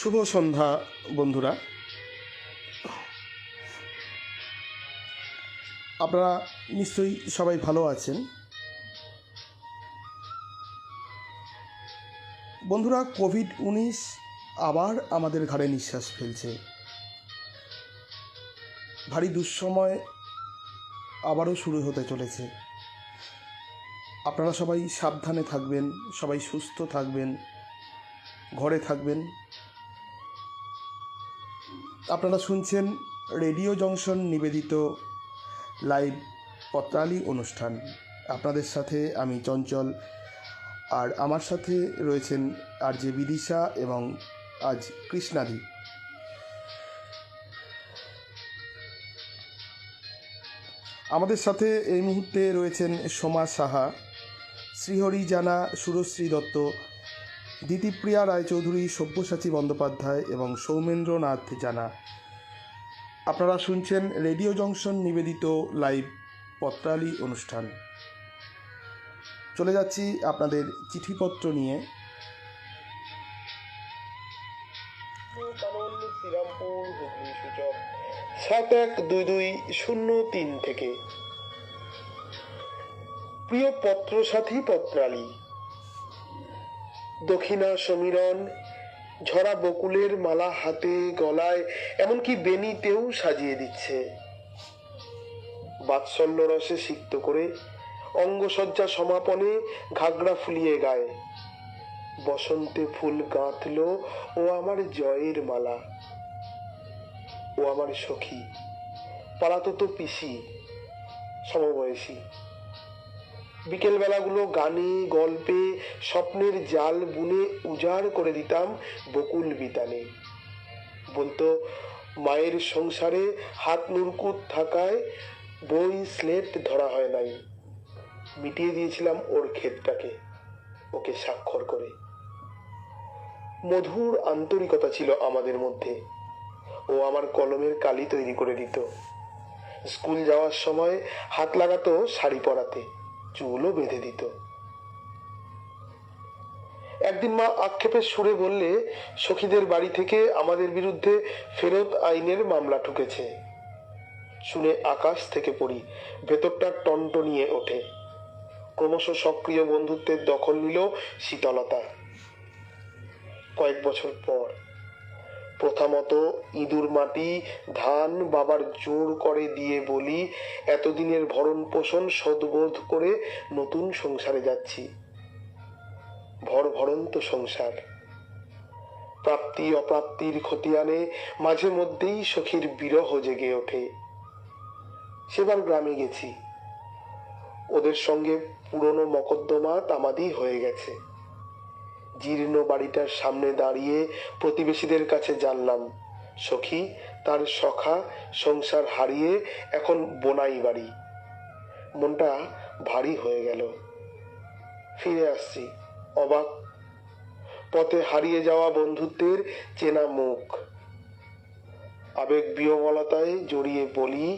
শুভ সন্ধ্যা বন্ধুরা। আপনারা নিশ্চয়ই সবাই ভালো আছেন। বন্ধুরা, কোভিড-19 আবার আমাদের ঘাড়ে নিঃশ্বাস ফেলছে। ভারী দুঃসময় আবারও শুরু হতে চলেছে। আপনারা সবাই সাবধানে থাকবেন, সবাই সুস্থ থাকবেন, ঘরে থাকবেন। আপনারা শুনছেন রেডিও জংশন নিবেদিত লাইভ পত্রালি অনুষ্ঠান। আপনাদের সাথে আমি চঞ্চল, আর আমার সাথে রয়েছেন আরজে বিদিশা এবং আজ কৃষ্ণাদি। আমাদের সাথে এই মুহূর্তে রয়েছেন সোমা সাহা, শ্রীহরি জানা, সুরশ্রী দত্ত, দিতিপ্রিয়া রায়চৌধুরী, সব্যসাচী বন্দ্যোপাধ্যায় এবং সৌমেন্দ্রনাথ জানা। আপনারা শুনছেন রেডিও জংশন নিবেদিত লাইভ পত্রালি অনুষ্ঠান। চলে যাচ্ছি আপনাদের চিঠিপত্র নিয়ে। শ্রীরামপুর হুগলি সূচক 712203 থেকে। প্রিয় পত্রসাথী পত্রালি, দক্ষিণা সমীরণ, ঝরা বকুলের মালা হাতে গলায়, এমনকি বেনিতেও সাজিয়ে দিচ্ছে। বাৎসল্য রসে সিক্ত করে অঙ্গসজ্জা সমাপনে ঘাগড়া ফুলিয়ে গায়ে। বসন্তে ফুল গাঁথল ও আমার জয়ের মালা। ও আমার সখী, পাড়াতো পিসি, সমবয়সী। বিকেল বেলাগুলো গানে গল্পে স্বপ্নের জাল বুনে উজাড় করে দিতাম বকুল বিতানে। বলতো মায়ের সংসারে হাত নুরকুত থাকায় বই স্লেট ধরা হয় নাই। মিটিয়ে দিয়েছিলাম ওর ক্ষেতটাকে, ওকে স্বাক্ষর করে। মধুর আন্তরিকতা ছিল আমাদের মধ্যে। ও আমার কলমের কালি তৈরি করে দিত। স্কুল যাওয়ার সময় হাত লাগাতো শাড়ি পরাতে, চুলও বেঁধে দিত। একদিন মা আক্ষেপের সুরে বললে, সখীদের বাড়ি থেকে আমাদের বিরুদ্ধে ফেরত আইনের মামলা ঠুকেছে। শুনে আকাশ থেকে পড়ি, ভেতরটা টনটনিয়ে ওঠে। ক্রমশ সক্রিয় বন্ধুত্বের দখল নিল শীতলতা। কয়েক বছর পর প্রথামত ইঁদুর মাটি ধান বাবার জোর করে দিয়ে বলি, এতদিনের ভরণ পোষণ সদবোধ করে নতুন সংসারে যাচ্ছি। ভরভরন্ত সংসার। প্রাপ্তি অপ্রাপ্তির খতিয়ানে মাঝে মধ্যেই সখীর বিরহ জেগে ওঠে। সেবার গ্রামে গেছি। ওদের সঙ্গে পুরনো মকদ্দমা তামাদি হয়ে গেছে। জীর্ণ বাড়িটার সামনে দাঁড়িয়ে প্রতিবেশীদের কাছে জানলাম, সখী তার সখা সংসার হারিয়ে এখন বোনাই বাড়ি। মনটা ভারী হয়ে গেল। ফিরে আসছি অবাক। পথে হারিয়ে যাওয়া বন্ধুত্বের চেনা মুখ। আবেগ বিহ্বলতায় জড়িয়ে বলি,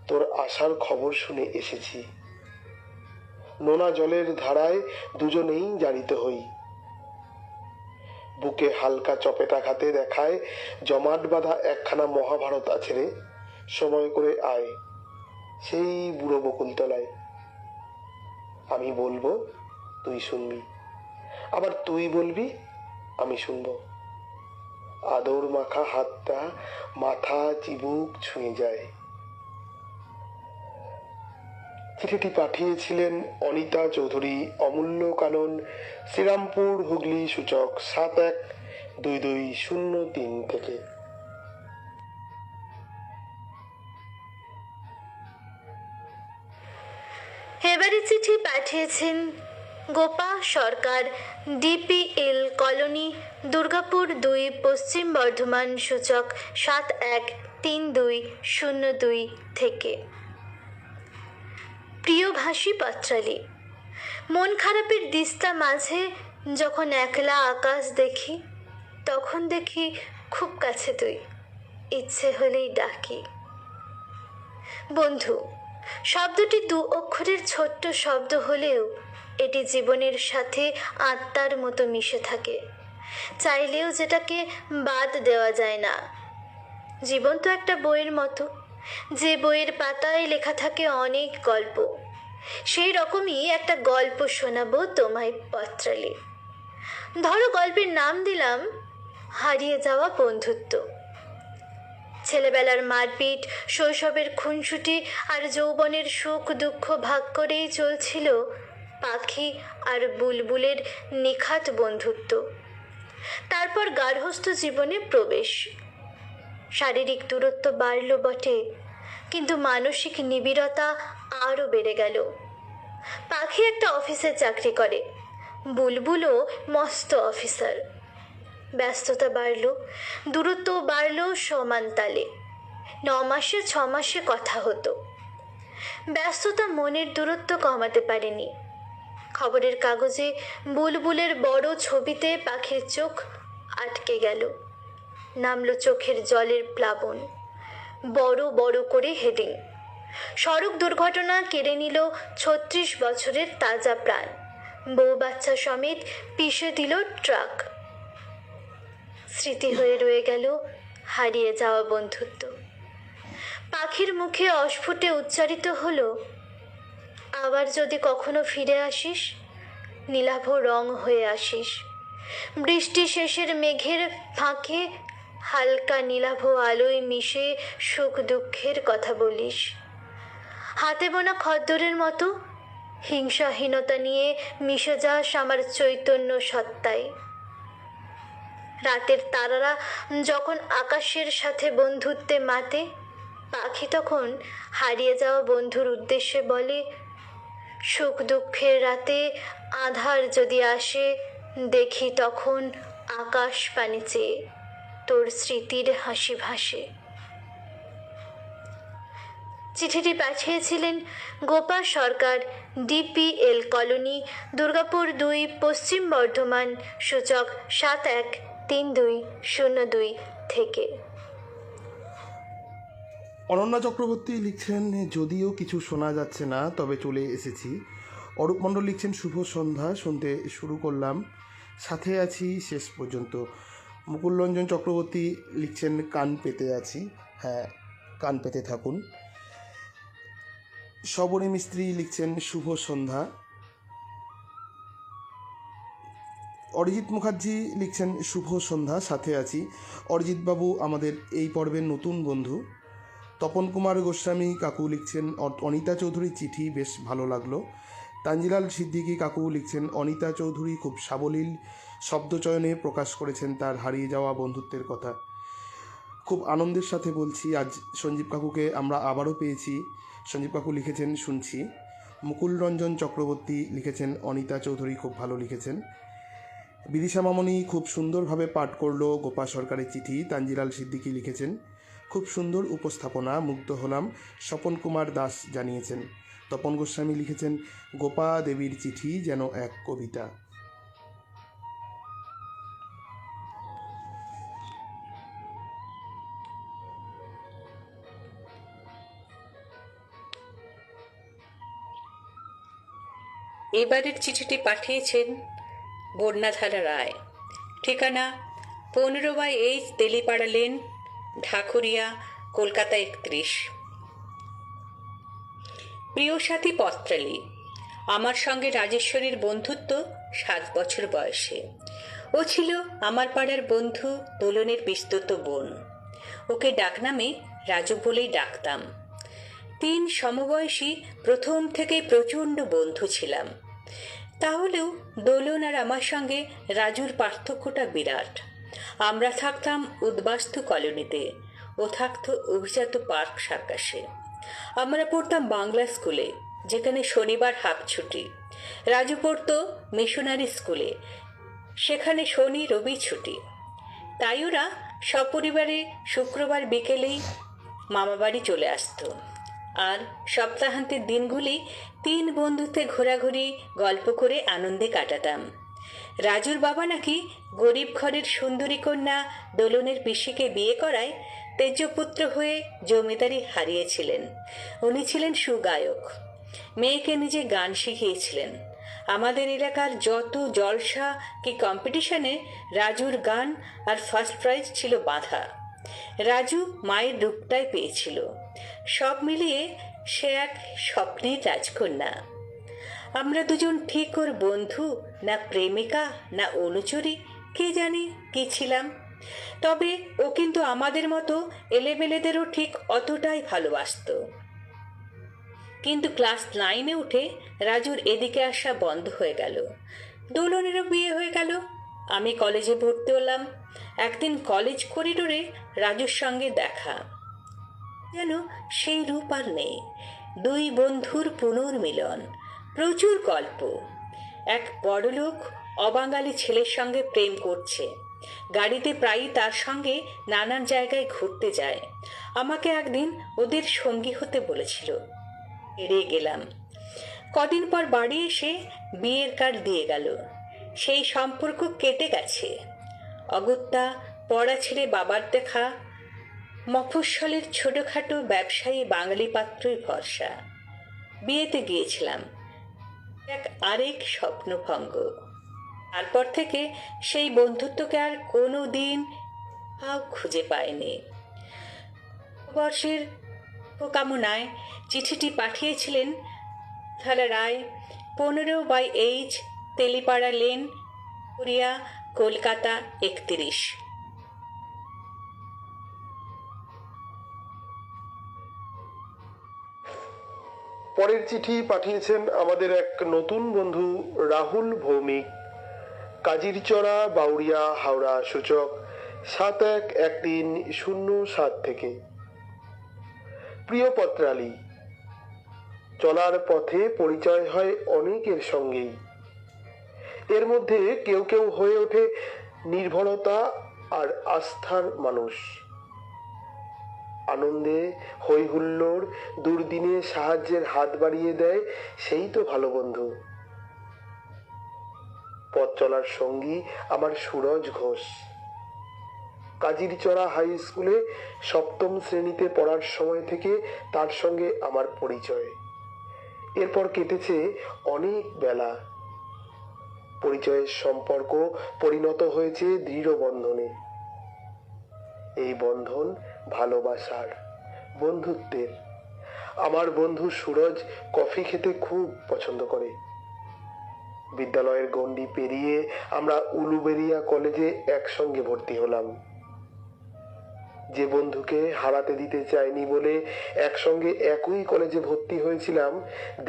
তোর আসার খবর শুনে এসেছি। নোনা জলের ধারায় দুজনেই জারিত হই। বুকে হালকা চপেটাঘাতে দেখায়, জমাট বাঁধা একখানা মহাভারত আছে রে, সময় করে আয় সেই বুড়ো বকুলতলায়। আমি বলবো, তুই শুনবি, আবার তুই বলবি, আমি শুনবো। আদর মাখা হাতটা মাথা চিবুক ছুঁয়ে যায়। চিঠিটি পাঠিয়েছিলেন অনিতা চৌধুরী, অমূল্য কানন, শ্রীরামপুর হুগলি সূচক 712203 থেকে। এবারে চিঠি পাঠিয়েছেন গোপা সরকার, ডিপিএল কলোনি, দুর্গাপুর 2, পশ্চিম বর্ধমান সূচক 713202 থেকে। প্রিয় ভাষী পত্রালি, মন খারাপের দিস্তা মাঝে যখন একলা আকাশ দেখি, তখন দেখি খুব কাছে তুই, ইচ্ছে হলেই ডাকি। বন্ধু শব্দটি 2 অক্ষরের ছোট্ট শব্দ হলেও এটি জীবনের সাথে আত্মার মতো মিশে থাকে। চাইলেও যেটাকে বাদ দেওয়া যায় না। জীবন তো একটা বইয়ের মতো, যে বইয়ের পাতায় লেখা থাকে অনেক গল্প। সেই রকমই একটা গল্প শোনাবো তোমায় পত্রালে। ধরো গল্পের নাম দিলাম হারিয়ে যাওয়া বন্ধুত্ব। ছেলেবেলার মারপিট, শৈশবের খুনসুটি আর যৌবনের সুখ দুঃখ ভাগ করেই চলছিল পাখি আর বুলবুলের নিখাত বন্ধুত্ব। তারপর গার্হস্থ্য জীবনে প্রবেশ। শারীরিক দূরত্ব বাড়ল বটে, কিন্তু মানসিক নিবিড়তা আরও বেড়ে গেল। পাখি একটা অফিসে চাকরি করে, বুলবুলও মস্ত অফিসার। ব্যস্ততা বাড়ল, দূরত্বও বাড়ল সমান তালে। 9 মাসে 6 মাসে কথা হতো। ব্যস্ততা মনের দূরত্ব কমাতে পারেনি। খবরের কাগজে বুলবুলের বড় ছবিতে পাখির চোখ আটকে গেল। নামল চোখের জলের প্লাবন, বড় বড় করে হেডিং। সড়ক দুর্ঘটনা কেড়ে নিল 36 বছরের তাজা প্রাণ। বউ বাচ্চা সমেত পিষে দিল ট্রাক। স্মৃতি হয়ে রয়ে গেল হারিয়ে যাওয়া বন্ধুত্ব। পাখির মুখে অস্ফুটে উচ্চারিত হলো, আবার যদি কখনো ফিরে আসিস, নীলাভ রং হয়ে আসিস। বৃষ্টি শেষের মেঘের ফাঁকে হালকা নীলাভ আলোয় মিশে সুখ দুঃখের কথা বলিস। হাতে বোনা খদ্দরের মতো হিংসাহীনতা নিয়ে মিশে যাস আমার চৈতন্য সত্তায়। রাতের তারারা যখন আকাশের সাথে বন্ধুত্বে মাতে, পাখি তখন হারিয়ে যাওয়া বন্ধুর উদ্দেশ্যে বলে, সুখ দুঃখের রাতে আধার যদি আসে, দেখি তখন আকাশ পানে চেয়ে তোর স্মৃতির হাসি ভাসে। চিঠিটি পাঠিয়েছিলেন গোপা সরকার, ডিপিএল কলোনি, দুর্গাপুর 2, পশ্চিম বর্ধমান, সূচক 713202 থেকে। অনন্যা চক্রবর্তী লিখছেন, যদিও কিছু শোনা যাচ্ছে না, তবে চলে এসেছি। অরূপ মণ্ডল লিখছেন, শুভ সন্ধ্যা, শুনতে শুরু করলাম, সাথে আছি শেষ পর্যন্ত। মুকুল রঞ্জন চক্রবর্তী লিখছেন, কান পেতে আছি। হ্যাঁ, কান পেতে থাকুন। সবরী মিস্ত্রি লিখছেন, শুভ সন্ধ্যা। অরিজিৎ মুখার্জি লিখছেন, শুভ সন্ধ্যা, সাথে আছি। অরিজিৎবাবু আমাদের এই পর্বের নতুন বন্ধু। তপন কুমার গোস্বামী কাকু লিখছেন, অনিতা চৌধুরীর চিঠি বেশ ভালো লাগলো। তানজিলাল সিদ্দিকী কাকু লিখছেন, অনিতা চৌধুরী খুব সাবলীল শব্দচয়নে প্রকাশ করেছেন তার হারিয়ে যাওয়া বন্ধুত্বের কথা। খুব আনন্দের সাথে বলছি, আজ সঞ্জীব কাকুকে আমরা আবারও পেয়েছি। সঞ্জীব কাকু লিখেছেন, শুনছি। মুকুল রঞ্জন চক্রবর্তী লিখেছেন, অনিতা চৌধুরী খুব ভালো লিখেছেন। বিদিশা মামনি খুব সুন্দরভাবে পাঠ করলো গোপা সরকারের চিঠি। তানজিলাল সিদ্দিকী লিখেছেন, খুব সুন্দর উপস্থাপনা, মুগ্ধ হলাম। স্বপন কুমার দাস জানিয়েছেন। তপন গোস্বামী লিখেছেন, গোপা দেবীর চিঠি যেন এক কবিতা। এবারের চিঠিটি পাঠিয়েছেন বন্যাধারা রায়। ঠিকানা 15/H তেলিপাড়া লেন, ঢাকুরিয়া, কলকাতা 31। প্রিয় সাথী পত্রালী, আমার সঙ্গে রাজেশ্বরীর বন্ধুত্ব 7 বছর বয়সে। ও ছিল আমার পাড়ার বন্ধু দোলনের বিস্তৃত বোন। ওকে ডাকনামে রাজু বলেই ডাকতাম। 3 সমবয়সী প্রথম থেকে প্রচণ্ড বন্ধু ছিলাম। তাহলেও দোলন আর আমার সঙ্গে রাজুর পার্থক্যটা বিরাট। আমরা থাকতাম উদ্বাস্তু কলোনিতে, ও থাকতো অভিজাত পার্ক সার্কাসে। আমরা পড়তাম বাংলা স্কুলে, যেখানে শনিবার হাফ ছুটি। রাজু পড়তো মিশনারি স্কুলে, সেখানে শনি রবি ছুটি। তাই ওরা সপরিবারে শুক্রবার বিকেলেই মামাবাড়ি চলে আসতো। আর সপ্তাহান্তের দিনগুলি 3 বন্ধুতে ঘোরাঘুরি, গল্প করে আনন্দে কাটাতাম। রাজুর বাবা নাকি গরিব ঘরের সুন্দরী কন্যা দোলনের পিসিকে বিয়ে করায় তেজপুত্র হয়ে জমিদারি হারিয়েছিলেন। উনি ছিলেন সুগায়ক। মেয়েকে নিজে গান শিখিয়েছিলেন। আমাদের এলাকার যত জলসা কি কম্পিটিশনে রাজুর গান আর ফার্স্ট প্রাইজ ছিল বাঁধা। রাজু মায়ের রূপটাই পেয়েছিল। সব মিলিয়ে সে এক স্বপ্নের রাজকন্যা। আমরা দুজন ঠিক ওর বন্ধু না প্রেমিকা না অনুচরী কে জানি কি ছিলাম। তবে ও কিন্তু আমাদের মতো এলেবেলেদেরও ঠিক অতটাই ভালোবাসতো। কিন্তু ক্লাস 9-এ উঠে রাজুর এদিকে আসা বন্ধ হয়ে গেল। দোলনেরও বিয়ে হয়ে গেল। আমি কলেজে ভর্তি হলাম। একদিন কলেজ করিডোরে রাজুর সঙ্গে দেখা। যেন সেই রূপ আর নেই। দুই বন্ধুর পুনর্মিলন, প্রচুর গল্প। এক বড়লোক অবাঙালি ছেলের সঙ্গে প্রেম করছে। গাড়িতে প্রায়ই তার সঙ্গে নানান জায়গায় ঘুরতে যায়। আমাকে একদিন ওদের সঙ্গী হতে বলেছিল। এড়িয়ে গেলাম। কদিন পর বাড়ি এসে বিয়ের কার্ড দিয়ে গেল। সেই সম্পর্ক কেটে গেছে। অগত্যা পড়া ছেড়ে বাবার দেখা মফস্বলের ছোটখাটো ব্যবসায়ী বাঙালি পাত্রই ভরসা। বিয়েতে গিয়েছিলাম। এক আরেক স্বপ্নভঙ্গ। তারপর থেকে সেই বন্ধুত্বকে আর কোনো দিন খুঁজে পায়নি। বর্ষের কামনায় চিঠিটি পাঠিয়েছিলেন থালা রায়, 15/H, তেলিপাড়া লেন, পুরিয়া, কলকাতা 31। পরের চিঠি পাঠিয়েছেন আমাদের এক নতুন বন্ধু রাহুল ভৌমিক, কাজিরচড়া, বাউরিয়া, হাওড়া, সূচক 711307 থেকে। প্রিয় পত্রালী, চলার পথে পরিচয় হয় অনেকের সঙ্গেই। এর মধ্যে কেউ কেউ হয়ে ওঠে নির্ভরতা আর আস্থার মানুষ। আনন্দে হই হুল্লোড়, দুর্দিনে সাহায্যের হাত বাড়িয়ে দেয় সেই তো ভালো বন্ধু। পথ চলার সঙ্গী আমার সুরজ ঘোষ। কাজিরচড়া হাই স্কুলে 7ম শ্রেণীতে পড়ার সময় থেকে তার সঙ্গে আমার পরিচয়। এরপর কেটেছে অনেক বেলা। পরিচয়ের সম্পর্ক পরিণত হয়েছে দৃঢ় বন্ধনে। এই বন্ধন ভালোবাসার, বন্ধুত্বের। আমার বন্ধু সুরজ কফি খেতে খুব পছন্দ করে। বিদ্যালয়ের গণ্ডি পেরিয়ে আমরা উলুবেড়িয়া কলেজে একসঙ্গে ভর্তি হলাম। যে বন্ধুকে হারাতে দিতে চাইনি বলে একসঙ্গে একই কলেজে ভর্তি হয়েছিলাম,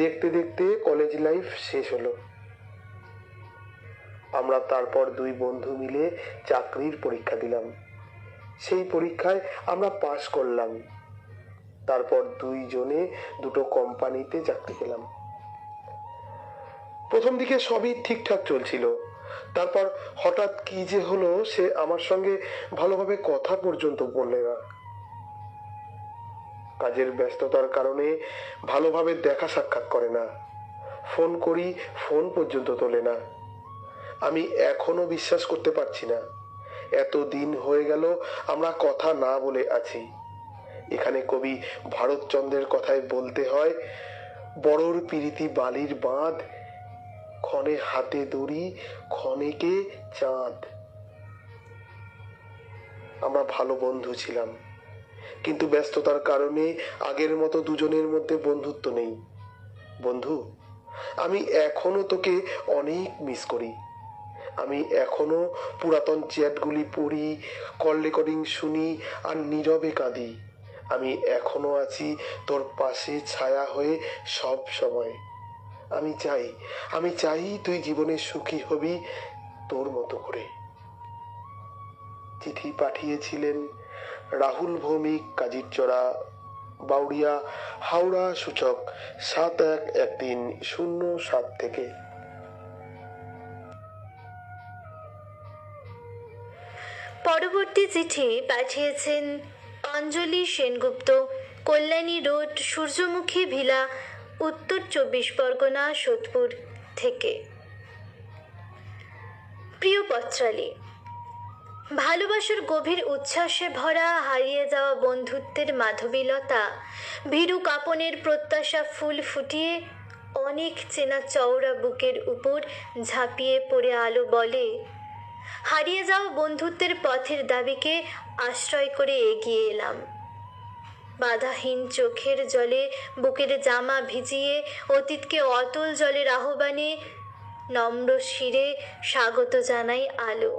দেখতে দেখতে কলেজ লাইফ শেষ হলো। আমরা তারপর দুই বন্ধু মিলে চাকরির পরীক্ষা দিলাম। সেই পরীক্ষায় আমরা পাশ করলাম। তারপর দুইজনে দুটো কোম্পানিতে চাকরি পেলাম। প্রথম দিকে সবই ঠিকঠাক চলছিল। তারপর হঠাৎ কি যে হলো সে আমার সঙ্গে ভালোভাবে কথা পর্যন্ত বললে না। কাজের ব্যস্ততার কারণে ভালোভাবে দেখা সাক্ষাৎ করে না। ফোন করি, ফোন পর্যন্ত তোলে না। আমি এখনো বিশ্বাস করতে পারছি না, এত দিন হয়ে গেল আমরা কথা না বলে আছি। এখানে কবি ভারতচন্দ্রের কথায় বলতে হয়, বড়র পিরিতি বালির বাঁধ, ক্ষণে হাতে দড়ি, ক্ষণেকে চাঁদ। আমরা ভালো বন্ধু ছিলাম, কিন্তু ব্যস্ততার কারণে আগের মতো দুজনের মধ্যে বন্ধুত্ব নেই। বন্ধু, আমি এখনো তোকে অনেক মিস করি। আমি এখনো পুরাতন চ্যাটগুলি পড়ি, কল রেকর্ডিং শুনি আর নীরবে কাঁদি। আমি এখনো আছি তোর পাশে ছায়া হয়ে সব সময়। আমি চাই তুই জীবনে সুখী হবি তোর মতো করে। চিঠি পাঠিয়েছিলেন রাহুল ভৌমিক, কাজিরচড়া, বাউরিয়া, হাওড়া, সূচক 711307 থেকে। পরবর্তী চিঠি পাঠিয়েছেন অঞ্জলি সেনগুপ্ত, কল্যাণী রোড, সূর্যমুখী ভিলা, উত্তর 24 পরগনা, সোদপুর থেকে। প্রিয় পত্রালী, ভালোবাসার গভীর উচ্ছ্বাসে ভরা হারিয়ে যাওয়া বন্ধুত্বের মাধবীলতা, ভীরু কাপনের প্রত্যাশা ফুল ফুটিয়ে অনেক চেনা চওড়া বুকের উপর ঝাঁপিয়ে পড়ে আলো বলে, হারিয়ে যাওয়া বন্ধুত্বের পথের দাবিকে আশ্রয় করে এগিয়ে এলাম। বাধাহীন চোখের জলে বুকের জামা ভিজিয়ে অতীতকে অতল জলের আহ্বানে নম্র শিরে স্বাগত জানাই আলো।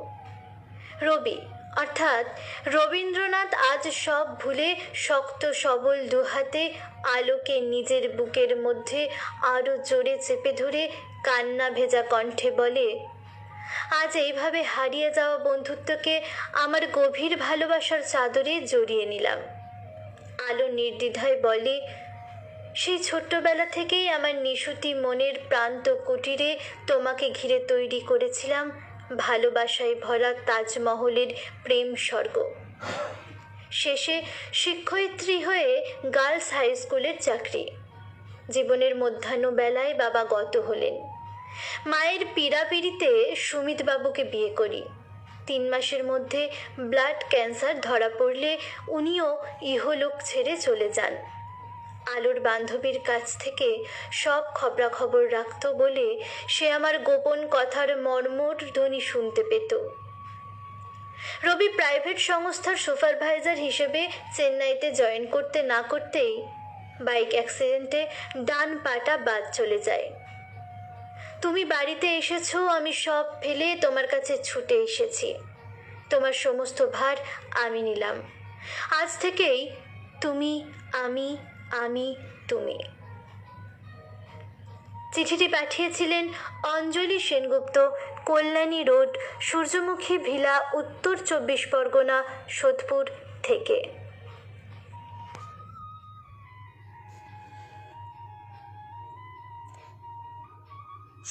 রবি অর্থাৎ রবীন্দ্রনাথ আজ সব ভুলে শক্ত সবল দুহাতে আলোকে নিজের বুকের মধ্যে আরো জোরে চেপে ধরে কান্না ভেজা কণ্ঠে বলে, আজ এইভাবে হারিয়ে যাওয়া বন্ধুত্বকে আমার গভীর ভালোবাসার চাদরে জড়িয়ে নিলাম। আলো নির্দ্বিধায় বলে, সেই ছোট্টবেলা থেকেই আমার নিশুতি মনের প্রান্ত কুটিরে তোমাকে ঘিরে তৈরি করেছিলাম ভালোবাসায় ভরা তাজমহলের প্রেম স্বর্গ। শেষে শিক্ষয়িত্রী হয়ে গার্লস হাই স্কুলের চাকরি। জীবনের মধ্যাহ্ন বেলায় বাবা গত হলেন। মায়ের পীড়াপিড়িতে সুমিতবাবুকে বিয়ে করি। 3 মাসের মধ্যে ব্লাড ক্যান্সার ধরা পড়লে উনিও ইহলোক ছেড়ে চলে যান। আলোর বান্ধবীর কাছ থেকে সব খবরাখবর রাখত বলে সে আমার গোপন কথার মর্মর ধ্বনি শুনতে পেত। রবি প্রাইভেট সংস্থার সুপারভাইজার হিসেবে চেন্নাইতে জয়েন করতে না করতেই বাইক অ্যাক্সিডেন্টে ডান পাটা বাদ চলে যায়। তুমি বাড়িতে এসেছো, আমি সব ফেলে তোমার কাছে ছুটে এসেছি। তোমার সমস্ত ভার আমি নিলাম। আজ থেকেই তুমি, আমি, আমি, তুমি। চিঠিটি পাঠিয়েছিলেন অঞ্জলি সেনগুপ্ত, কল্যাণী রোড, সূর্যমুখী ভিলা, উত্তর 24 পরগনা, সোদপুর থেকে।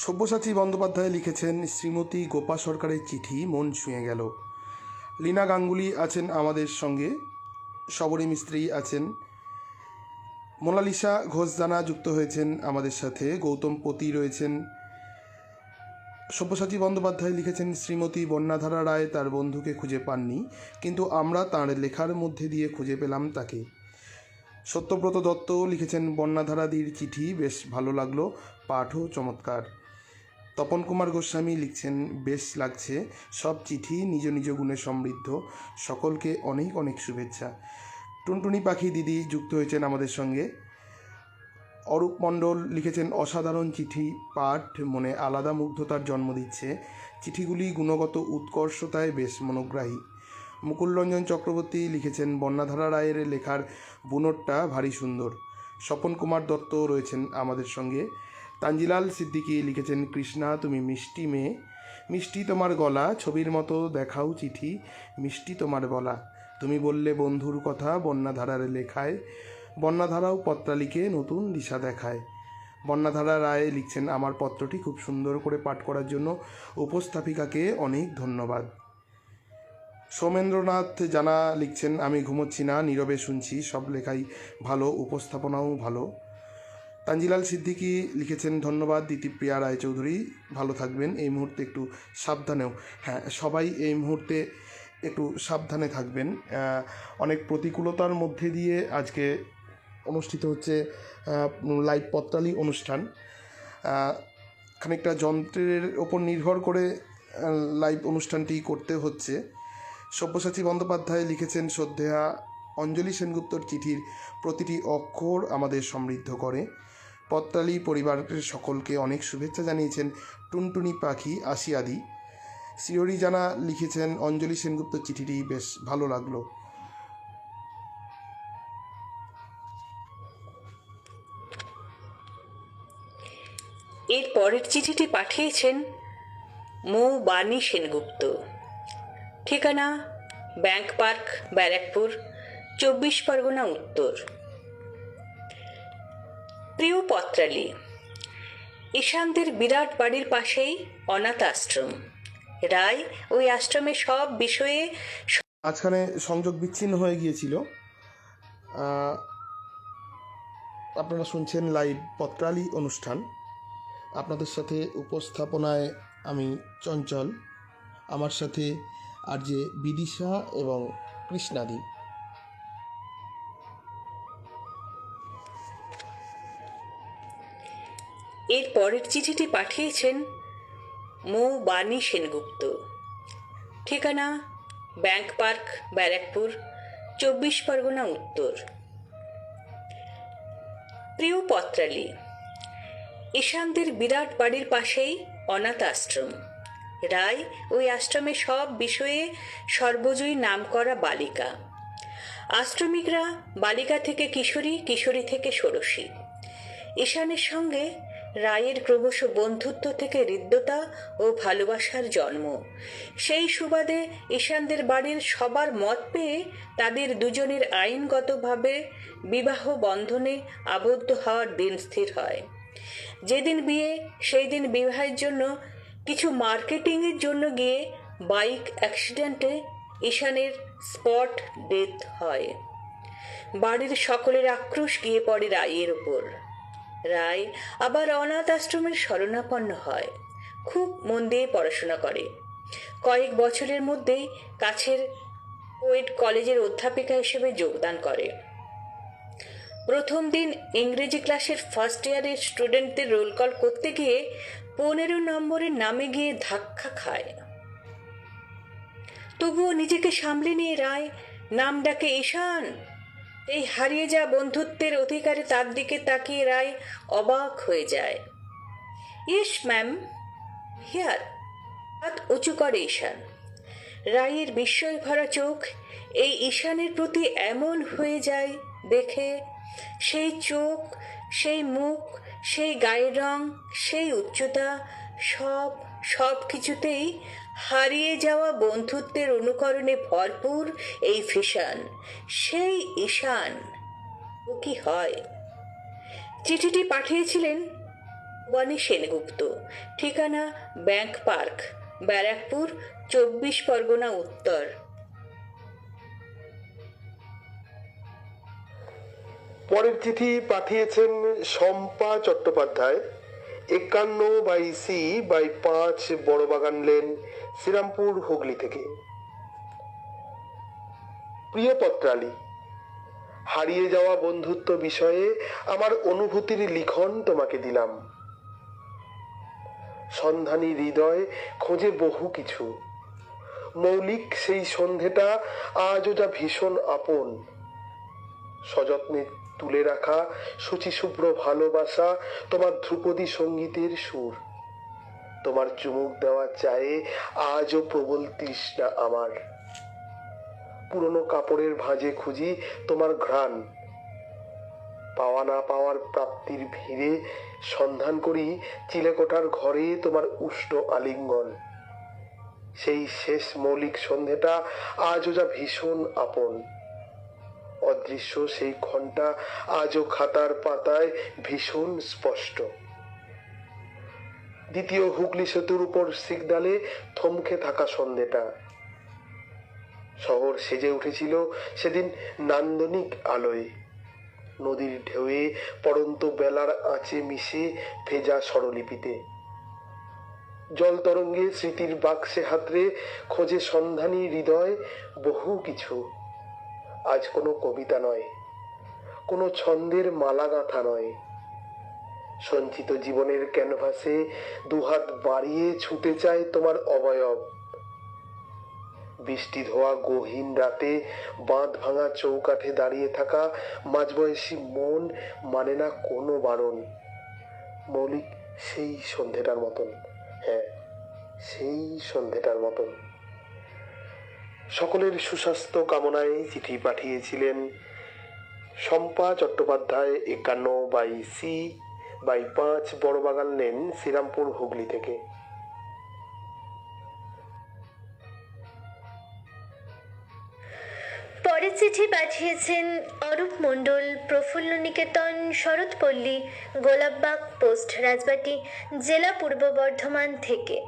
সব্যসাচী বন্দ্যোপাধ্যায় লিখেছেন, শ্রীমতী গোপা সরকারের চিঠি মন ছুঁয়ে গেল। লীনা গাঙ্গুলি আছেন আমাদের সঙ্গে, শবরী মিস্ত্রি আছেন, মোনালিসা ঘোষদানা যুক্ত হয়েছেন আমাদের সাথে, গৌতম পতি রয়েছেন। সব্যসাচী বন্দ্যোপাধ্যায় লিখেছেন, শ্রীমতী বন্যাধারা রায় তার বন্ধুকে খুঁজে পাননি, কিন্তু আমরা তাঁর লেখার মধ্যে দিয়ে খুঁজে পেলাম তাকে। সত্যব্রত দত্ত লিখেছেন, বন্যাধারাদির চিঠি বেশ ভালো লাগলো, পাঠও চমৎকার। তপন কুমার গোস্বামী লিখছেন, বেশ লাগছে, সব চিঠি নিজ নিজ গুণে সমৃদ্ধ, সকলকে অনেক অনেক শুভেচ্ছা। টুনটুনি পাখি দিদি যুক্ত হয়েছেন আমাদের সঙ্গে। অরূপ মণ্ডল লিখেছেন, অসাধারণ চিঠি, পাঠ মনে আলাদা মুগ্ধতার জন্ম দিচ্ছে, চিঠিগুলি গুণগত উৎকর্ষতায় বেশ মনোগ্রাহী। মুকুলরঞ্জন চক্রবর্তী লিখেছেন, বন্যাধারা রায়ের লেখার বুনটটা ভারী সুন্দর। স্বপন কুমার দত্ত রয়েছেন আমাদের সঙ্গে। তানজিলাল সিদ্দিকী লিখেছেন, কৃষ্ণা তুমি মিষ্টি মেয়ে, মিষ্টি তোমার গলা, ছবির মতো দেখাও চিঠি, মিষ্টি তোমার বলা। তুমি বললে বন্ধুর কথা বন্যাধারার লেখায়, বন্যাধারাও পত্রালিকে নতুন দিশা দেখায়। বন্যাধারা রায় লিখছেন, আমার পত্রটি খুব সুন্দর করে পাঠ করার জন্য উপস্থাপিকাকে অনেক ধন্যবাদ। সৌমেন্দ্রনাথ জানা লিখছেন, আমি ঘুমোচ্ছি না, নীরবে শুনছি, সব লেখাই ভালো, উপস্থাপনাও ভালো। তানজিলাল সিদ্দিকী লিখেছেন, ধন্যবাদ দিতিপ্রিয়া রায়চৌধুরী, ভালো থাকবেন, এই মুহূর্তে একটু সাবধানেও। হ্যাঁ, সবাই এই মুহূর্তে একটু সাবধানে থাকবেন। অনেক প্রতিকূলতার মধ্যে দিয়ে আজকে অনুষ্ঠিত হচ্ছে লাইভ পত্রালি অনুষ্ঠান। খানিকটা যন্ত্রের ওপর নির্ভর করে লাইভ অনুষ্ঠানটি করতে হচ্ছে। সব্যসাচী বন্দ্যোপাধ্যায় লিখেছেন, শ্রদ্ধেয়া অঞ্জলি সেনগুপ্তর চিঠির প্রতিটি অক্ষর আমাদের সমৃদ্ধ করে। পত্রালি পরিবারের সকলকে অনেক শুভেচ্ছা জানিয়েছেন টুনটুনি পাখি, আসিয়াদি। শিওরি জানা লিখেছেন, অঞ্জলি সেনগুপ্তর চিঠিটি বেশ ভালো লাগলো। এর পরের চিঠিটি পাঠিয়েছেন মৌ বাণী সেনগুপ্ত। ঠিকানা ব্যাংক পার্ক, ব্যারাকপুর, 24 পরগনা উত্তর। প্রিয় পত্রালি, ঈশানদের বিরাট বাড়ির পাশেই অনাথ আশ্রম। রায় ওই আশ্রমের সব বিষয়ে মাঝখানে সংযোগ বিচ্ছিন্ন হয়ে গিয়েছিল। আপনারা শুনছেন লাইভ পত্রালি অনুষ্ঠান। আপনাদের সাথে উপস্থাপনায় আমি চঞ্চল, আমার সাথে আর যে বিদিশা এবং কৃষ্ণাদি। এর পরের চিঠিটি পাঠিয়েছেন মৌ বাণী সেনগুপ্ত। ঠিকানা ব্যাংক পার্ক, ব্যারাকপুর, 24 পরগনা উত্তর। প্রিয় পত্রালী, ঈশানদের বিরাট বাড়ির পাশেই অনাথ আশ্রম। রায় ওই আশ্রমে সব বিষয়ে সর্বজয়ী নামকরা বালিকা। আশ্রমিকরা বালিকা থেকে কিশোরী, কিশোরী থেকে ষোড়শী। ঈশানের সঙ্গে রায়ের ক্রমশ বন্ধুত্ব থেকে হৃদ্যতা ও ভালোবাসার জন্ম। সেই সুবাদে ঈশানদের বাড়ির সবার মত পেয়ে তাদের দুজনের আইনগতভাবে বিবাহ বন্ধনে আবদ্ধ হওয়ার দিন স্থির হয়। যেদিন বিয়ে সেই দিন বিবাহের জন্য কিছু মার্কেটিংয়ের জন্য গিয়ে বাইক অ্যাক্সিডেন্টে ঈশানের স্পট ডেথ হয়। বাড়ির সকলের আক্রোশ গিয়ে পড়ে রায়ের ওপর। রায় আবার অনাথ আশ্রমের শরণাপন্ন হয়। খুব মন দিয়ে পড়াশোনা করে। কয়েক বছরের মধ্যেই কাছের কোয়েট কলেজের অধ্যাপিকা হিসেবে যোগদান করে। প্রথম দিন ইংরেজি ক্লাসের ফার্স্ট ইয়ারের স্টুডেন্টদের রোল কল করতে গিয়ে 15 নম্বরের নামে গিয়ে ধাক্কা খায়। তবুও নিজেকে সামলে নিয়ে রায় নাম ডাকে ঈশান। এই হারিয়ে যাওয়া বন্ধুত্বের অধিকারে তার দিকে তাকিয়ে রায় অবাক হয়ে যায়। Yes ma'am, here. হাত উঁচু করে ঈশান। রায়ের বিস্ময় ভরা চোখ এই ঈশানের প্রতি এমন হয়ে যায় দেখে। সেই চোখ, সেই মুখ, সেই গায়ের রং, সেই উচ্চতা, সব কিছুতেই হারিয়ে যাওয়া বন্ধুত্বের অনুকরণে ভরপুর এই ফিশান, সেই ঈশান। ও কি হয়? চিঠিটি পাঠিয়েছিলেন বাণী সেনগুপ্ত। ঠিকানা ব্যাংক পার্ক, ব্যারাকপুর, 24 পরগনা উত্তর। পরের চিঠি পাঠিয়েছেন শম্পা চট্টোপাধ্যায়, 51/C/5 বড়বাগান লেন, শ্রীরামপুর, হুগলি থেকে। প্রিয় পত্রালী, হারিয়ে যাওয়া বন্ধুত্ব বিষয়ে আমার অনুভূতির লিখন তোমাকে দিলাম। সন্ধানী হৃদয় খোঁজে বহু কিছু। মৌলিক সেই সন্ধেটা আজও যা ভীষণ আপন। সযত্নে তুলে রাখা শুচিশুভ্র ভালোবাসা, তোমার ধ্রুপদী সঙ্গীতের সুর, তোমার চুমুক দেওয়া চায়ে আজও প্রবল তৃষ্ণা আমার। পুরনো কাপড়ের ভাঁজে খুঁজি তোমার ঘ্রাণ, পাওয়া না পাওয়ার প্রাপ্তির ভিড়ে সন্ধান করি চিলেকোঠার ঘরে তোমার উষ্ণ আলিঙ্গন। সেই শেষ মৌলিক সন্ধেটা আজও যা ভীষণ আপন। অদৃশ্য সেই ঘন্টা আজও খাতার পাতায় ভীষণ স্পষ্ট। দ্বিতীয় হুগলি সেতুর উপর সিগনালে থমকে থাকা সন্ধেটা। শহর সেজে উঠেছিল সেদিন নান্দনিক আলোয়। নদীর ঢেউয়ে পড়ন্ত বেলার আঁচে মিশে ভেজা স্বরলিপিতে। জল তরঙ্গে স্মৃতির বাক্সে হাতড়ে খোঁজে সন্ধানী হৃদয় বহু কিছু। আজ কোনো কবিতা নয়, কোনো ছন্দের মালা গাঁথা নয়। সঞ্চিত জীবনের ক্যানভাসে দুহাত বাড়িয়ে ছুঁতে চায় তোমার অবয়ব। বৃষ্টি ধোয়া গহীন রাতে বাঁধ ভাঙা চৌকাঠে দাঁড়িয়ে থাকা মাঝবয়সী মন মানে না কোনো বারণ। মৌলিক সেই সন্ধেটার মতন, হ্যাঁ, সেই সন্ধেটার মতন। সকলের সুস্বাস্থ্য কামনায় চিঠি পাঠিয়েছিলেন শম্পা চট্টোপাধ্যায়, 51/C/5 বড়বাগান লেন, শ্রীরামপুর, হুগলি থেকে। পরের চিঠি পাঠিয়েছেন অরূপ মণ্ডল, প্রফুল্ল নিকেতন, শরৎপল্লী, গোলাপবাগ পোস্ট, রাজবাটি, জেলা পূর্ব বর্ধমান থেকে।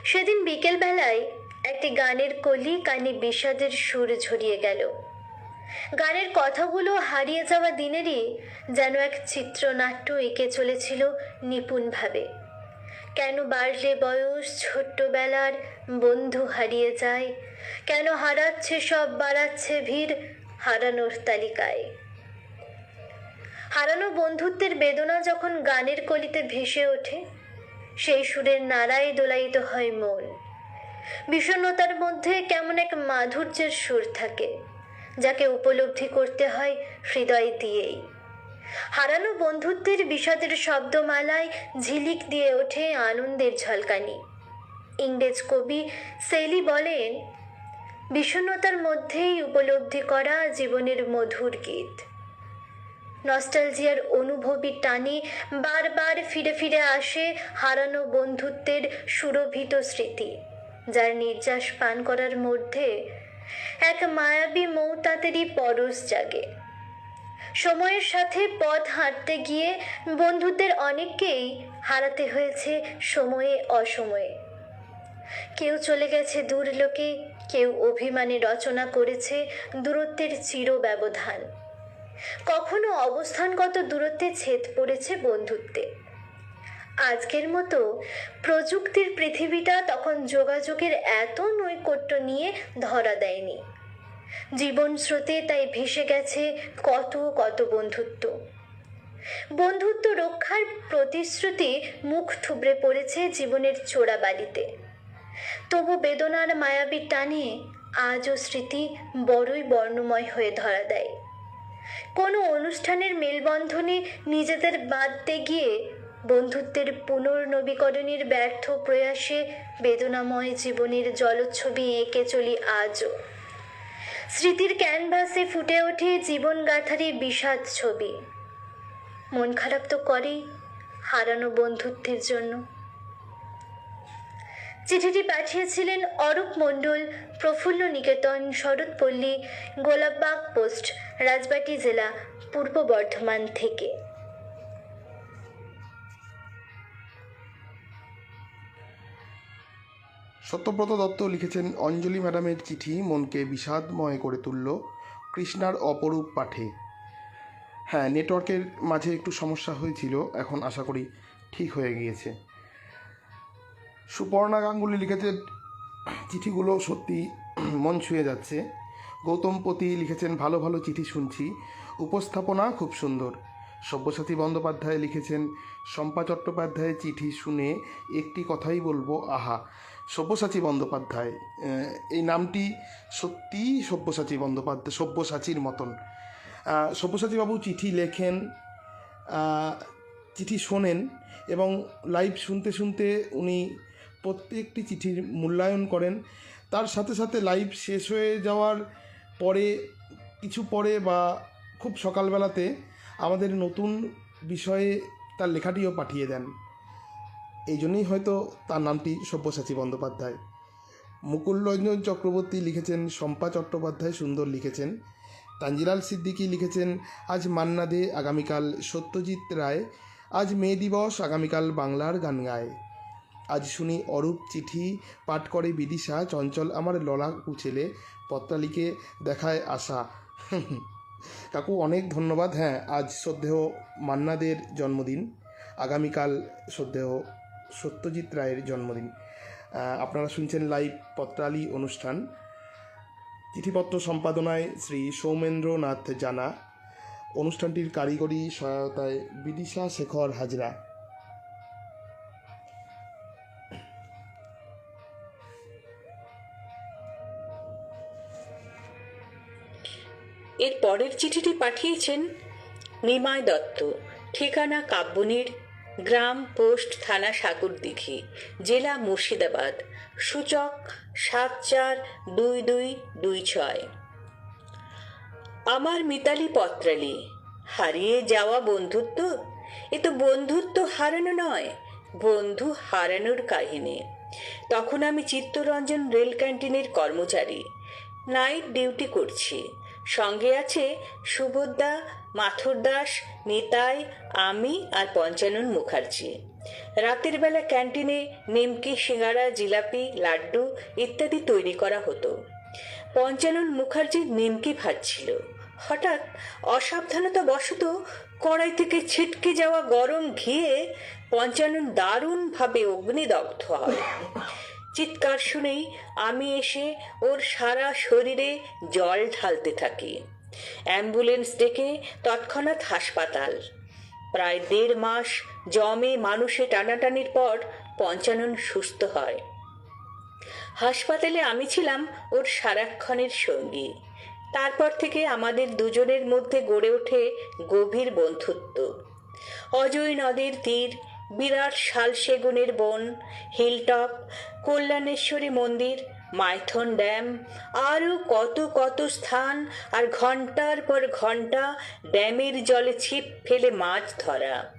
সেদিন বিকেলবেলায় একটি গানের কলি কানে বিষাদের সুর ঝরিয়ে গেল। গানের কথাগুলো হারিয়ে যাওয়া দিনেরই যেন এক চিত্রনাট্য এঁকে চলেছিল নিপুণভাবে। কেন বাড়লে বয়স, ছোট্টবেলার বন্ধু হারিয়ে যায়, কেন হারাচ্ছে সব, বাড়াচ্ছে ভিড় হারানোর তালিকায়। হারানো বন্ধুত্বের বেদনা যখন গানের কলিতে ভেসে ওঠে, সেই সুরের নাড়ায় দোলায়িত হয় মন। বিষণ্ণতার মধ্যে কেমন এক মাধুর্যের সুর থাকে, যাকে উপলব্ধি করতে হয় হৃদয় দিয়েই। হারানো বন্ধুত্বের বিষাদের শব্দমালায় ঝিলিক দিয়ে ওঠে আনন্দের ঝলকানি। ইংরেজ কবি সেলি বলেন, বিষণ্ণতার মধ্যেই উপলব্ধি করা জীবনের মধুর গীত। নস্টালজিয়ার অনুভবী টানে বারবার ফিরে ফিরে আসে হারানো বন্ধুত্বের সুরভিত স্মৃতি, যার নির্যাস পান করার মধ্যে এক মায়াবী মৌতাতেরই পরশ জাগে। সময়ের সাথে পথ হাঁটতে গিয়ে বন্ধুদের অনেককেই হারাতে হয়েছে সময়ে অসময়ে। কেউ চলে গেছে দূর লোকে, কেউ অভিমানে রচনা করেছে দূরত্বের চির ব্যবধান। কখনো অবস্থানগত দূরত্বে ছেদ পড়েছে বন্ধুত্বে। আজকের মতো প্রযুক্তির পৃথিবীটা তখন যোগাযোগের এত নৈকট্য নিয়ে ধরা দেয়নি। জীবন স্রোতে তাই ভেসে গেছে কত কত বন্ধুত্ব। বন্ধুত্ব রক্ষার প্রতিশ্রুতি মুখ থুবড়ে পড়েছে জীবনের চোরাবালিতে। তবু বেদনার মায়াবী টানে আজও স্মৃতি বড়ই বর্ণময় হয়ে ধরা দেয়। কোনো অনুষ্ঠানের মেলবন্ধনে নিজেদের বাঁধতে গিয়ে বন্ধুত্বের পুনর্নবীকরণের ব্যর্থ প্রয়াসে বেদনাময় জীবনের জলছবি এঁকে চলি আজও। স্মৃতির ক্যানভাসে ফুটে ওঠে জীবনগাথারই বিষাদ ছবি। মন খারাপ তো করেই হারানো বন্ধুত্বের জন্য। চিঠিটি পাঠিয়েছিলেন অরূপ মণ্ডল, প্রফুল্ল নিকেতন, শরৎপল্লী, গোলাপবাগ পোস্ট, রাজবাটি জেলা, পূর্ব বর্ধমান থেকে। সত্যব্রত দত্ত লিখেছেন, অঞ্জলি ম্যাডামের চিঠি মনকে বিষাদময় করে তুলল কৃষ্ণার অপরূপ পাঠে। হ্যাঁ, নেটওয়ার্কের মাঝে একটু সমস্যা হয়েছিল, এখন আশা করি ঠিক হয়ে গিয়েছে। সুপর্ণা গাঙ্গুলি লিখেছেন, চিঠিগুলো সত্যি মন ছুঁয়ে যাচ্ছে। গৌতম পতি লিখেছেন, ভালো ভালো চিঠি শুনছি, উপস্থাপনা খুব সুন্দর। সব্যসাচী বন্দ্যোপাধ্যায় লিখেছেন, শম্পা চট্টোপাধ্যায়ের চিঠি শুনে একটি কথাই বলবো, আহা। সব্যসাচী বন্দ্যোপাধ্যায়, এই নামটি সত্যিই সব্যসাচী বন্দ্যোপাধ্যায়, সব্যসাচীর মতন। সব্যসাচীবাবু চিঠি লেখেন, চিঠি শোনেন এবং লাইভ শুনতে শুনতে উনি প্রত্যেকটি চিঠির মূল্যায়ন করেন। তার সাথে সাথে লাইভ শেষ হয়ে যাওয়ার পরে কিছু পরে বা খুব সকালবেলাতে আমাদের নতুন বিষয়ে তার লেখাটিও পাঠিয়ে দেন। এই জন্যই হয়তো তার নামটি সব্যসাচী বন্দ্যোপাধ্যায়। মুকুলরঞ্জন চক্রবর্তী লিখেছেন, শম্পা চট্টোপাধ্যায় সুন্দর লিখেছেন। তানজিলাল সিদ্দিকী লিখেছেন, আজ মান্না দে, আগামীকাল সত্যজিৎ রায়, আজ মে দিবস, আগামীকাল বাংলার গান গায়। আজ শুনি অরূপ চিঠি, পাঠ করে বিদিশা, চঞ্চল আমার ললাকু ছেলে, পত্রালিকে দেখায় আশা। কাকু অনেক ধন্যবাদ। হ্যাঁ, আজ শ্রদ্ধেয় মান্নাদের জন্মদিন, আগামীকাল শ্রদ্ধেয় সত্যজিৎ রায়ের জন্মদিন। আপনারা শুনছেন লাইভ পত্রালি অনুষ্ঠান। চিঠিপত্র সম্পাদনায় শ্রী সৌমেন্দ্রনাথ জানা, অনুষ্ঠানটির কারিগরি সহায়তায় বিদিশা শেখর হাজরা। এর পরের চিঠিটি পাঠিয়েছেন নিমাই দত্ত, ঠিকানা কাব্যনীর, গ্রাম পোস্ট থানা সাগরদিঘি, জেলা মুর্শিদাবাদ, সূচক 742226। আমার মিতালি পত্রালি, হারিয়ে যাওয়া বন্ধুত্ব, এ তো বন্ধুত্ব হারানো নয়, বন্ধু হারানোর কাহিনী। তখন আমি চিত্তরঞ্জন রেল ক্যান্টিনের কর্মচারী, নাইট ডিউটি করছি। সঙ্গে আছে সুভদ্রা, মাথুর দাস, নিতাই, আমি আর পঞ্চানন মুখার্জি। রাতের বেলা ক্যান্টিনে নিমকি, সিঙ্গারা, জিলাপি, লাড্ডু ইত্যাদি তৈরি করা হতো। পঞ্চানন মুখার্জি নিমকি ভাজছিল। হঠাৎ অসাবধানতা বশত কড়াই থেকে ছিটকে যাওয়া গরম ঘিয়ে পঞ্চানন দারুণভাবে অগ্নিদগ্ধ হয়। চিৎকার শুনেই আমি এসে ওর সারা শরীরে জল ঢালতে থাকি। অ্যাম্বুলেন্স ডেকে তৎক্ষণাৎ হাসপাতাল। প্রায় 1.5 মাস জমে মানুষে টানাটানির পর পঞ্চানন সুস্থ হয়। হাসপাতালে আমি ছিলাম ওর সারাক্ষণের সঙ্গী। তারপর থেকে আমাদের দুজনের মধ্যে গড়ে ওঠে গভীর বন্ধুত্ব। অজয় নদের তীর, বিরাট শালসেগুনের বন, হিলটপ, কল্যাণেশ্বরী মন্দির, মাইথন ড্যাম, আরও কত কত স্থান, আর ঘন্টার পর ঘন্টা ড্যামের জলে ছিপ ফেলে মাছ ধরা,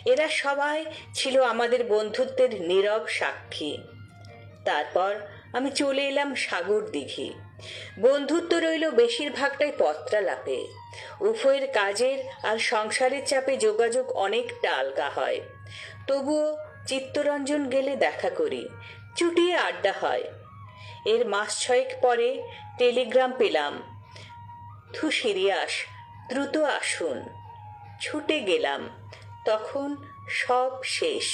এরা সবাই ছিল আমাদের বন্ধুত্বের নীরব সাক্ষী। তারপর আমি চলে এলাম সাগর দিঘি। বন্ধুত্ব রইল বেশিরভাগটাই পত্রালাপে। উভয়ের কাজের আর সংসারের চাপে যোগাযোগ অনেকটা আলগা হয়। তবুও চিত্তরঞ্জন গেলে দেখা করি, চুটিয়ে আড্ডা হয়। এর 6 মাস পরে টেলিগ্রাম পেলাম, "থু সিরিয়াস, দ্রুত আসুন।" ছুটে গেলাম। তখন সব শেষ।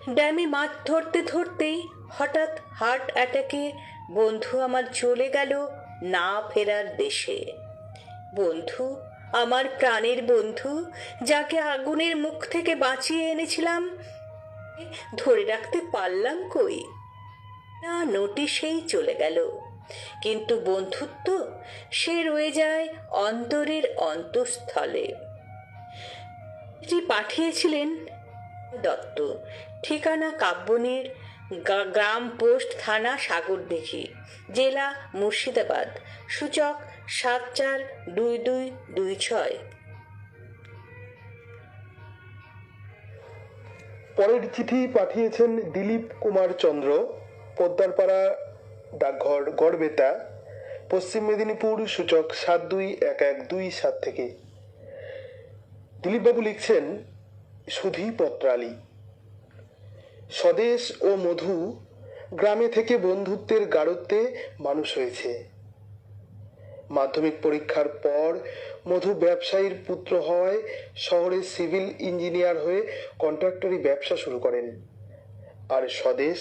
ড্যামে মাছ ধরতে ধরতেই হঠাৎ হার্ট অ্যাটাকে বন্ধু আমার চলে গেল না ফেরার দেশে। বন্ধু, আমার প্রাণের বন্ধু, যাকে আগুনের মুখ থেকে বাঁচিয়ে এনেছিলাম, ধরে রাখতে পারলাম কই? না, নোটিশেই চলে গেল। কিন্তু বন্ধুত্ব, সে রয়ে যায় অন্তরের অন্তঃস্থলে। এটি পাঠিয়েছিলেন দত্ত, ঠিকানা কাব্যনীর, গ্রাম পোস্ট থানা সাগরদিঘি, জেলা মুর্শিদাবাদ, সূচক 742226। পরের চিঠি পাঠিয়েছেন দিলীপ কুমার চন্দ্র, পোদ্দারপাড়া, ডাকঘর গড়বেতা, পশ্চিম মেদিনীপুর, সূচক 721127 থেকে। দিলীপবাবু লিখছেন, সুধী পত্রালী, স্বদেশ ও মধু গ্রামে থেকে বন্ধুত্বের গাঢ়ত্বে মানুষ হয়েছে। মাধ্যমিক পরীক্ষার পর মধু ব্যবসায়ীর পুত্র হওয়ায় শহরে সিভিল ইঞ্জিনিয়ার হয়ে কন্ট্রাক্টরি ব্যবসা শুরু করেন। আর স্বদেশ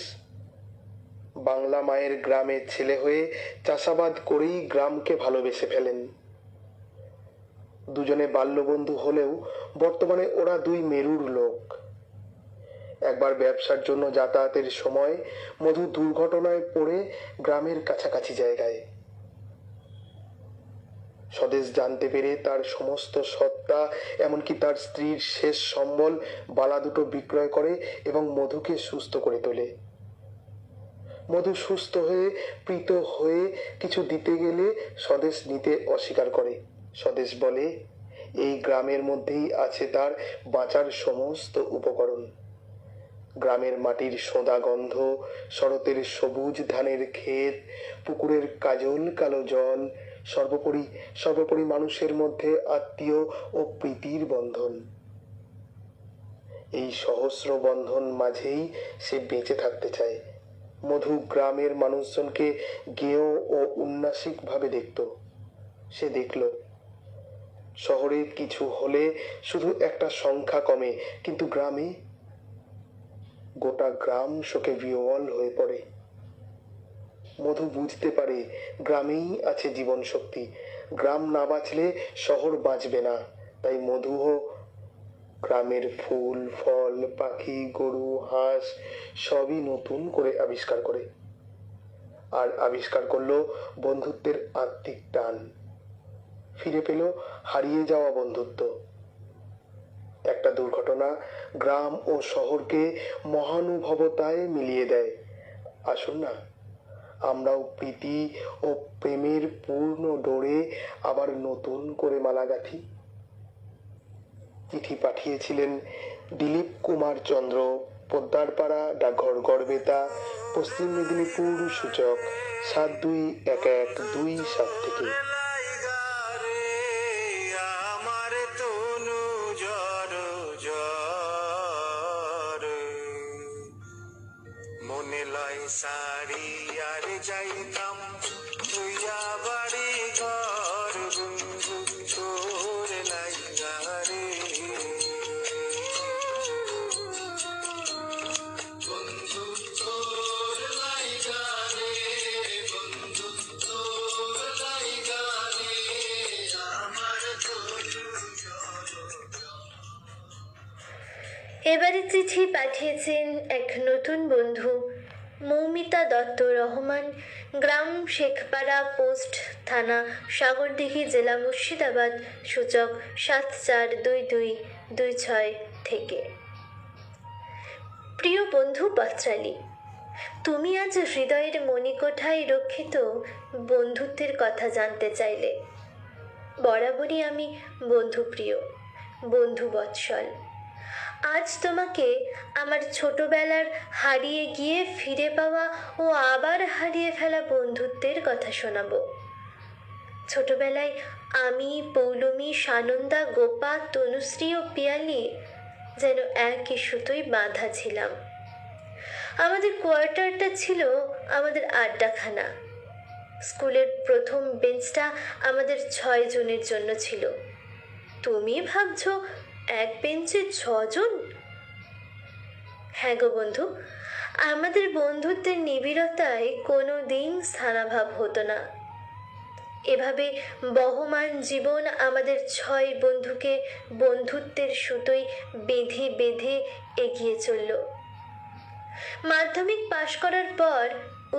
বাংলা মায়ের গ্রামের ছেলে হয়ে চাষাবাদ করেই গ্রামকে ভালোবেসে ফেলেন। দুজনে বাল্যবন্ধু হলেও বর্তমানে ওরা 2 মেরুর লোক। একবার ব্যবসার জন্য যাতায়াতের সময় মধু দুর্ঘটনায় পড়ে গ্রামের কাছাকাছি জায়গায়। স্বদেশ জানতে পেরে তার সমস্ত সত্তা, এমনকি তার স্ত্রীর শেষ সম্বল, বালা দুটো বিক্রয় করে এবং মধুকে সুস্থ করে তোলে। মধু সুস্থ হয়ে প্রীত হয়ে কিছু দিতে গেলে স্বদেশ নিতে অস্বীকার করে। স্বদেশ বলে, এই গ্রামের মধ্যেই আছে তার বাঁচার সমস্ত উপকরণ। গ্রামের মাটির সোঁদা গন্ধ, শরতের সবুজ ধানের ক্ষেত, পুকুরের কাজল কালো জল, সর্বোপরি মানুষের মধ্যে আত্মীয় ও প্রীতির বন্ধন। এই সহস্র বন্ধন মাঝেই সে বেঁচে থাকতে চায়। মধু গ্রামের মানুষজনকে গেয় ও উন্নাসিক ভাবে দেখত। সে দেখল, শহরে কিছু হলে শুধু একটা সংখ্যা কমে, কিন্তু গ্রামে গোটা গ্রাম শোকে বিহ্বল হয়ে পড়ে। মধু বুঝতে পারে গ্রামেই আছে জীবন শক্তি। গ্রাম না বাঁচলে শহর বাঁচবে না। তাই মধুও গ্রামের ফুল, ফল, পাখি, গরু, হাঁস সবই নতুন করে আবিষ্কার করে। আর আবিষ্কার করলো বন্ধুত্বের আত্মিক টান। ফিরে পেল হারিয়ে যাওয়া বন্ধুত্ব। একটা দুর্ঘটনা গ্রাম ও শহরকে মহানুভবতায় মিলিয়ে দেয়। আসুন না, আমরাও প্রীতি ও প্রেমের পূর্ণ ডোরে আবার নতুন করে মালা গাঁথি। চিঠি পাঠিয়েছিলেন দিলীপ কুমার চন্দ্র, পোদ্দারপাড়া, ডাকঘর গড়বেতা, পশ্চিম মেদিনীপুর, সূচক 721127 থেকে। মনে লয় সারি আর যাইতাম তুইয়া বাড়ি ঘর, বন্ধু তোর লাইগা রে, বন্ধু তোর লাইগা রে, বন্ধু তোর লাইগা রে, এবারে চিঠি পাঠিয়েছেন এক নতুন বন্ধু মৌমিতা দত্ত রহমান, গ্রাম শেখপাড়া, পোস্ট থানা সাগরদিঘি, জেলা মুর্শিদাবাদ, সূচক 742226 থেকে। প্রিয় বন্ধু পত্রালী, তুমি আজ হৃদয়ের মণিকোঠায় রক্ষিত বন্ধুত্বের কথা জানতে চাইলে। বরাবরই আমি বন্ধুপ্রিয়, বন্ধু বৎসল। আজ তোমাকে আমার ছোটবেলার হারিয়ে গিয়ে ফিরে পাওয়া ও আবার হারিয়ে ফেলা বন্ধুত্বের কথা শোনাবো। ছোটবেলায় আমি, পৌলমী, সানন্দা, গোপা, তনুশ্রী ও পিয়ালি যেন একই সুতোয় বাঁধা ছিলাম। আমাদের কোয়ার্টারটা ছিল আমাদের আড্ডাখানা। স্কুলের প্রথম বেঞ্চটা আমাদের 6 জনের জন্য ছিল। তুমি ভাবছো এক বেঞ্চে 6 জন? হ্যাঁ গো বন্ধু, আমাদের বন্ধুত্বের নিবিড়তায় কোনো দিন স্থানাভাব হতো না। এভাবে বহমান জীবন আমাদের 6 বন্ধুকে বন্ধুত্বের সুতোয় বেঁধে বেঁধে এগিয়ে চলল। মাধ্যমিক পাশ করার পর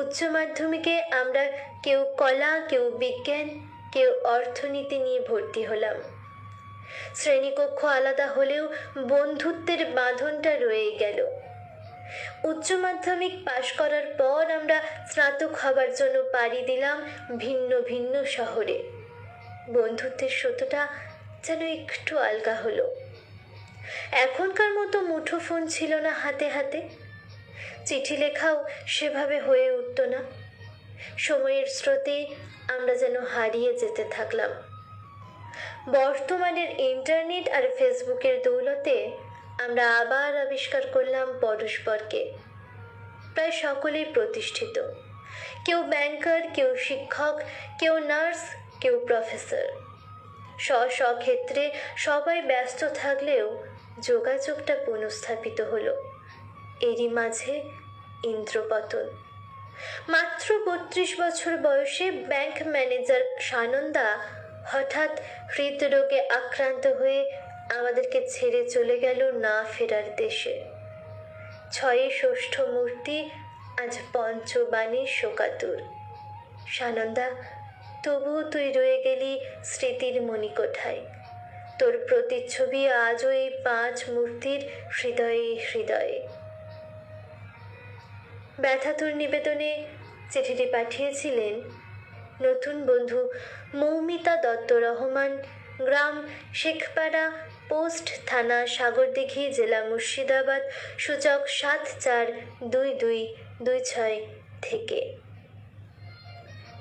উচ্চ মাধ্যমিকে আমরা কেউ কলা, কেউ বিজ্ঞান, কেউ অর্থনীতি নিয়ে ভর্তি হলাম। শ্রেণীকক্ষ আলাদা হলেও বন্ধুত্বের বাঁধনটা রয়ে গেল। উচ্চ মাধ্যমিক পাশ করার পর আমরা স্নাতক হবার জন্য পাড়ি দিলাম ভিন্ন ভিন্ন শহরে। বন্ধুত্বের সুতোটা যেন একটু আলগা হলো। এখনকার মতো মুঠোফোন ছিল না হাতে হাতে, চিঠি লেখাও সেভাবে হয়ে উঠত না। সময়ের স্রোতে আমরা যেন হারিয়ে যেতে থাকলাম। বর্তমানের ইন্টারনেট আর ফেসবুকের দৌলতে আমরা আবার আবিষ্কার করলাম পরস্পরকে। প্রায় সকলেই প্রতিষ্ঠিত, কেউ ব্যাংকার, কেউ শিক্ষক, কেউ নার্স, কেউ প্রফেসর। স্বক্ষেত্রে সবাই ব্যস্ত থাকলেও যোগাযোগটা পুনঃস্থাপিত হলো। এরই মাঝে ইন্দ্রপতন। মাত্র 32 বছর বয়সে ব্যাংক ম্যানেজার সানন্দা হঠাৎ হৃদরোগে আক্রান্ত হয়ে আমাদেরকে ছেড়ে চলে গেল না ফেরার দেশে। 6 ষষ্ঠ মূর্তি আজ পঞ্চবাণী শোকাতুর। সানন্দা, তবুও তুই রয়ে গেলি স্মৃতির মণিকোঠায়। তোর প্রতিচ্ছবি আজও এই 5 মূর্তির হৃদয়ে হৃদয়ে। ব্যথাতুর নিবেদনে চিঠিটি পাঠিয়েছিলেন নতুন বন্ধু মৌমিতা দত্ত রহমান, গ্রাম শেখপাড়া, পোস্ট থানা সাগরদিঘি, জেলা মুর্শিদাবাদ, সূচক 742226 থেকে।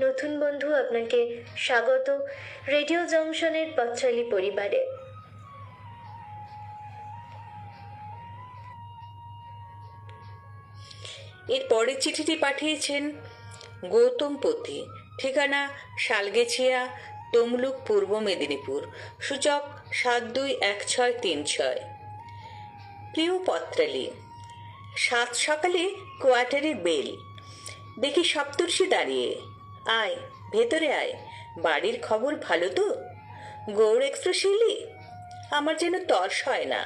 নতুন বন্ধু, আপনাকে স্বাগত রেডিও জংশনের পত্রালী পরিবারে। এর পরের চিঠিটি পাঠিয়েছেন গৌতম পতি, ঠিকানা শালগেছিয়া, তমলুক, পূর্ব মেদিনীপুর, সূচক 721636। প্রিয় পত্রালী, 7 সকালে কোয়ার্টারে বেল, দেখি সপ্তর্ষি দাঁড়িয়ে। আয়, ভেতরে আয়, বাড়ির খবর ভালো তো? গৌড় এক্সপ্রেস এলি? আমার যেন তর্স হয় না।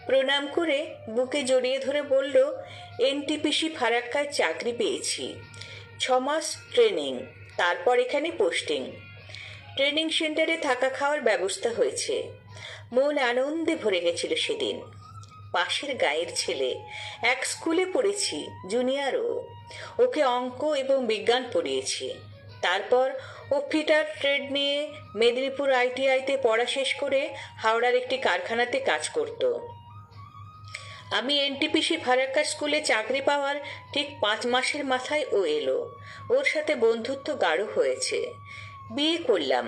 প্রণাম করে বুকে জড়িয়ে ধরে বলল, এনটিপিসি ফারাক্কায় চাকরি পেয়েছি, 6 মাস ট্রেনিং, তারপর এখানে পোস্টিং। ট্রেনিং সেন্টারে থাকা খাওয়ার ব্যবস্থা হয়েছে। মন আনন্দে ভরে গেছিল সেদিন। পাশের গায়ের ছেলে, এক স্কুলে পড়েছি, জুনিয়রও। ওকে অঙ্ক এবং বিজ্ঞান পড়িয়েছি। তারপর ও ফিটার ট্রেড নিয়ে মেদিনীপুর আইটিআইতে পড়া শেষ করে হাওড়ার একটি কারখানাতে কাজ করত। আমি এনটিপিসি ফারাক্কা স্কুলে চাকরি পাওয়ার ঠিক 5 মাসের মাথায় ও এলো। ওর সাথে বন্ধুত্ব গাঢ় হয়েছে। বিয়ে করলাম।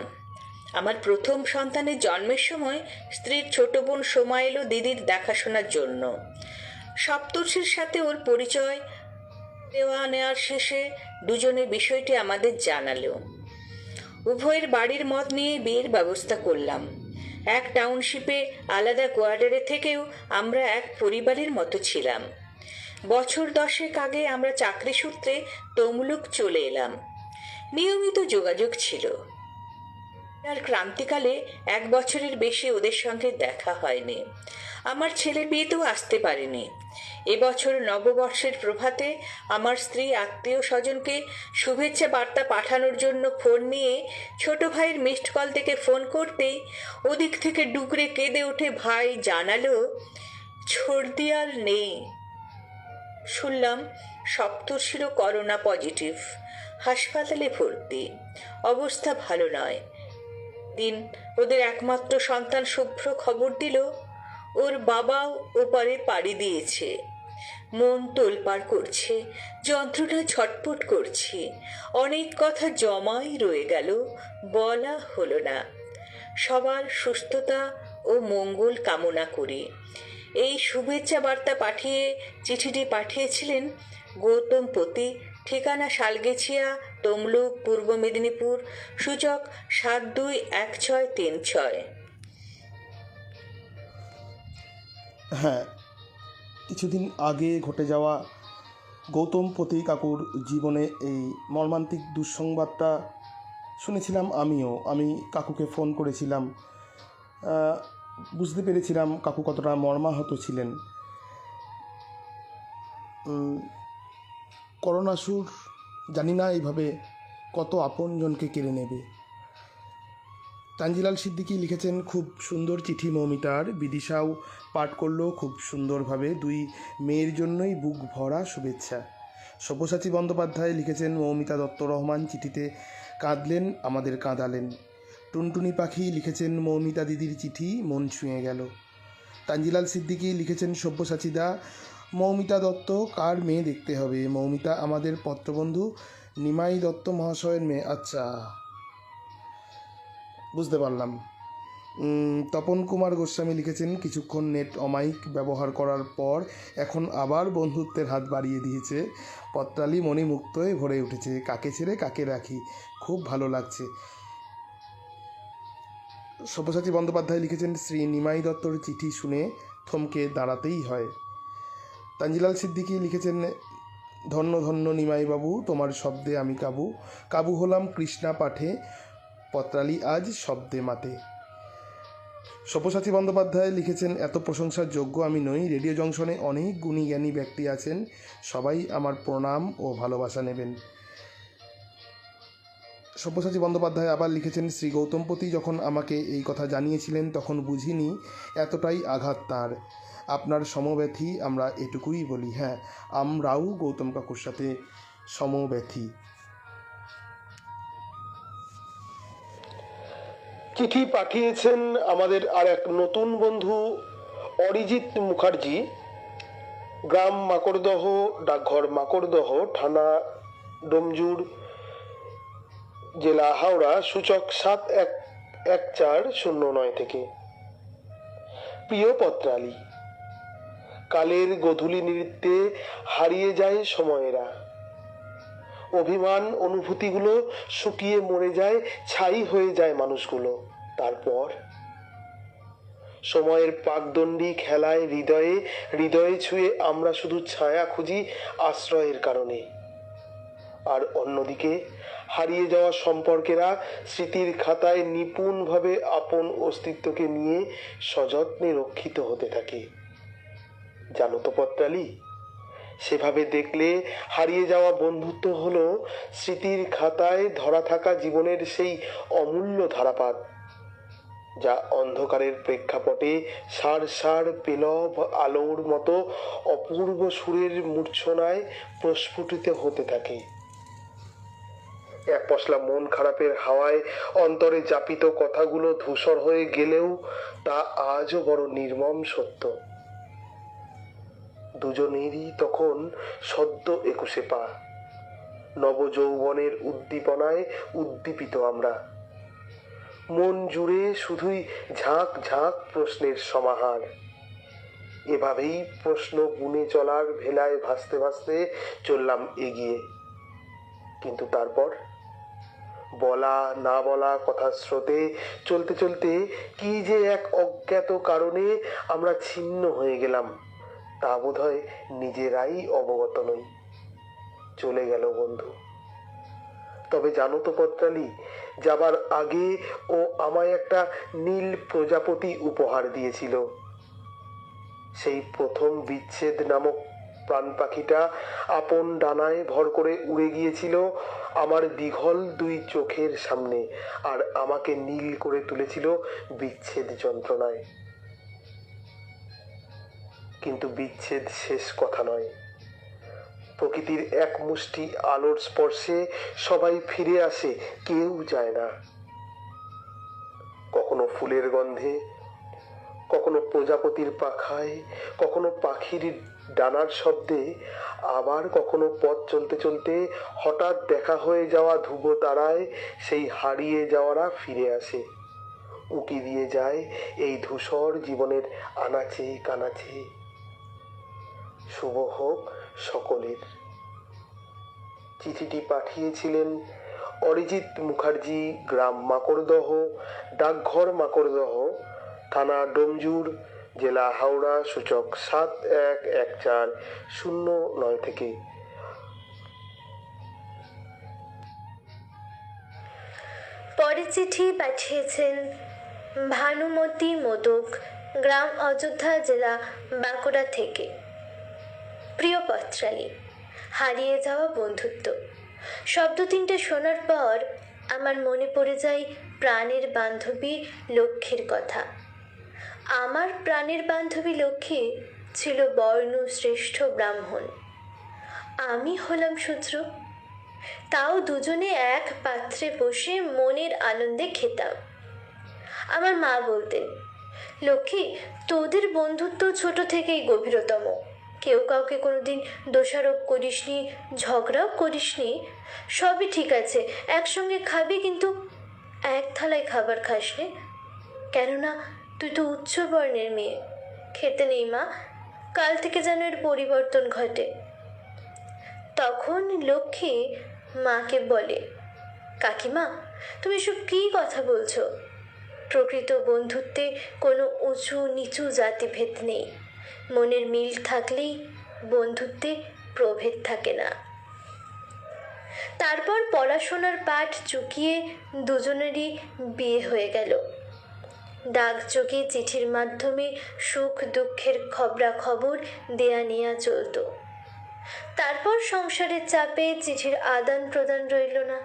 আমার প্রথম সন্তানের জন্মের সময় স্ত্রীর ছোট বোন সোমা এলো দিদির দেখাশোনার জন্য। সপ্তর্ষির সাথে ওর পরিচয় দেওয়া নেওয়ার শেষে দুজনে বিষয়টি আমাদের জানালো। উভয়ের বাড়ির মত নিয়ে বিয়ের ব্যবস্থা করলাম। এক টাউনশিপে আলাদা কোয়ার্টারে থেকেও আমরা এক পরিবারের মতো ছিলাম। বছর 10 আগে আমরা চাকরি সূত্রে তমলুক চলে এলাম। নিয়মিত যোগাযোগ ছিল। আর ক্রান্তিকালে 1 বছরের বেশি ওদের সঙ্গে দেখা হয়নি। আমার ছেলের বিয়েতেও আসতে পারেনি। এবছর নববর্ষের প্রভাতে আমার স্ত্রী আত্মীয় স্বজনকে শুভেচ্ছা বার্তা পাঠানোর জন্য ফোন নিয়ে ছোট ভাইয়ের মিসড কল থেকে ফোন করতেই ওদিক থেকে ডুকরে কেঁদে উঠে ভাই জানালো ছর্দি আর নেই। শুনলাম সপ্তর্ষিরও করোনা পজিটিভ, হাসপাতালে ভর্তি, অবস্থা ভালো নয়। দিন ওদের একমাত্র সন্তান শুভ্র খবর দিল ওর বাবাও ওপারে পাড়ি দিয়েছে। মন তোলপাড় করছে, যন্ত্রণা ছটপট করছে, অনেক কথা জমাই রয়ে গেল, বলা হলো না। সবার সুস্থতা ও মঙ্গল কামনা করি। এই শুভেচ্ছা বার্তা পাঠিয়ে চিঠিটি পাঠিয়েছিলেন গৌতম পতি, ঠিকানা শালগেছিয়া, তমলুক, পূর্ব মেদিনীপুর, সূচক 721636। হ্যাঁ, কিছুদিন আগে ঘটে যাওয়া গৌতম পতি কাকুর জীবনে এই মর্মান্তিক দুঃসংবাদটা শুনেছিলাম আমি কাকুকে ফোন করেছিলাম। বুঝতে পেরেছিলাম কাকু কতটা মর্মাহত ছিলেন। করোনাসুর জানি না এইভাবে কত আপনজনকে কেড়ে নেবে। তানজিলাল সিদ্দিকী লিখেছেন খুব সুন্দর চিঠি মৌমিতার, বিদিশাও পাঠ করলো খুব সুন্দরভাবে, 2 মেয়ের জন্যই বুক ভরা শুভেচ্ছা। সব্যসাচী বন্দ্যোপাধ্যায় লিখেছেন মৌমিতা দত্ত রহমান চিঠিতে কাঁদলেন, আমাদের কাঁদালেন। টুনটুনি পাখি লিখেছেন মৌমিতা দিদির চিঠি মন ছুঁয়ে গেল। তানজিলাল সিদ্দিকী লিখেছেন সব্যসাচীদা, মৌমিতা দত্ত কার মেয়ে দেখতে হবে, মৌমিতা আমাদের পত্রবন্ধু নিমাই দত্ত মহাশয়ের মেয়ে। আচ্ছা, বুঝতে পারলাম। তপন কুমার গোস্বামী লিখেছেন কিছুক্ষণ নেট অমায়িক ব্যবহার করার পর এখন আবার বন্ধুত্বের হাত বাড়িয়ে দিয়েছে। পত্রালি মণিমুক্তয়ে ভরে উঠেছে, কাকে ছেড়ে কাকে রাখি, খুব ভালো লাগছে। সব্যসাচী বন্দ্যোপাধ্যায় লিখেছেন শ্রী নিমাই দত্তর চিঠি শুনে থমকে দাঁড়াতেই হয়। তানজিলাল সিদ্দিকী লিখেছেন ধন্য ধন্য নিমাইবাবু, তোমার শব্দে আমি কাবু, কাবু হলাম কৃষ্ণা পাঠে, পত্রালি আজ শব্দে মাতে। সব্যসাচী বন্দ্যোপাধ্যায় লিখেছেন এত প্রশংসার যোগ্য আমি নই, রেডিও জংশনে অনেক গুণী জ্ঞানী ব্যক্তি আছেন, সবাই আমার প্রণাম ও ভালোবাসা নেবেন। সব্যসাচী বন্দ্যোপাধ্যায় আবার লিখেছেন শ্রী গৌতমপতি যখন আমাকে এই কথা জানিয়েছিলেন তখন বুঝিনি এতটাই আঘাত তাঁর। আপনার সমব্যথী আমরা এটুকুই বলি। হ্যাঁ, আমরাও গৌতম কাকুর সাথে সমব্যথী। চিঠি পাঠিয়েছেন আমাদের আর এক নতুন বন্ধু অরিজিৎ মুখার্জি, গ্রাম মাকড়দহ, ডাকঘর মাকড়দহ, থানা ডোমজুর, জেলা হাওড়া, সূচক 711409 থেকে। প্রিয় পত্রালি, কালের গধূলি নৃত্যে হারিয়ে যায় সময়েরা, অভিমান অনুভূতিগুলো শুকিয়ে মরে যায়, ছাই হয়ে যায় মানুষগুলো। তারপর সময়ের পাকদণ্ডী খেলায় হৃদয়ে হৃদয়ে ছুঁয়ে আমরা শুধু ছায়া খুঁজি আশ্রয়ের কারণে। আর অন্যদিকে হারিয়ে যাওয়া সম্পর্কেরা স্মৃতির খাতায় নিপুণভাবে আপন অস্তিত্বকে নিয়ে সযত্নে রক্ষিত হতে থাকে। জানো তো পত্রালি, সেভাবে দেখলে হারিয়ে যাওয়া বন্ধুত্ব হলো স্মৃতির খাতায় ধরা থাকা জীবনের সেই অমূল্য ধারাপাত, যা অন্ধকারের প্রেক্ষাপটে সার সার পেলব আলোর মতো অপূর্ব সুরের মূর্ছনায় প্রস্ফুটিত হতে থাকে। এক পশলা মন খারাপের হাওয়ায় অন্তরে যাপিত কথাগুলো ধূসর হয়ে গেলেও তা আজও বড় নির্মম সত্য। দুজনেরই তখন সদ্য 21 পা, নবযৌবনের উদ্দীপনায় উদ্দীপিত আমরা। মন জুড়ে শুধুই ঝাঁক ঝাঁক প্রশ্নের সমাহার। এভাবেই প্রশ্ন বুনে চলার ভেলায় ভাসতে ভাসতে চললাম এগিয়ে। কিন্তু তারপর বলা না বলা কথার স্রোতে চলতে চলতে কি যে এক অজ্ঞাত কারণে আমরা ছিন্ন হয়ে গেলাম, তা বোধহয় নিজেরাই অবগত নই। চলে গেল বন্ধু। তবে জানো তো পত্রালি, যাবার আগে ও আমায় একটা নীল প্রজাপতি উপহার দিয়েছিল। সেই প্রথম বিচ্ছেদ নামক প্রাণ পাখিটা আপন ডানায় ভর করে উড়ে গিয়েছিল আমার দীঘল দুই চোখের সামনে, আর আমাকে নীল করে তুলেছিল বিচ্ছেদ যন্ত্রণায়। কিন্তু বিচ্ছেদ শেষ কথা নয়। প্রকৃতির এক মুষ্টি আলোর স্পর্শে সবাই ফিরে আসে, কেউ যায় না। কখনো ফুলের গন্ধে, কখনো প্রজাপতির পাখায়, কখনো পাখির ডানার শব্দে, আবার কখনো পথ চলতে চলতে হঠাৎ দেখা হয়ে যাওয়া ধ্রুব তারায় সেই হারিয়ে যাওয়ারা ফিরে আসে, উকি দিয়ে যায় এই ধূসর জীবনের আনাচে কানাচে। শুভ হোক সকলের। চিঠিটি পাঠিয়েছিলেন অরিজিৎ মুখার্জি, গ্রাম মাকড়দহ, ডাকঘর মাকড়দহ, থানা ডোমজুর, জেলা হাওড়া, সূচক 711409 থেকে। পরে চিঠি পাঠিয়েছেন ভানুমতি মোদক, গ্রাম অযোধ্যা, জেলা বাঁকুড়া থেকে। প্রিয় পত্রালী, হারিয়ে যাওয়া বন্ধুত্ব শব্দ তিনটে শোনার পর আমার মনে পড়ে যায় প্রাণের বান্ধবী লক্ষ্মীর কথা। আমার প্রাণের বান্ধবী লক্ষ্মী ছিল বর্ণ শ্রেষ্ঠ ব্রাহ্মণ, আমি হলাম শূদ্র। তাও দুজনে এক পাত্রে বসে মনের আনন্দে খেতাম। আমার মা বলতেন, লক্ষ্মী, তোদের বন্ধুত্ব ছোট থেকেই গভীরতম। কেউ কাউকে কোনোদিন দোষারোপ করিসনি, ঝগড়াও করিসনি, সবই ঠিক আছে। একসঙ্গে খাবি, কিন্তু এক থালায় খাবার খাসনি। কেননা তুই তো উচ্চ বর্ণের মেয়ে। খেতে নেই মা, কাল থেকে যেন এর পরিবর্তন ঘটে। তখন লক্ষ্মী মাকে বলে, কাকিমা, তুমি সব কী কথা বলছো? প্রকৃত বন্ধুত্বে কোনো উঁচু নিচু জাতিভেদ নেই। মনের মিল থাকলেই বন্ধুত্বে প্রভেদ থাকে না। তারপর পড়াশোনার পাঠ চুকিয়ে দুজনেরই বিয়ে হয়ে গেল। ডাকযোগে চিঠির মাধ্যমে সুখ দুঃখের খবরাখবর দেয়া নেয়া চলত। তারপর সংসারের চাপে চিঠির আদান প্রদান রইল না।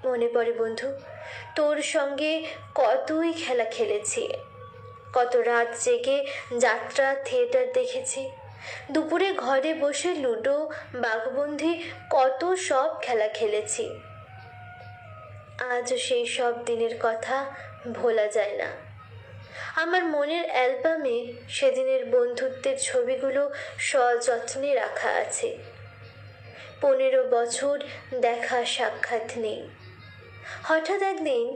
মনে পড়ে বন্ধু, তোর সঙ্গে কতই খেলা খেলেছি, কত রাত জেগে যাত্রা থিয়েটার দেখেছি, দুপুরে ঘরে বসে লুডো, বাঘবন্দি, কত সব খেলা খেলেছি। আজও সেই সব দিনের কথা ভোলা যায় না। আমার মনের অ্যালবামে সেদিনের বন্ধুত্বের ছবিগুলো সযত্নে রাখা আছে। 15 বছর দেখা সাক্ষাৎ নেই। হঠাৎ একদিন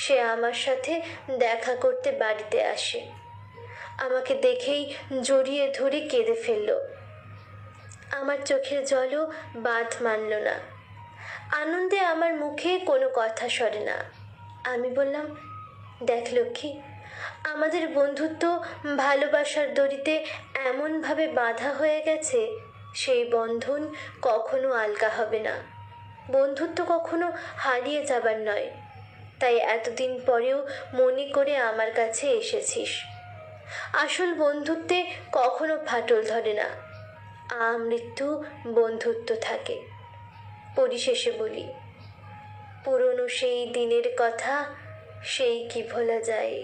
সে আমার সাথে দেখা করতে বাড়িতে আসে। আমাকে দেখেই জড়িয়ে ধরে কেঁদে ফেলল। আমার চোখের জলও বাঁধ মানল না। আনন্দে আমার মুখে কোনো কথা সরে না। আমি বললাম, দেখ লক্ষ্মী, আমাদের বন্ধুত্ব ভালোবাসার দড়িতে এমনভাবে বাঁধা হয়ে গেছে, সেই বন্ধন কখনো আলগা হবে না। বন্ধুত্ব কখনো হারিয়ে যাবার নয়। তাই এতদিন পরেও মনে করে আমার কাছে এসেছিস। আসল বন্ধুত্বে কখনো ফাটল ধরে না, আমৃত্যু বন্ধুত্ব থাকে। পরিশেষে বলি, পুরনো সেই দিনের কথা, সেই কি ভোলা যায়।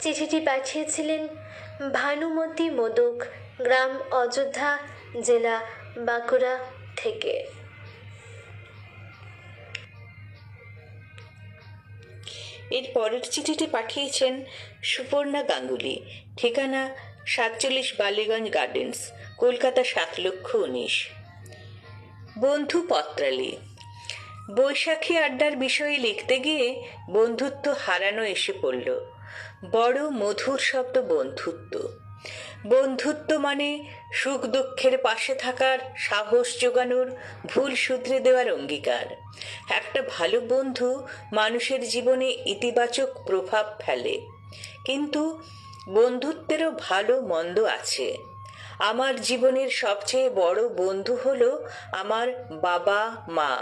চিঠিটি পাঠিয়েছিলেন ভানুমতি মোদক, গ্রাম অযোধ্যা, জেলা বাঁকুড়া থেকে। এর পরের চিঠিটি পাঠিয়েছেন সুপর্ণা গাঙ্গুলি, ঠিকানা 47 বালিগঞ্জ গার্ডেন্স, কলকাতা 7,19,000। বন্ধু পত্রালী, বৈশাখী আড্ডার বিষয়ে লিখতে গিয়ে বন্ধুত্ব হারানো এসে পড়ল। বড় মধুর শব্দ বন্ধুত্ব। বন্ধুত্ব মানে সুখ দুঃখের পাশে থাকার সাহস জোগানোর, ভুল শুধরে দেওয়ার অঙ্গীকার। একটা ভালো বন্ধু মানুষের জীবনে ইতিবাচক প্রভাব ফেলে, কিন্তু বন্ধুত্বেরও ভালো মন্দ আছে। আমার জীবনের সবচেয়ে বড় বন্ধু হলো আমার বাবা মা।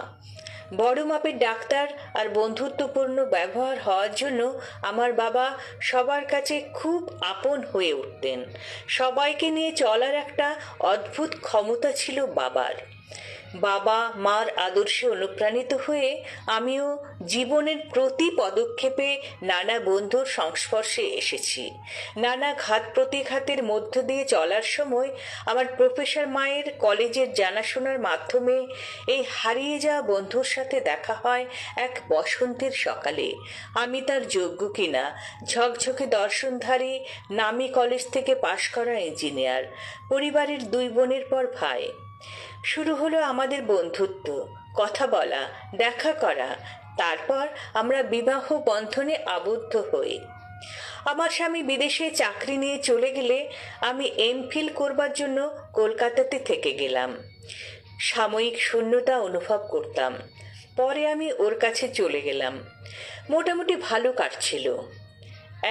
বড় মাপের ডাক্তার আর বন্ধুত্বপূর্ণ ব্যবহার হওয়ার জন্য আমার বাবা সবার কাছে খুব আপন হয়ে উঠতেন। সবাইকে নিয়ে চলার একটা অদ্ভুত ক্ষমতা ছিল বাবার। বাবা মার আদর্শে অনুপ্রাণিত হয়ে আমিও জীবনের প্রতি পদক্ষেপে নানা বন্ধুর সংস্পর্শে এসেছি। নানা ঘাত প্রতিঘাতের মধ্য দিয়ে চলার সময় আমার প্রফেসর মায়ের কলেজের জানাশোনার মাধ্যমে এই হারিয়ে যাওয়া বন্ধুর সাথে দেখা হয় এক বসন্তের সকালে। আমি তার যোগ্য কিনা, ঝকঝকে দর্শনধারী, নামী কলেজ থেকে পাশ করা ইঞ্জিনিয়ার, পরিবারের 2 বোনের পর ভাই। শুরু হলো আমাদের বন্ধুত্ব, কথা বলা, দেখা করা। তারপর আমরা বিবাহ বন্ধনে আবদ্ধ হই। আমার স্বামী বিদেশে চাকরি নিয়ে চলে গেলে আমি এমফিল করবার জন্য কলকাতাতে থেকে গেলাম। সাময়িক শূন্যতা অনুভব করতাম। পরে আমি ওর কাছে চলে গেলাম। মোটামুটি ভালো কাটছিল।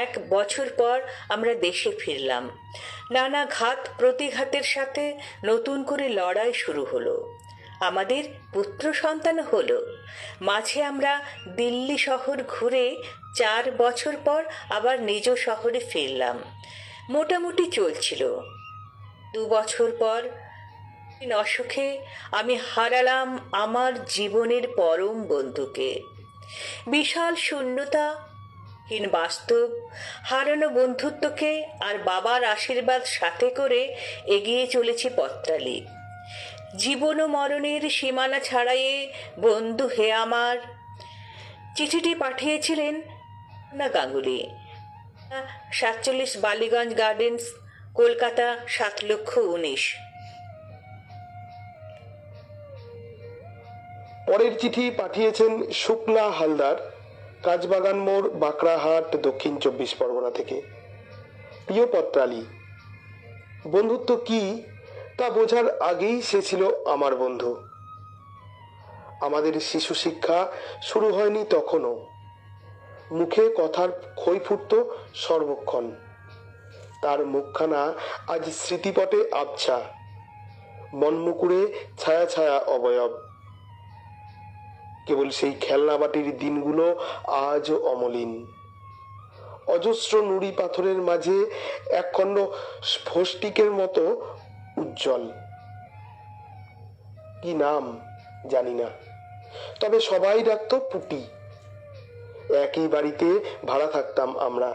1 বছর পর আমরা দেশে ফিরলাম। নানা ঘাত প্রতিঘাতের সাথে নতুন করে লড়াই শুরু হলো। আমাদের পুত্র সন্তান হলো। মাঝে আমরা দিল্লি শহর ঘুরে 4 বছর পর আবার নিজ শহরে ফিরলাম। মোটামুটি চলছিল। 2 বছর পর অসুখে আমি হারালাম আমার জীবনের পরম বন্ধুকে। বিশাল শূন্যতা বাস্তব হারানো বন্ধুত্বকে আর বাবার আশীর্বাদ সাথে করে এগিয়ে চলেছি পত্রালি। জীবন ও মরণের সীমানা ছাড়াইয়ে বন্ধু হে আমার। চিঠিটি পাঠিয়েছিলেন না গাঙ্গুলি, 47 বালিগঞ্জ গার্ডেন্স, কলকাতা 7,19,000। পরের চিঠি পাঠিয়েছেন শুক্লা হালদার, কাজবাগান মোড়, বাঁকড়াহাট, দক্ষিণ 24 পরগনা থেকে। প্রিয় পত্রালি, বন্ধুত্ব কি তা বোঝার আগেই সে ছিল আমার বন্ধু। আমাদের শিশু শিক্ষা শুরু হয়নি তখনও। মুখে কথার খই ফুটত সর্বক্ষণ। তার মুখখানা আজ স্মৃতিপটে আবছা, মনমুকুরে ছায়া ছায়া অবয়ব। কেবল সেই খেলনাবাটির দিনগুলো আজও অমলিন। অজস্র নুড়ি পাথরের মাঝে একখণ্ড স্ফটিকের মতো উজ্জ্বল। কি নাম জানি না, তবে সবাই ডাকতো পুটি। একই বাড়িতে ভাড়া থাকতাম আমরা,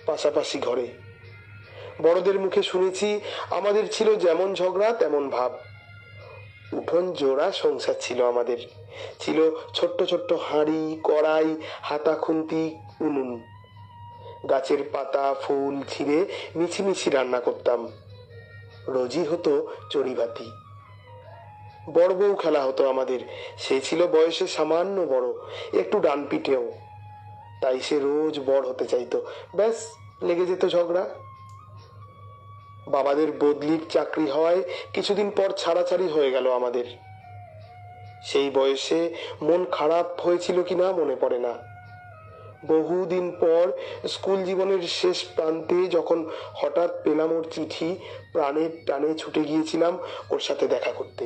পাশাপাশি ঘরে। বড়দের মুখে শুনেছি আমাদের ছিল যেমন ঝগড়া তেমন ভাব। উঠোন জোড়া সংসার ছিল আমাদের। ছিল ছোট্ট ছোট্ট হাঁড়ি, কড়াই, হাতা খুন্তি, উনুন। গাছের পাতা ফুল ছিঁড়ে মিছিমিছি রান্না করতাম। রোজই হতো চড়িভাতি। বড় বউ খেলা হতো আমাদের। সে ছিল বয়সে সামান্য বড়, একটু ডান পিঠেও। তাই সে রোজ বড় হতে চাইতো। ব্যাস, লেগে যেত ঝগড়া। বাবাদের বদলির চাকরি হওয়ায় কিছুদিন পর ছাড়াছাড়ি হয়ে গেল আমাদের। সেই বয়সে মন খারাপ হয়েছিল কিনা মনে পড়ে না। বহুদিন পর স্কুল জীবনের শেষ প্রান্তে যখন হঠাৎ পেলাম ওর চিঠি, প্রাণের টানে ছুটে গিয়েছিলাম ওর সাথে দেখা করতে।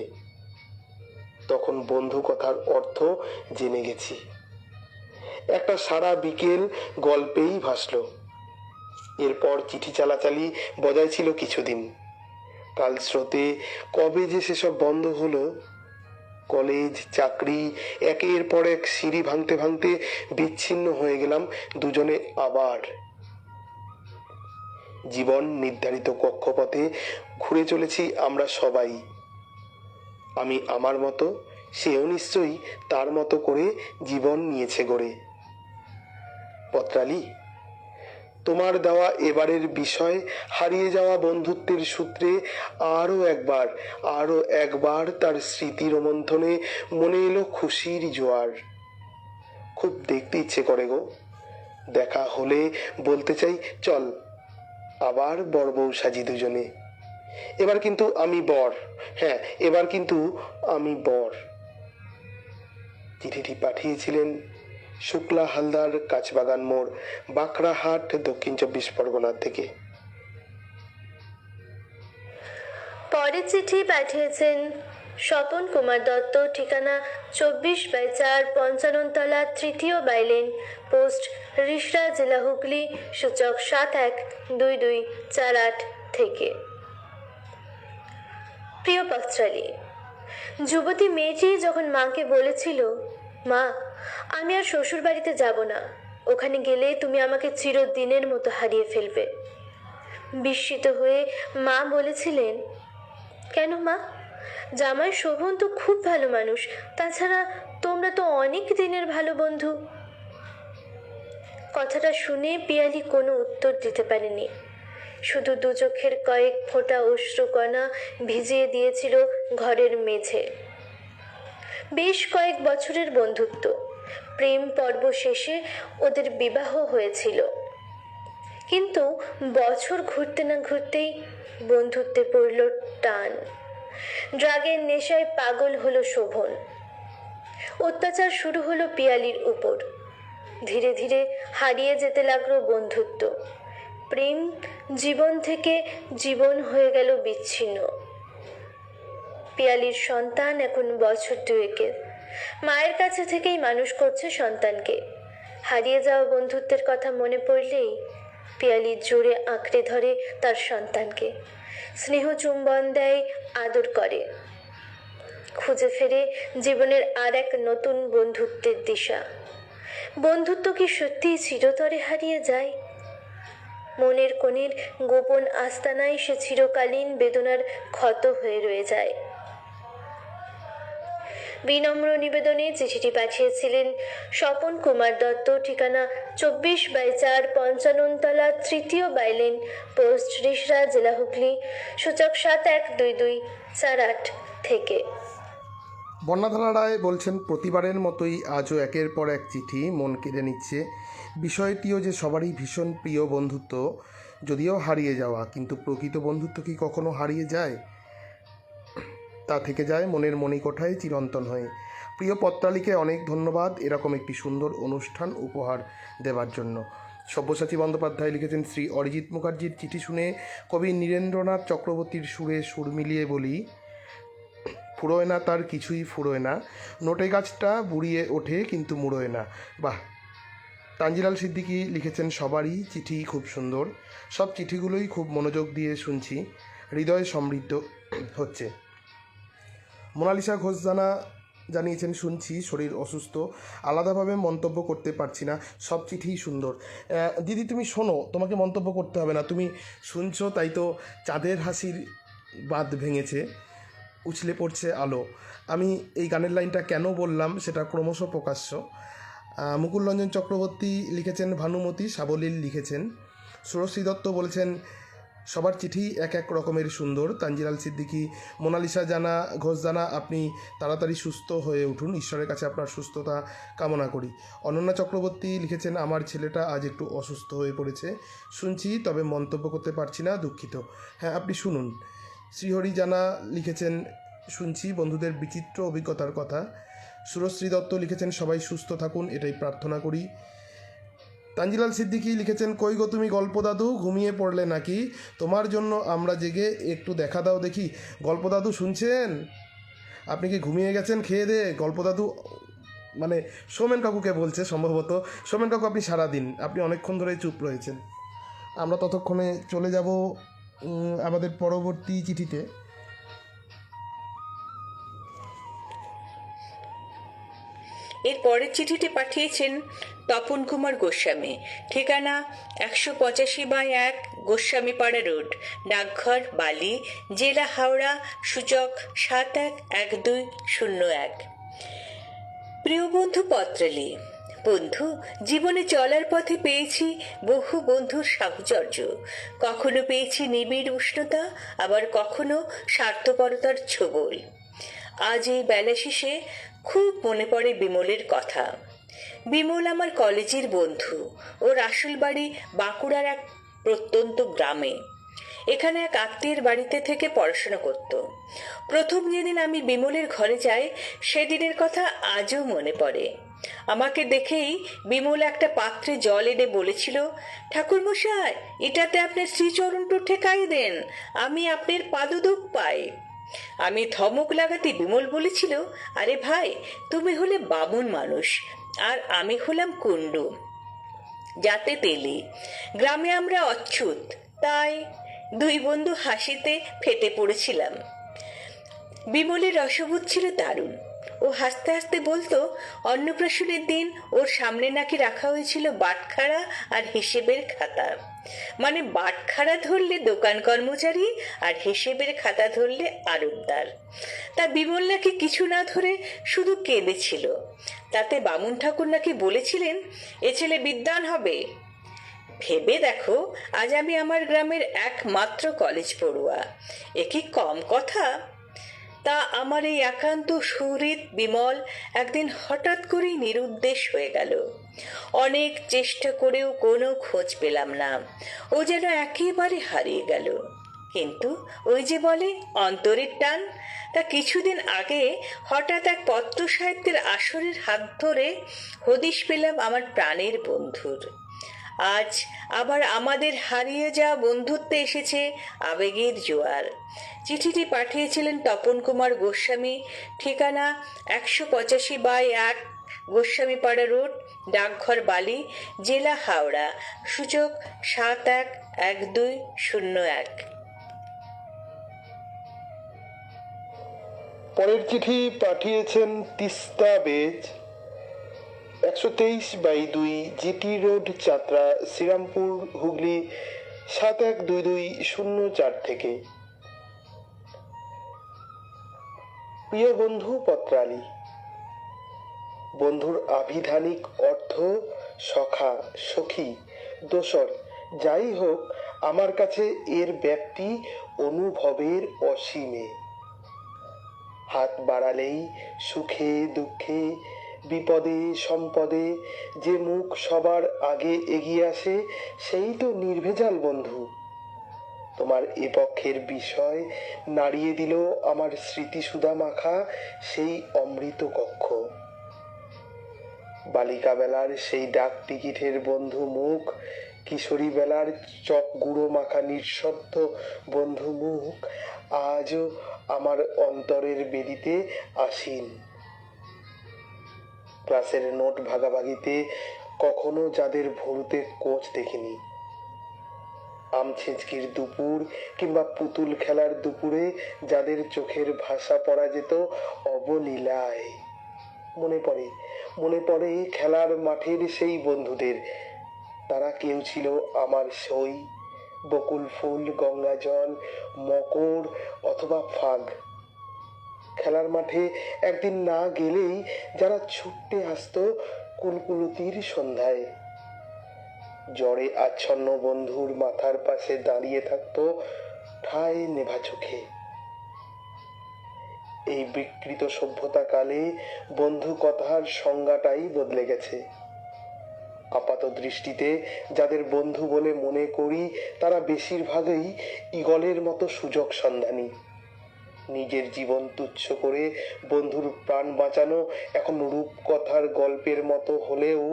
তখন বন্ধু কথার অর্থ জেনে গেছি। একটা সারা বিকেল গল্পেই ভাসল। এরপর চিঠি চালাচালি বজায় ছিল কিছুদিন। কাল স্রোতে কবে যে সেসব বন্ধ হলো। কলেজ, চাকরি, একের পর এক সিঁড়ি ভাঙতে ভাঙতে বিচ্ছিন্ন হয়ে গেলাম দুজনে আবার। জীবন নির্ধারিত কক্ষপথে ঘুরে চলেছি আমরা সবাই। আমি আমার মতো, সেও নিশ্চয়ই তার মতো করে জীবন নিয়েছে গড়ে। পত্রালি, তোমার দেওয়া এবারের বিষয় হারিয়ে যাওয়া বন্ধুত্বের সূত্রে আরো একবার তার স্মৃতি রোমন্থনে মনে এলো খুশির জোয়ার। খুব দেখতে ইচ্ছে করে গো। দেখা হলে বলতে চাই, চল আবার বড় বউ সাজি দুজনে। এবার কিন্তু আমি বর। হ্যাঁ, এবার কিন্তু আমি বর। চিঠিটি পাঠিয়েছিলেন শুক্লা হালদার, কাঁচবাগান মোড়, বাঁকড়াহাট, দক্ষিণ 24 পরগনা থেকে। পরের চিঠি পাঠিয়েছেন স্বপন কুমার দত্ত, ঠিকানা 24/4 পঞ্চাননতলা, তৃতীয় বাইলেন, পোস্ট রিষড়া, জেলা হুগলি, সূচক 712248 থেকে। প্রিয় পত্রালী, যুবতী মেয়েটি যখন মাকে বলেছিল, মা আমি আর শ্বশুর বাড়িতে যাব না, ওখানে গেলে তুমি আমাকে চিরদিনের মতো হারিয়ে ফেলবে, বিস্মিত হয়ে মা বলেছিলেন, কেন মা, জামাই শোভন তো খুব ভালো মানুষ, তাছাড়া তোমরা তো অনেক দিনের ভালো বন্ধু। কথাটা শুনে পিয়ালি কোনো উত্তর দিতে পারেনি, শুধু দু চোখের কয়েক ফোঁটা অশ্রুকণা ভিজিয়ে দিয়েছিল ঘরের মেঝে। বেশ কয়েক বছরের বন্ধুত্ব, প্রেম পর্ব শেষে ওদের বিবাহ হয়েছিল, কিন্তু বছর ঘুরতে না ঘুরতেই বন্ধুত্বে পড়ল টান। ড্রাগের নেশায় পাগল হলো শোভন, অত্যাচার শুরু হলো পিয়ালির উপর, ধীরে ধীরে হারিয়ে যেতে লাগলো বন্ধুত্ব, প্রেম জীবন থেকে জীবন হয়ে গেল বিচ্ছিন্ন। পিয়ালির সন্তান এখন বছর 2-এর, মায়ের কাছে থেকেই মানুষ করছে সন্তানকে। হারিয়ে যাওয়া বন্ধুত্বের কথা মনে পড়লেই পিয়ালি জোরে আঁকড়ে ধরে তার সন্তানকে, স্নেহ চুম্বন দেয়, আদর করে, খুঁজে ফেরে জীবনের আর এক নতুন বন্ধুত্বের দিশা। বন্ধুত্ব কি সত্যিই চিরতরে হারিয়ে যায়? মনের কোণের গোপন আস্তানায় সে চিরকালীন বেদনার ক্ষত হয়ে রয়ে যায়। বিনম্র নিবেদনে চিঠিটি পাঠিয়েছিলেন স্বপন কুমার দত্ত, ঠিকানা 24/4 পঞ্চাননতলা, তৃতীয় বাইলেন, পোস্ট রিষড়া, জেলা হুগলি, সূচক 712248 থেকে। বর্ণাধারা রায় বলছেন, প্রতিবারের মতোই আজও একের পর এক চিঠি মন কেড়ে নিচ্ছে। বিষয়টিও যে সবারই ভীষণ প্রিয় বন্ধুত্ব, যদিও হারিয়ে যাওয়া, কিন্তু প্রকৃত বন্ধুত্ব কি কখনো হারিয়ে যায়? তা থেকে যায় মনের মণিকোঠায় চিরন্তন হয়ে। প্রিয় পত্রালীকে অনেক ধন্যবাদ এরকম একটি সুন্দর অনুষ্ঠান উপহার দেওয়ার জন্য। সব্যসাচী বন্দ্যোপাধ্যায় লিখেছেন, শ্রী অরিজিৎ মুখার্জির চিঠি শুনে কবি নীরেন্দ্রনাথ চক্রবর্তীর সুরে সুর মিলিয়ে বলি, ফুরোয় না তার কিছুই ফুরোয় না, নোটে গাছটা বুড়িয়ে ওঠে কিন্তু মুড়োয় না। বাহ। তানজিলাল সিদ্দিকী লিখেছেন, সবারই চিঠি খুব সুন্দর, সব চিঠিগুলোই খুব মনোযোগ দিয়ে শুনছি, হৃদয় সমৃদ্ধ হচ্ছে। মোনালিসা ঘোষ জানিয়েছেন, শুনছি, শরীর অসুস্থ, আলাদাভাবে মন্তব্য করতে পারছি না, সব চিঠিই সুন্দর। দিদি তুমি শোনো, তোমাকে মন্তব্য করতে হবে না, তুমি শুনছো, তাই তো চাঁদের হাসির বাঁধ ভেঙেছে, উছলে পড়ছে আলো। আমি এই গানের লাইনটা কেন বললাম সেটা ক্রমশ প্রকাশ্য। মুকুল রঞ্জন চক্রবর্তী লিখেছেন, ভানুমতি সাবলীল লিখেছেন। সুরশ্রী দত্ত বলেছেন, সবার চিঠি এক এক রকমের সুন্দর। তানজিলাল সিদ্দিকী, মোনালিসা ঘোষ আপনি তাড়াতাড়ি সুস্থ হয়ে উঠুন, ঈশ্বরের কাছে আপনার সুস্থতা কামনা করি। অনন্যা চক্রবর্তী লিখেছেন, আমার ছেলেটা আজ একটু অসুস্থ হয়ে পড়েছে, শুনছি তবে মন্তব্য করতে পারছি না, দুঃখিত। হ্যাঁ, আপনি শুনুন। শ্রীহরি লিখেছেন, শুনছি, বন্ধুদের বিচিত্র অভিজ্ঞতার কথা। সুরশ্রী দত্ত লিখেছেন, সবাই সুস্থ থাকুন এটাই প্রার্থনা করি। তানজিলাল সিদ্দিকী লিখেছেন, কই গো তুমি গল্প দাদু, ঘুমিয়ে পড়লে নাকি? তোমার জন্য আমরা জেগে, একটু দেখা দাও দেখি। গল্প দাদু শুনছেন? আপনি কি ঘুমিয়ে গেছেন খেয়ে দে? গল্প দাদু মানে সোমেন কাকুকে বলছে সম্ভবত। সোমেন কাকু, আপনি সারাদিন, আপনি অনেকক্ষণ ধরে চুপ রয়েছেন। আমরা ততক্ষণে চলে যাব আমাদের পরবর্তী চিঠিতে। এর পরের চিঠিটি পাঠিয়েছেন তপন কুমার গোস্বামী, ঠিকানা 185/1 গোস্বামীপাড়া রোড, ডাকঘর বালি, জেলা হাওড়া, সূচক 711201। প্রিয় বন্ধু পত্রালী, বন্ধু, জীবনে চলার পথে পেয়েছি বহু বন্ধুর সাহচর্য, কখনো পেয়েছি নিবিড় উষ্ণতা, আবার কখনো স্বার্থপরতার ছোবল। আজ এই বেলা শেষে খুব মনে পড়ে বিমলের কথা। বিমল আমার কলেজের বন্ধু, ওর আসল বাড়ি বাঁকুড়ার এক প্রত্যন্ত গ্রামে। এখানে এক আত্মীয়ের বাড়িতে থেকে পড়াশোনা করত। প্রথম যেদিন আমি বিমলের ঘরে যাই সেদিনের কথা আজও মনে পড়ে। আমাকে দেখেই বিমল একটা পাত্রে জল এনে বলেছিল, ঠাকুরমশাই, এটাতে আপনার শ্রীচরণটু ঠেকাই দেন, আমি আপনার পাদুদুখ পাই। আমি ধমক লাগাতে বিমল বলেছিল, আরে ভাই, তুমি হলে বামুন মানুষ আর আমি হলাম কুণ্ডু, যাতে তেলি, গ্রামে আমরা অচ্ছুত, তাই। দুই বন্ধু হাসিতে ফেটে পড়েছিলাম। বিমলের রসবোধ ছিল দারুণ। ও হাসতে হাসতে বলতো, অন্নপ্রাশনের দিন ওর সামনে নাকি রাখা হয়েছিল বাটখারা আর হিসেবের খাতা। মানে বাটখারা ধরলে দোকান কর্মচারী আর হিসেবের খাতা ধরলে আড়তদার। তা বিমল নাকি কিছু না ধরে শুধু কেঁদেছিল। তাতে বামুন ঠাকুর নাকি বলেছিলেন, এ ছেলে বিদ্বান হবে। ভেবে দেখো, আজ আমি আমার গ্রামের একমাত্র কলেজ পড়ুয়া, এ কি কম কথা? তা আমার এই একান্ত সুহৃদ বিমল একদিন হঠাৎ করেই নিরুদ্দেশ হয়ে গেল। অনেক চেষ্টা করেও কোনো খোঁজ পেলাম না। ও যেন একেবারে হারিয়ে গেল। কিন্তু ওই যে বলে অন্তরের টান, তা কিছুদিন আগে হঠাৎ এক পত্র সাহিত্যের আসরের হাত ধরে হদিশ পেলাম আমার প্রাণের বন্ধুর। আজ আবার আমাদের হারিয়ে যাওয়া বন্ধুত্বে এসেছে আবেগের জোয়ার। চিঠিটি পাঠিয়েছিলেন তপন কুমার গোস্বামী, ঠিকানা 185/1 গোস্বামীপাড়া রোড, ডাকঘর বালি, জেলা হাওড়া, সূচক 711201। পরের চিঠি পাঠিয়েছেন তিস্তা বেজ, 123/2 জিটি রোড, চাতরা, শ্রীরামপুর, হুগলি 712204 থেকে। প্রিয় বন্ধু পত্রালী, বন্ধুর আভিধানিক অর্থ সখা, সখী, দোসর, যাই হোক, আমার কাছে এর ব্যাপ্তি অনুভবের অসীমে। হাত বাড়ালেই সুখে দুঃখে বিপদে সম্পদে যে মুখ সবার আগে এগিয়ে আসে সেই তো নির্ভেজাল বন্ধু। তোমার এ পক্ষের বিষয় নাড়িয়ে দিল আমার স্মৃতিসুধা মাখা সেই অমৃত কক্ষ। বালিকা বেলার সেই ডাক টিকিটের বন্ধু মুখ, কিশোরী বেলার চক গুঁড়ো মাখা নিঃশব্দ বন্ধু মুখ আজও আমার অন্তরের বেদিতে আসীন। ক্লাসের নোট ভাগাভাগিতে কখনো যাদের ভুরুতে কোচ দেখিনি, আম ছেঁচকির দুপুর কিংবা পুতুল খেলার দুপুরে যাদের চোখের ভাষা পড়া যেত অবলীলায়। মনে পড়ে খেলার মাঠের সেই বন্ধুদের। তারা কেউ ছিল আমার সই, বকুল ফুল, গঙ্গা জল, মকর অথবা ফাগ। খেলার মাঠে একদিন না গেলেই যারা ছুটতে আসতো কুলকুলতির সন্ধ্যায়। জ্বরে আচ্ছন্ন বন্ধুর মাথার পাশে দাঁড়িয়ে থাকতো ঠায় নেভা চোখে। এই বিকৃত সভ্যতা কালে বন্ধু কথার সংজ্ঞাটাই বদলে গেছে। আপাত দৃষ্টিতে যাদের বন্ধু বলে মনে করি তারা বেশিরভাগই ঈগলের মতো সুযোগ সন্ধানী। নিজের জীবন তুচ্ছ করে বন্ধুর প্রাণ বাঁচানো এখন রূপকথার গল্পের মতো হলেও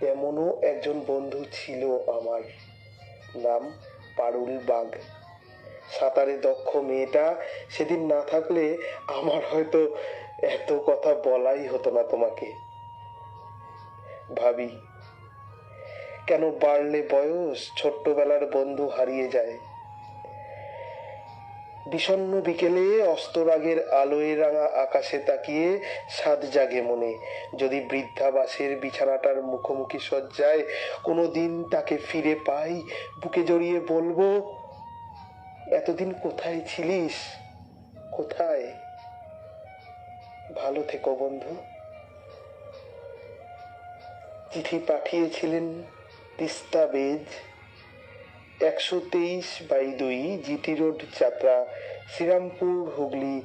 তেমনও একজন বন্ধু ছিল আমার, নাম পারুল বাগ। সাঁতারে দক্ষ মেয়েটা সেদিন না থাকলে আমার হয়তো এত কথা বলাই হতো না তোমাকে। ভাবি, কেন বাড়লে বয়স ছোট্টবেলার বন্ধু হারিয়ে যায়। বিষণ্ণ বিকেলে অস্তরাগের আলোয় রাঙা আকাশে তাকিয়ে সাত জাগে মনে, যদি বৃদ্ধাবাসের বিছানাটার মুখোমুখি শয্যায় কোনো দিন তাকে ফিরে পাই, বুকে জড়িয়ে বলবো, এতদিন কোথায় ছিলিস, কোথায়? ভালো থেকো বন্ধু। চিঠি পাঠিয়েছিলেন তিস্তা বেজ, 123/2 জিটি রোড, চাতরা, শ্রীরামপুর, হুগলি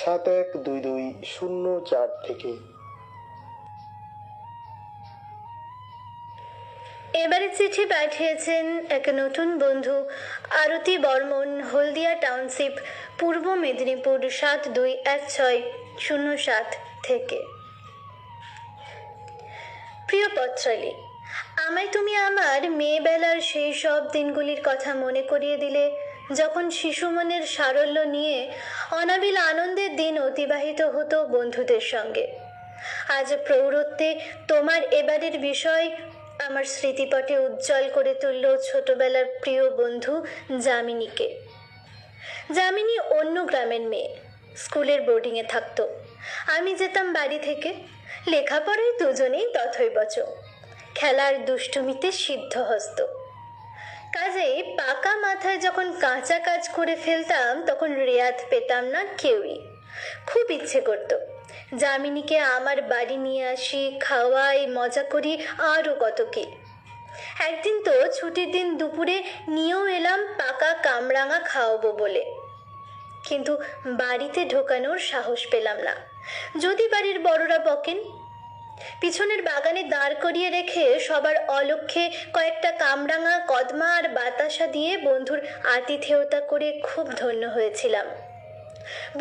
712204 থেকে। এবারে চিঠি পাঠিয়েছেন এক নতুন বন্ধু আরতি বর্মন, হলদিয়া টাউনশিপ, পূর্ব মেদিনীপুর 721607 থেকে। প্রিয় পত্রালী, আমায় তুমি আমার মেয়েবেলার সেই সব দিনগুলির কথা মনে করিয়ে দিলে, যখন শিশু মনের সারল্য নিয়ে অনাবিল আনন্দের দিন অতিবাহিত হতো বন্ধুদের সঙ্গে। আজ প্রৌঢ়ত্বে তোমার এবারের বিষয় আমার স্মৃতিপটে উজ্জ্বল করে তুলল ছোটবেলার প্রিয় বন্ধু যামিনীকে। যামিনী অন্য গ্রামের মেয়ে, স্কুলের বোর্ডিংয়ে থাকতো। আমি যেতাম বাড়ি থেকে। লেখাপড়ায় দুজনেই তথৈবচ, খেলার দুষ্টুমিতে সিদ্ধহস্ত। কাজেই পাকা মাথায় যখন কাঁচা কাজ করে ফেলতাম তখন রেয়াত পেতাম না কেউই। খুব ইচ্ছে করতো যামিনীকে আমার বাড়ি নিয়ে আসি, খাওয়াই, মজা করি, আরও কত কি। একদিন তো ছুটির দিন দুপুরে নিয়েও এলাম পাকা কামরাঙা খাওয়াবো বলে, কিন্তু বাড়িতে ঢোকানোর সাহস পেলাম না, যদি বাড়ির বড়রা বকেন। পিছনের বাগানে দাঁড় করিয়ে রেখে সবার অলক্ষ্যে কয়েকটা কামরাঙা, কদমা আর বাতাসা দিয়ে বন্ধুর আতিথেয়তা করে খুব ধন্য হয়েছিলাম।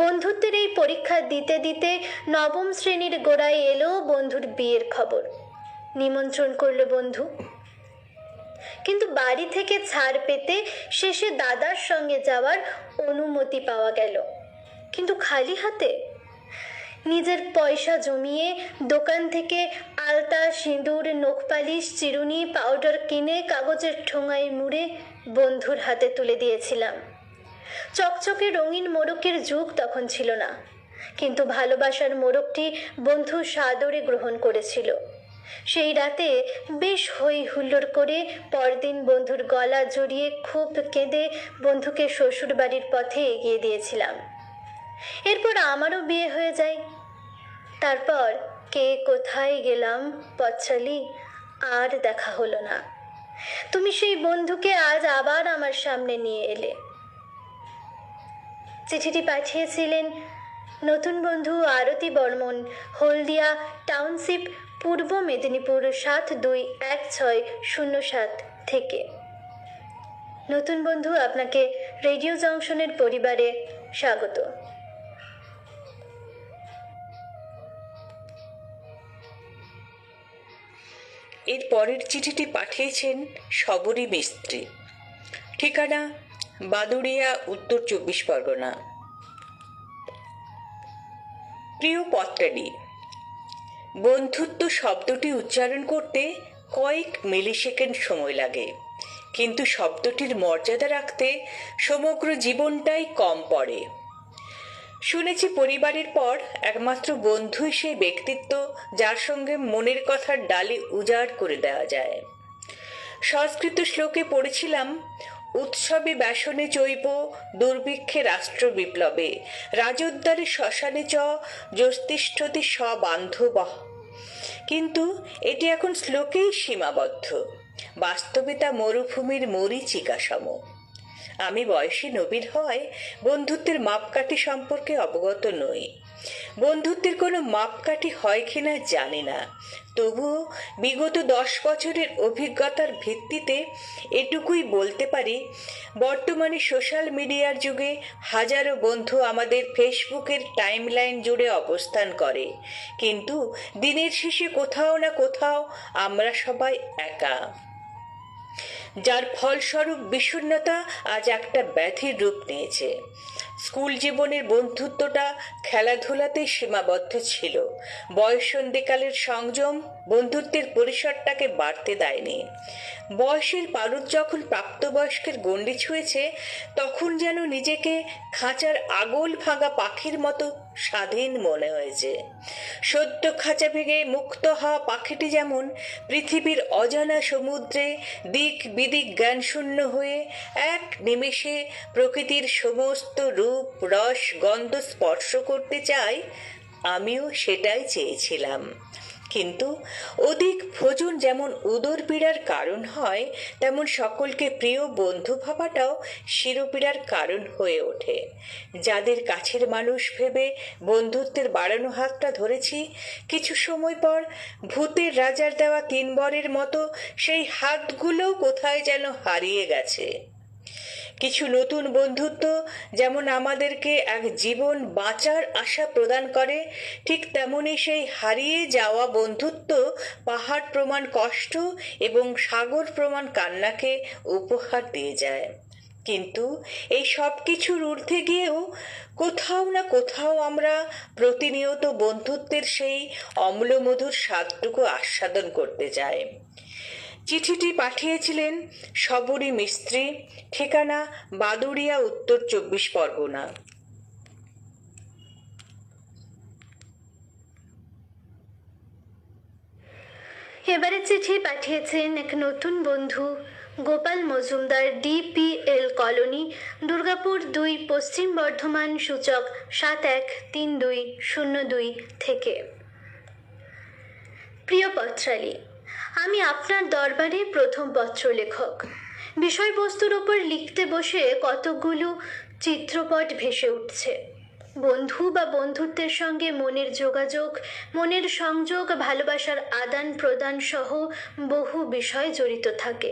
বন্ধুত্বের এই পরীক্ষা দিতে দিতে নবম শ্রেণীর গোড়ায় এলো বন্ধুর বিয়ের খবর। নিমন্ত্রণ করলো বন্ধু, কিন্তু বাড়ি থেকে ছাড় পেতে শেষে দাদার সঙ্গে যাওয়ার অনুমতি পাওয়া গেল, কিন্তু খালি হাতে। নিজের পয়সা জমিয়ে দোকান থেকে আলতা, সিঁদুর, নখপালিশ, চিরুনি, পাউডার কিনে কাগজের ঠোঙায় মুড়ে বন্ধুর হাতে তুলে দিয়েছিলাম। চকচকে রঙিন মোড়কের যুগ তখন ছিল না, কিন্তু ভালোবাসার মোড়কটি বন্ধু সাদরে গ্রহণ করেছিল। সেই রাতে বেশ হই হুল্লোড় করে পরদিন বন্ধুর গলা জড়িয়ে খুব কেঁদে বন্ধুকে শ্বশুর বাড়ির পথে এগিয়ে দিয়েছিলাম। এরপর আমারও বিয়ে হয়ে যায়। তারপর কে কোথায় গেলাম পথচালী, আর দেখা হলো না। তুমি সেই বন্ধুকে আজ আবার আমার সামনে নিয়ে এলে। চিঠিটি পাঠিয়েছিলেন নতুন বন্ধু আরতি বর্মন, হলদিয়া টাউনশিপ, পূর্ব মেদিনীপুর 721607 থেকে। নতুন বন্ধু, আপনাকে রেডিও জংশনের পরিবারে স্বাগত। এর পরের চিঠিটি পাঠিয়েছেন শবরী মিস্ত্রি, ঠিকানা বাদুড়িয়া, উত্তর 24 পরগনা। প্রিয় পত্রালী, বন্ধুত্ব শব্দটি উচ্চারণ করতে কয়েক মিলিসেকেন্ড সময় লাগে, কিন্তু শব্দটির মর্যাদা রাখতে সমগ্র জীবনটাই কম পড়ে। শুনেছি পরিবারের পর একমাত্র বন্ধুই সেই ব্যক্তিত্ব যার সঙ্গে মনের কথার ডালি উজাড় করে দেওয়া যায়। সংস্কৃত শ্লোকে পড়েছিলাম, উৎসবে ব্যাসনে চৈব, দুর্ভিক্ষে রাষ্ট্র বিপ্লবে, রাজোদ্ধারে শ্মশানে চ জ্যোতিষ্ঠতি সবান্ধবঃ। কিন্তু এটি এখন শ্লোকেই সীমাবদ্ধ, বাস্তবে তা মরুভূমির মরীচিকা সম। আমি বয়সী নবীন হওয়ায় বন্ধুত্বের মাপকাঠি সম্পর্কে অবগত নই। বন্ধুত্বের কোনো মাপকাঠি হয় কিনা জানি না, তবুও বিগত 10 বছরের অভিজ্ঞতার ভিত্তিতে এটুকুই বলতে পারি, বর্তমানে সোশ্যাল মিডিয়ার যুগে হাজারো বন্ধু আমাদের ফেসবুকের টাইমলাইন জুড়ে অবস্থান করে, কিন্তু দিনের শেষে কোথাও না কোথাও আমরা সবাই একা, যার ফলস্বরূপ বিষণ্ণতা আজ একটা ব্যাধির রূপ নিয়েছে। স্কুল জীবনের বন্ধুত্বটা খেলাধুলাতেই সীমাবদ্ধ ছিল। বয়ঃসন্ধিকালের সংযম বন্ধুত্বের পরিসরটাকে বাড়তে দেয়নি। বয়সের পারদ যখন প্রাপ্তবয়স্কের গণ্ডি ছুঁয়েছে, তখন যেন নিজেকে খাঁচার আগল ভাঙা পাখির মতো স্বাধীন মনে হয়েছে। সদ্য খাঁচা ভেঙে মুক্ত হওয়া পাখিটি যেমন পৃথিবীর অজানা সমুদ্রে দিক বিদিক জ্ঞানশূন্য হয়ে এক নিমেষে প্রকৃতির সমস্ত রূপ, রস, গন্ধ স্পর্শ করতে চায়, আমিও সেটাই চেয়েছিলাম। কিন্তু অধিক ভোজন যেমন উদরপীড়ার কারণ হয়, তেমন সকলকে প্রিয় বন্ধু ভাবাটাও শিরোপীড়ার কারণ হয়ে ওঠে। যাদের কাছের মানুষ ভেবে বন্ধুত্বের বাড়ানো হাতটা ধরেছি, কিছু সময় পর ভূতের রাজার দেওয়া 3 বরের মতো সেই হাতগুলোও কোথায় যেন হারিয়ে গেছে। কিছু নতুন বন্ধুত্ব যেমন আমাদেরকে এক জীবন বাঁচার আশা প্রদান করে, ঠিক তেমনি সেই হারিয়ে যাওয়া বন্ধুত্ব পাহাড় প্রমাণ কষ্ট এবং সাগর প্রমাণ কান্নাকে উপহার দিয়ে যায়। কিন্তু এই সব কিছুর ঊর্ধ্বে গিয়েও কোথাও না কোথাও আমরা প্রতিনিয়ত বন্ধুত্বের সেই অম্লমধুর স্বাদটুকু আস্বাদন করতে চাই। চিঠিটি পাঠিয়েছিলেন শবরী মিস্ত্রি, ঠিকানা বাদুড়িয়া, উত্তর 24 পরগনা। এবারে চিঠি পাঠিয়েছেন এক নতুন বন্ধু গোপাল মজুমদার, ডিপিএল কলোনি, দুর্গাপুর 2, পশ্চিম বর্ধমান, সূচক 713202 থেকে। প্রিয় পত্রালী, আমি আপনার দরবারে প্রথম পত্র লেখক। বিষয়বস্তুর ওপর লিখতে বসে কতগুলো চিত্রপট ভেসে উঠছে। বন্ধু বা বন্ধুত্বের সঙ্গে মনের যোগাযোগ, মনের সংযোগ, ভালোবাসার আদান প্রদান সহ বহু বিষয় জড়িত থাকে।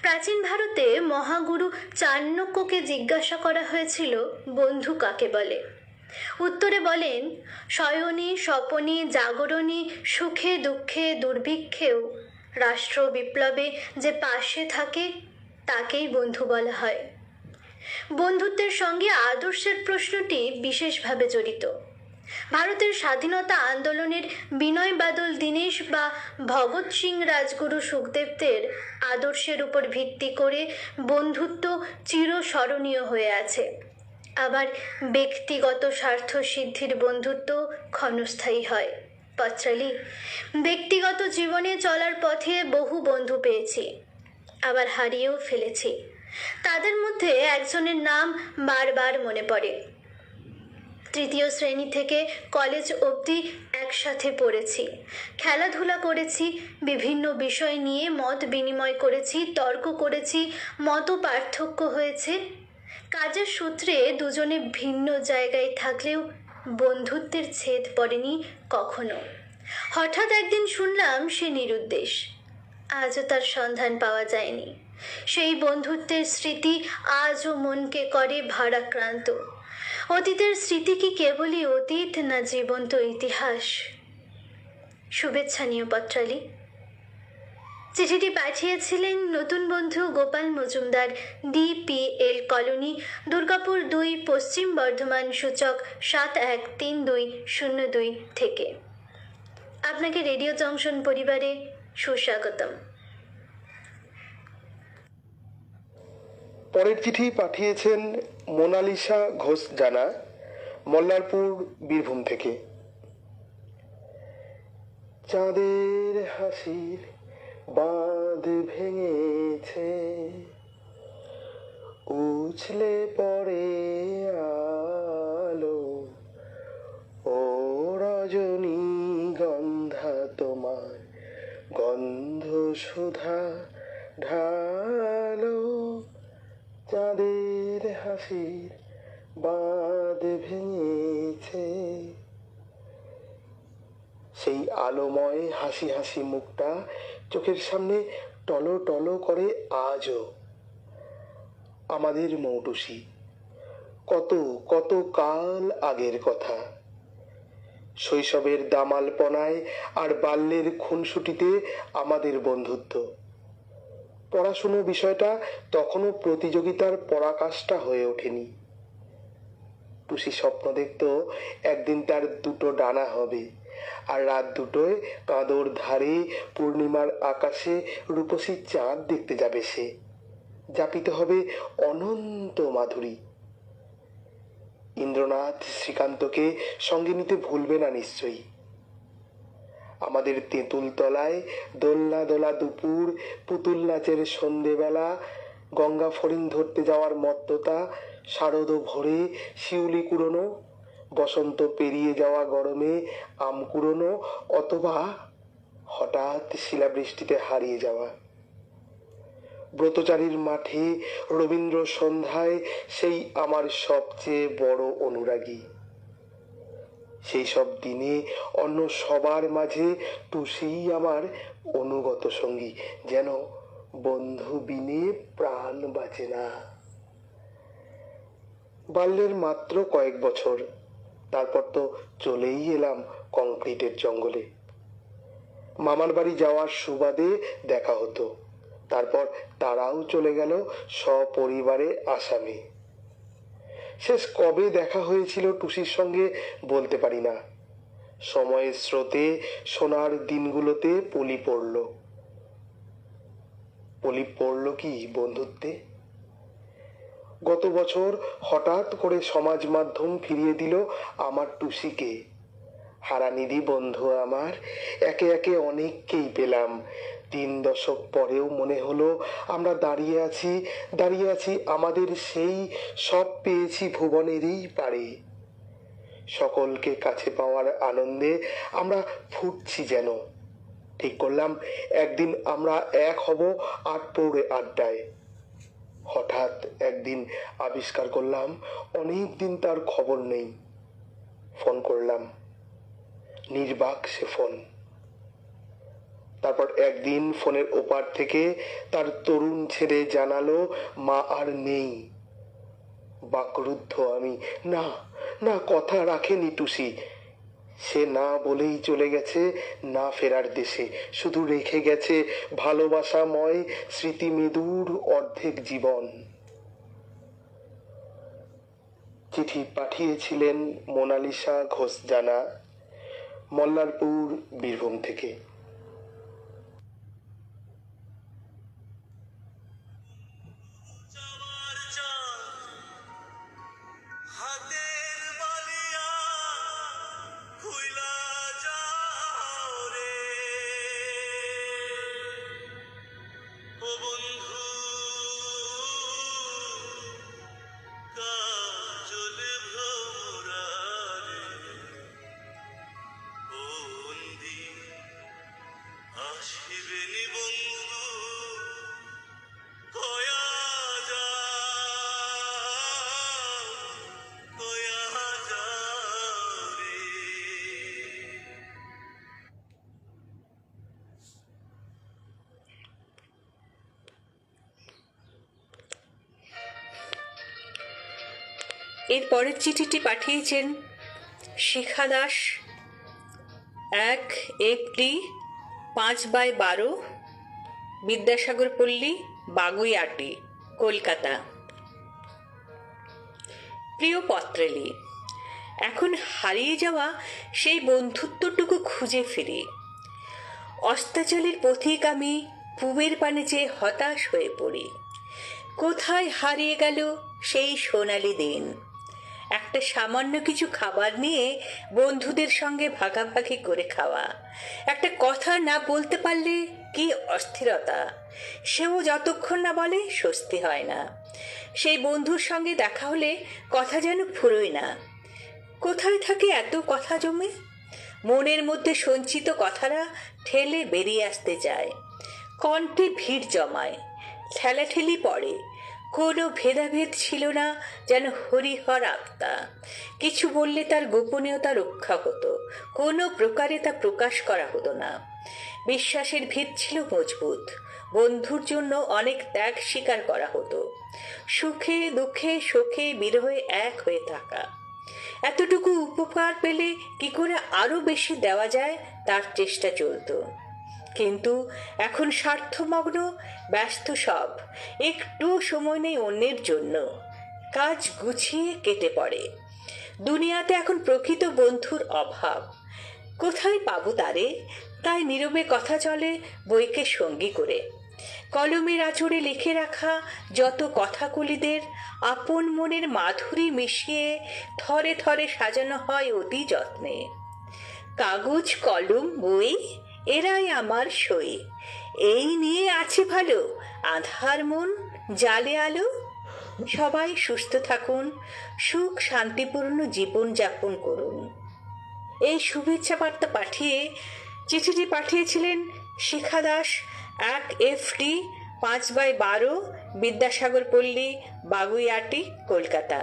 প্রাচীন ভারতে মহাগুরু চাণক্যকে জিজ্ঞাসা করা হয়েছিল বন্ধু কাকে বলে। উত্তরে বলেন, শয়নে স্বপনে জাগরণে সুখে দুঃখে দুর্ভিক্ষেও রাষ্ট্র বিপ্লবে যে পাশে থাকে তাকেই বন্ধু বলা হয়। বন্ধুত্বের সঙ্গে আদর্শের প্রশ্নটি বিশেষভাবে জড়িত। ভারতের স্বাধীনতা আন্দোলনের বিনয় বাদল দীনেশ বা ভগৎ সিং রাজগুরু সুখদেবদের আদর্শের উপর ভিত্তি করে বন্ধুত্ব চিরস্মরণীয় হয়ে আছে। আবার ব্যক্তিগত স্বার্থ সিদ্ধির বন্ধুত্ব ক্ষণস্থায়ী হয়। পত্রালী, ব্যক্তিগত জীবনে চলার পথে বহু বন্ধু পেয়েছি, আবার হারিয়েও ফেলেছি। তাদের মধ্যে একজনের নাম বারবার মনে পড়ে। 3য় শ্রেণী থেকে কলেজ অবধি একসাথে পড়েছি, খেলাধুলা করেছি, বিভিন্ন বিষয় নিয়ে মত বিনিময় করেছি, তর্ক করেছি, মত পার্থক্য হয়েছে। কাজের সূত্রে দুজনে ভিন্ন জায়গায় থাকলেও বন্ধুত্বের ছেদ পড়েনি কখনো। হঠাৎ একদিন শুনলাম সে নিরুদ্দেশ, আজও তার সন্ধান পাওয়া যায়নি। সেই বন্ধুত্বের স্মৃতি আজও মনকে করে ভারাক্রান্ত। অতীতের স্মৃতি কি কেবলই অতীত, না জীবন্ত ইতিহাস? শুভেচ্ছা নিও পত্রালী। চিঠিটি পাঠিয়েছিলেন নতুন বন্ধু গোপাল মজুমদার, ডিপিএল কলোনি, দুর্গাপুর 2, পশ্চিম বর্ধমান, সূচক 713202 থেকে। আপনাকে রেডিও জংশন পরিবারে সুস্বাগতম। পরের চিঠি পাঠিয়েছেন মোনালিসা ঘোষ জানা, মল্লারপুর, বীরভূম থেকে। চাঁদের হাসির বাঁধ ভেঙেছে, উছলে পড়ে আলো, ও রজনী গন্ধা তোমার গন্ধ সুধা ঢালো। চাঁদের হাসির বাঁধ ভেঙেছে, সেই আলোময় হাসি হাসি মুখটা চোখের সামনে টলো টলো করে আজও। আমাদের মৌটুসি, কত কত কাল আগের কথা। শৈশবের দামালপনায় আর বাল্যের খুনসুটিতে আমাদের বন্ধুত্ব। পড়াশুনো বিষয়টা তখনও প্রতিযোগিতার পরাকাষ্ঠা হয়ে ওঠেনি। টুসি স্বপ্ন দেখত একদিন তার 2টো ডানা হবে, আর রাত 2টোয় কাঁদোর ধারে পূর্ণিমার আকাশে রূপসী চাঁদ দেখতে যাবে সে। যাপিত হবে অনন্ত মাধুরী। ইন্দ্রনাথ শ্রীকান্তকে সঙ্গে নিতে ভুলবে না নিশ্চয়ই। আমাদের তেঁতুল তলায় দোলনা দোলা দুপুর, পুতুল নাচের সন্ধেবেলা, গঙ্গা ফড়িং ধরতে যাওয়ার মত্ততা, শারদ ভোরে শিউলি কুড়োনো, বসন্ত পেরিয়ে যাওয়া গরমে আম কুড়োনো, অথবা হঠাৎ শিলাবৃষ্টিতে হারিয়ে যাওয়া। ব্রতচারীর মাঠে রবীন্দ্র সন্ধ্যায় সেই আমার সবচেয়ে বড় অনুরাগী। সেই সব দিনে অন্য সবার মাঝে টুসিই আমার অনুগত সঙ্গী, যেন বন্ধু বিনে প্রাণ বাঁচে না। বাল্যের মাত্র কয়েক বছর, তারপর তো চলেই এলাম কংক্রিটের জঙ্গলে। মামার বাড়ি যাওয়ার সুবাদে দেখা হতো, তারপর তারাও চলে গেল সপরিবারে আসামে। শেষ কবে দেখা হয়েছিল টুসির সঙ্গে বলতে পারি না। সময়ের স্রোতে সোনার দিনগুলোতে পলি পড়ল কি বন্ধুত্বে? গত বছর হঠাৎ করে সমাজ মাধ্যম ফিরিয়ে দিল আমার টুসিকে। হারানিধি বন্ধু আমার, একে একে অনেককেই পেলাম। 3 দশক পরেও মনে হলো আমরা দাঁড়িয়ে আছি আমাদের সেই সব পেয়েছি ভুবনেরই পারে। সকলকে কাছে পাওয়ার আনন্দে আমরা ফুটছি যেন। ঠিক করলাম একদিন আমরা এক হব 8 প্রৌঢ়ে আড্ডায়। হঠাৎ একদিন আবিষ্কার করলাম অনেক দিন তার খবর নেই। ফোন করলাম, নির্বাক সে ফোন। তারপর একদিন ফোনের ওপার থেকে তার তরুণ ছেলে জানালো মা আর নেই। বাকরুদ্ধ আমি। না না, কথা রাখেনি টুসি। সে না বলেই চলে গেছে না ফেরার দেশে, শুধু রেখে গেছে ভালোবাসাময় স্মৃতি মৃদুর অর্ধেক জীবন। চিঠি পাঠিয়েছিলেন মোনালিসা ঘোষ জানা, মল্লারপুর, বীরভূম থেকে। যাওয়ার চাঁদ, হাতের বালিয়া খুইলা যাও রে ও বন্ধু, কাজল ভ্রমরা রে বন্দি আসিবেনি বন্ধু কয়া যাও রে। এর পরের চিঠিটি পাঠিয়েছেন শিখা দাস, 1 এপ্রিল 5/12, বিদ্যাসাগর পল্লী, বাগুইআটি, কলকাতা। প্রিয় পত্রালি, এখন হারিয়ে যাওয়া সেই বন্ধুত্বটুকু খুঁজে ফিরি। অস্তাচলের পথিক আমি পুবের পানে চেয়ে হতাশ হয়ে পড়ি। কোথায় হারিয়ে গেল সেই সোনালি দিন? একটা সামান্য কিছু খাবার নিয়ে বন্ধুদের সঙ্গে ভাগাভাগি করে খাওয়া, একটা কথা না বলতে পারলে কি অস্থিরতা, সেও যতক্ষণ না বলে স্বস্তি হয় না। সেই বন্ধুর সঙ্গে দেখা হলে কথা যেন ফুরোয় না। কোথায় থাকে এত কথা জমে? মনের মধ্যে সঞ্চিত কথারা ঠেলে বেরিয়ে আসতে চায়, কণ্ঠে ভিড় জমায়, ঠেলাঠেলি পড়ে। কোনো ভেদাভেদ ছিল না, যেন হরিহর আত্মা। কিছু বললে তার গোপনীয়তা রক্ষা হতো, কোনো প্রকারে তা প্রকাশ করা হতো না। বিশ্বাসের ভিত ছিল মজবুত, বন্ধুর জন্য অনেক ত্যাগ স্বীকার করা হতো। সুখে দুঃখে শোকে বিরহে এক হয়ে থাকা। এতটুকু উপকার পেলে কি করে আরো বেশি দেওয়া যায় তার চেষ্টা চলতো। কিন্তু এখন স্বার্থমগ্ন, ব্যস্ত সব, একটু সময় নেই অন্যের জন্য। কাজ গুছিয়ে কেটে পড়ে। দুনিয়াতে এখন প্রকৃত বন্ধুর অভাব। কোথায় পাবো তারে? তাই নীরবে কথা চলে বইকে সঙ্গী করে। কলমের আঁচড়ে লিখে রাখা যত কথাকলিদের আপন মনের মাধুরী মিশিয়ে থরে থরে সাজানো হয় অতি যত্নে। কাগজ কলম বই এরাই আমার সই, এই নিয়ে আছে ভালো আধার মন জালে আলো। সবাই সুস্থ থাকুন, সুখ শান্তিপূর্ণ জীবন যাপন করুন। এই শুভেচ্ছা বার্তা পাঠিয়ে চিঠিটি পাঠিয়েছিলেন শিখা দাস, 1FD, 5/12, বিদ্যাসাগর পল্লী, বাগুইআটি, কলকাতা।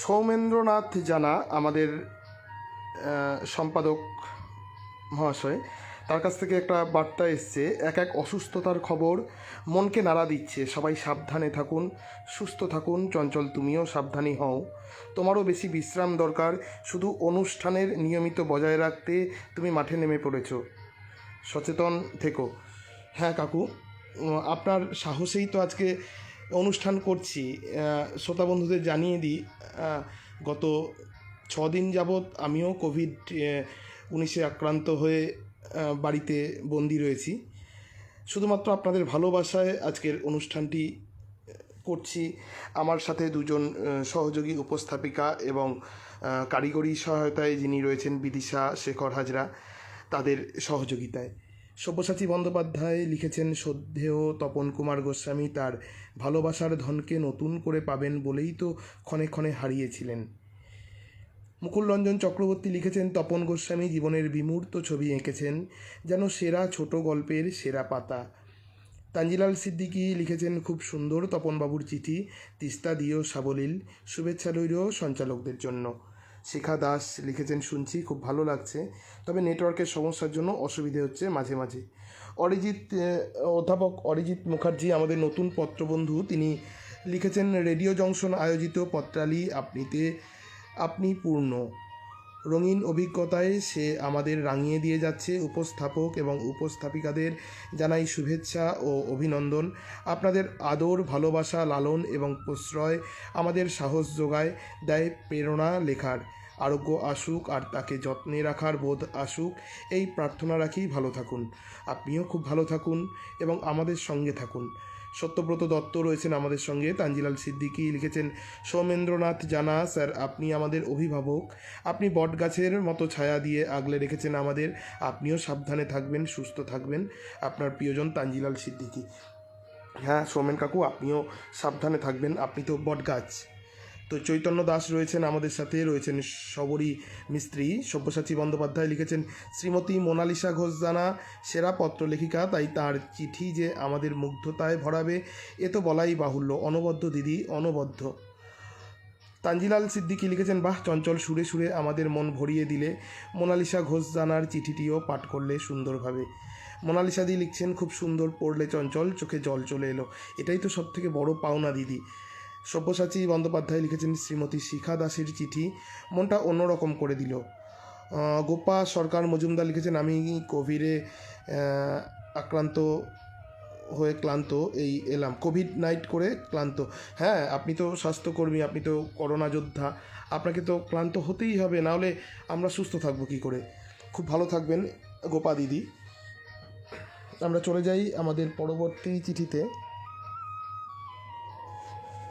সৌমেন্দ্রনাথ জানা আমাদের সম্পাদক মহাশয়, তার কাছ থেকে একটা বার্তা এসছে। এক অসুস্থতার খবর মনকে নাড়া দিচ্ছে। সবাই সাবধানে থাকুন, সুস্থ থাকুন। চঞ্চল, তুমিও সাবধানী হও, তোমারও বেশি বিশ্রাম দরকার। শুধু অনুষ্ঠানের নিয়মিত বজায় রাখতে তুমি মাঠে নেমে পড়েছ, সচেতন থেকো। হ্যাঁ কাকু, আপনার সাহসেই তো আজকে অনুষ্ঠান করছি। শ্রোতা বন্ধুদের জানিয়ে দিই, গত 6 দিন যাবৎ আমিও কোভিড-19 আক্রান্ত হয়ে বাড়িতে বন্দি রয়েছি। শুধুমাত্র আপনাদের ভালোবাসায় আজকের অনুষ্ঠানটি করছি। আমার সাথে দুজন সহযোগী উপস্থাপিকা এবং কারিগরি সহায়তায় যিনি রয়েছেন বিদিশা শেখর হাজরা, তাদের সহযোগিতায়। সব্যসাচী বন্দ্যোপাধ্যায় লিখেছেন, শ্রদ্ধেয় তপন কুমার গোস্বামী তার ভালোবাসার ধনকে নতুন করে পাবেন বলেই তো ক্ষণে ক্ষণে হারিয়েছিলেন। মুকুল রঞ্জন চক্রবর্তী লিখেছেন, তপন গোস্বামী জীবনের বিমূর্ত ছবি এঁকেছেন, যেন সেরা ছোট গল্পের সেরা পাতা। তানজিলাল সিদ্দিকী লিখেছেন, খুব সুন্দর তপনবাবুর চিঠি, তিস্তা দিও সাবলীল, শুভেচ্ছা রইল সঞ্চালকদের জন্য। শিখা দাস লিখেছেন, শুনছি খুব ভালো লাগছে, তবে নেটওয়ার্কের সমস্যার জন্য অসুবিধে হচ্ছে মাঝে মাঝে। অধ্যাপক অরিজিৎ মুখার্জি আমাদের নতুন পত্রবন্ধু, তিনি লিখেছেন, রেডিও জংশন আয়োজিত পত্রালি আপনিতে আপনি পূর্ণ, রঙিন অভিজ্ঞতায় সে আমাদের রাঙিয়ে দিয়ে যাচ্ছে। উপস্থাপক এবং উপস্থাপিকাদের জানাই শুভেচ্ছা ও অভিনন্দন। আপনাদের আদর, ভালোবাসা, লালন এবং প্রশ্রয় আমাদের সাহস যোগায়, দেয় প্রেরণা লেখার। আরোগ্য আসুক আর তাকে যত্নে রাখার বোধ আসুক, এই প্রার্থনা রাখি। ভালো থাকুন, আপনিও খুব ভালো থাকুন এবং আমাদের সঙ্গে থাকুন। সত্যব্রত দত্ত রয়েছেন আমাদের সঙ্গে। তানজিলাল সিদ্দিকী লিখেছেন, সৌমেন্দ্রনাথ জানা স্যার, আপনি আমাদের অভিভাবক, আপনি বটগাছের মতো ছায়া দিয়ে আগলে রেখেছেন আমাদের। আপনিও সাবধানে থাকবেন, সুস্থ থাকবেন। আপনার প্রিয়জন তানজিলাল সিদ্দিকী। হ্যাঁ সৌমেন কাকু, আপনিও সাবধানে থাকবেন, আপনি তো বটগাছ। তো চৈতন্য দাস রয়েছেন আমাদের সাথে, রয়েছেন শবরী মিস্ত্রি। সব্যসাচী বন্দ্যোপাধ্যায় লিখেছেন, শ্রীমতী মোনালিসা ঘোষ জানা সেরা পত্রলেখিকা, তাই তার চিঠি যে আমাদের মুগ্ধতায় ভরাবে এ তো বলাই বাহুল্য। অনবদ্য দিদি, অনবদ্য। তানজিলাল সিদ্দিকী লিখেছেন, বাহ, চঞ্চল সুরে সুরে আমাদের মন ভরিয়ে দিলে। মোনালিসা ঘোষ জানার চিঠিটিও পাঠ করলে সুন্দরভাবে। মোনালিসা দি লিখছেন, খুব সুন্দর পড়লে চঞ্চল, চোখে জল চলে এলো। এটাই তো সবথেকে বড় পাওনা দিদি। সব্যসাচী বন্দ্যোপাধ্যায় লিখেছেন, শ্রীমতী শিখা দাসের চিঠি মনটা অন্যরকম করে দিল। গোপা সরকার মজুমদার লিখেছেন, আমি কোভিডে আক্রান্ত হয়ে ক্লান্ত, এই এলাম। কোভিড-19 করে ক্লান্ত। হ্যাঁ, আপনি তো স্বাস্থ্যকর্মী, আপনি তো করোনা যোদ্ধা, আপনাকে তো ক্লান্ত হতেই হবে, নাহলে আমরা সুস্থ থাকবো কী করে। খুব ভালো থাকবেন গোপা দিদি। আমরা চলে যাই আমাদের পরবর্তী চিঠিতে।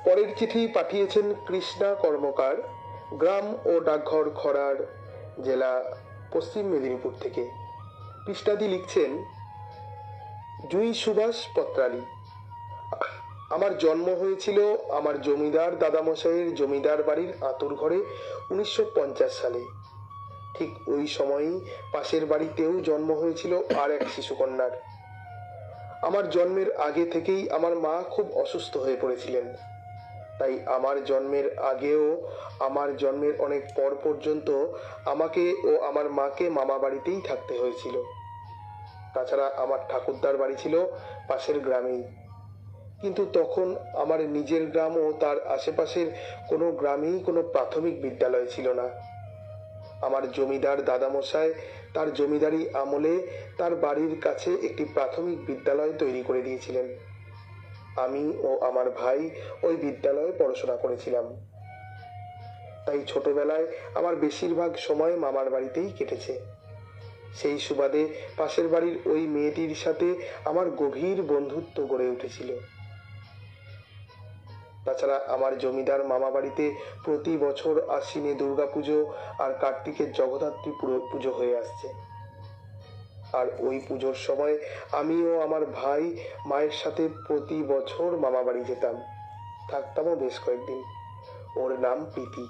পরের চিঠি পাঠিয়েছেন কৃষ্ণা কর্মকার, গ্রাম ও ডাকঘর খরার, জেলা পশ্চিম মেদিনীপুর থেকে। পৃষ্ঠাদি লিখছেন, জুঁই সুভাষ পত্রালি। আমার জন্ম হয়েছিল আমার জমিদার দাদামশাইয়ের জমিদার বাড়ির আঁতুর ঘরে 1950 সালে। ঠিক ওই সময়ই পাশের বাড়িতেও জন্ম হয়েছিল আর এক শিশুকন্যার। আমার জন্মের আগে থেকেই আমার মা খুব অসুস্থ হয়ে পড়েছিলেন, তাই আমার জন্মের আগেও আমার জন্মের অনেক পর পর্যন্ত আমাকে ও আমার মাকে মামা বাড়িতেই থাকতে হয়েছিল। তাছাড়া আমার ঠাকুরদার বাড়ি ছিল পাশের গ্রামেই, কিন্তু তখন আমার নিজের গ্রাম ও তার আশেপাশের কোনো গ্রামেই কোনো প্রাথমিক বিদ্যালয় ছিল না। আমার জমিদার দাদামশাই তার জমিদারি আমলে তার বাড়ির কাছে একটি প্রাথমিক বিদ্যালয় তৈরি করে দিয়েছিলেন। আমি ও আমার ভাই ওই বিদ্যালয়ে পড়াশোনা করেছিলাম, তাই ছোটবেলায় আমার বেশিরভাগ সময় মামার বাড়িতেই কেটেছে। সেই সুবাদে পাশের বাড়ির ওই মেয়েটির সাথে আমার গভীর বন্ধুত্ব গড়ে উঠেছিল। তাছাড়া আমার জমিদার মামা বাড়িতে প্রতি বছর আশ্বিনে দুর্গাপুজো আর কার্তিকের জগদ্ধাত্রী পুজো হয়ে আসছে। আর ওই পুজোর সময় আমি ও আমার ভাই মায়ের সাথে প্রতি বছর মামা বাড়ি যেতাম, থাকতামও বেশ কয়েকদিন। ওর নাম প্রীতি।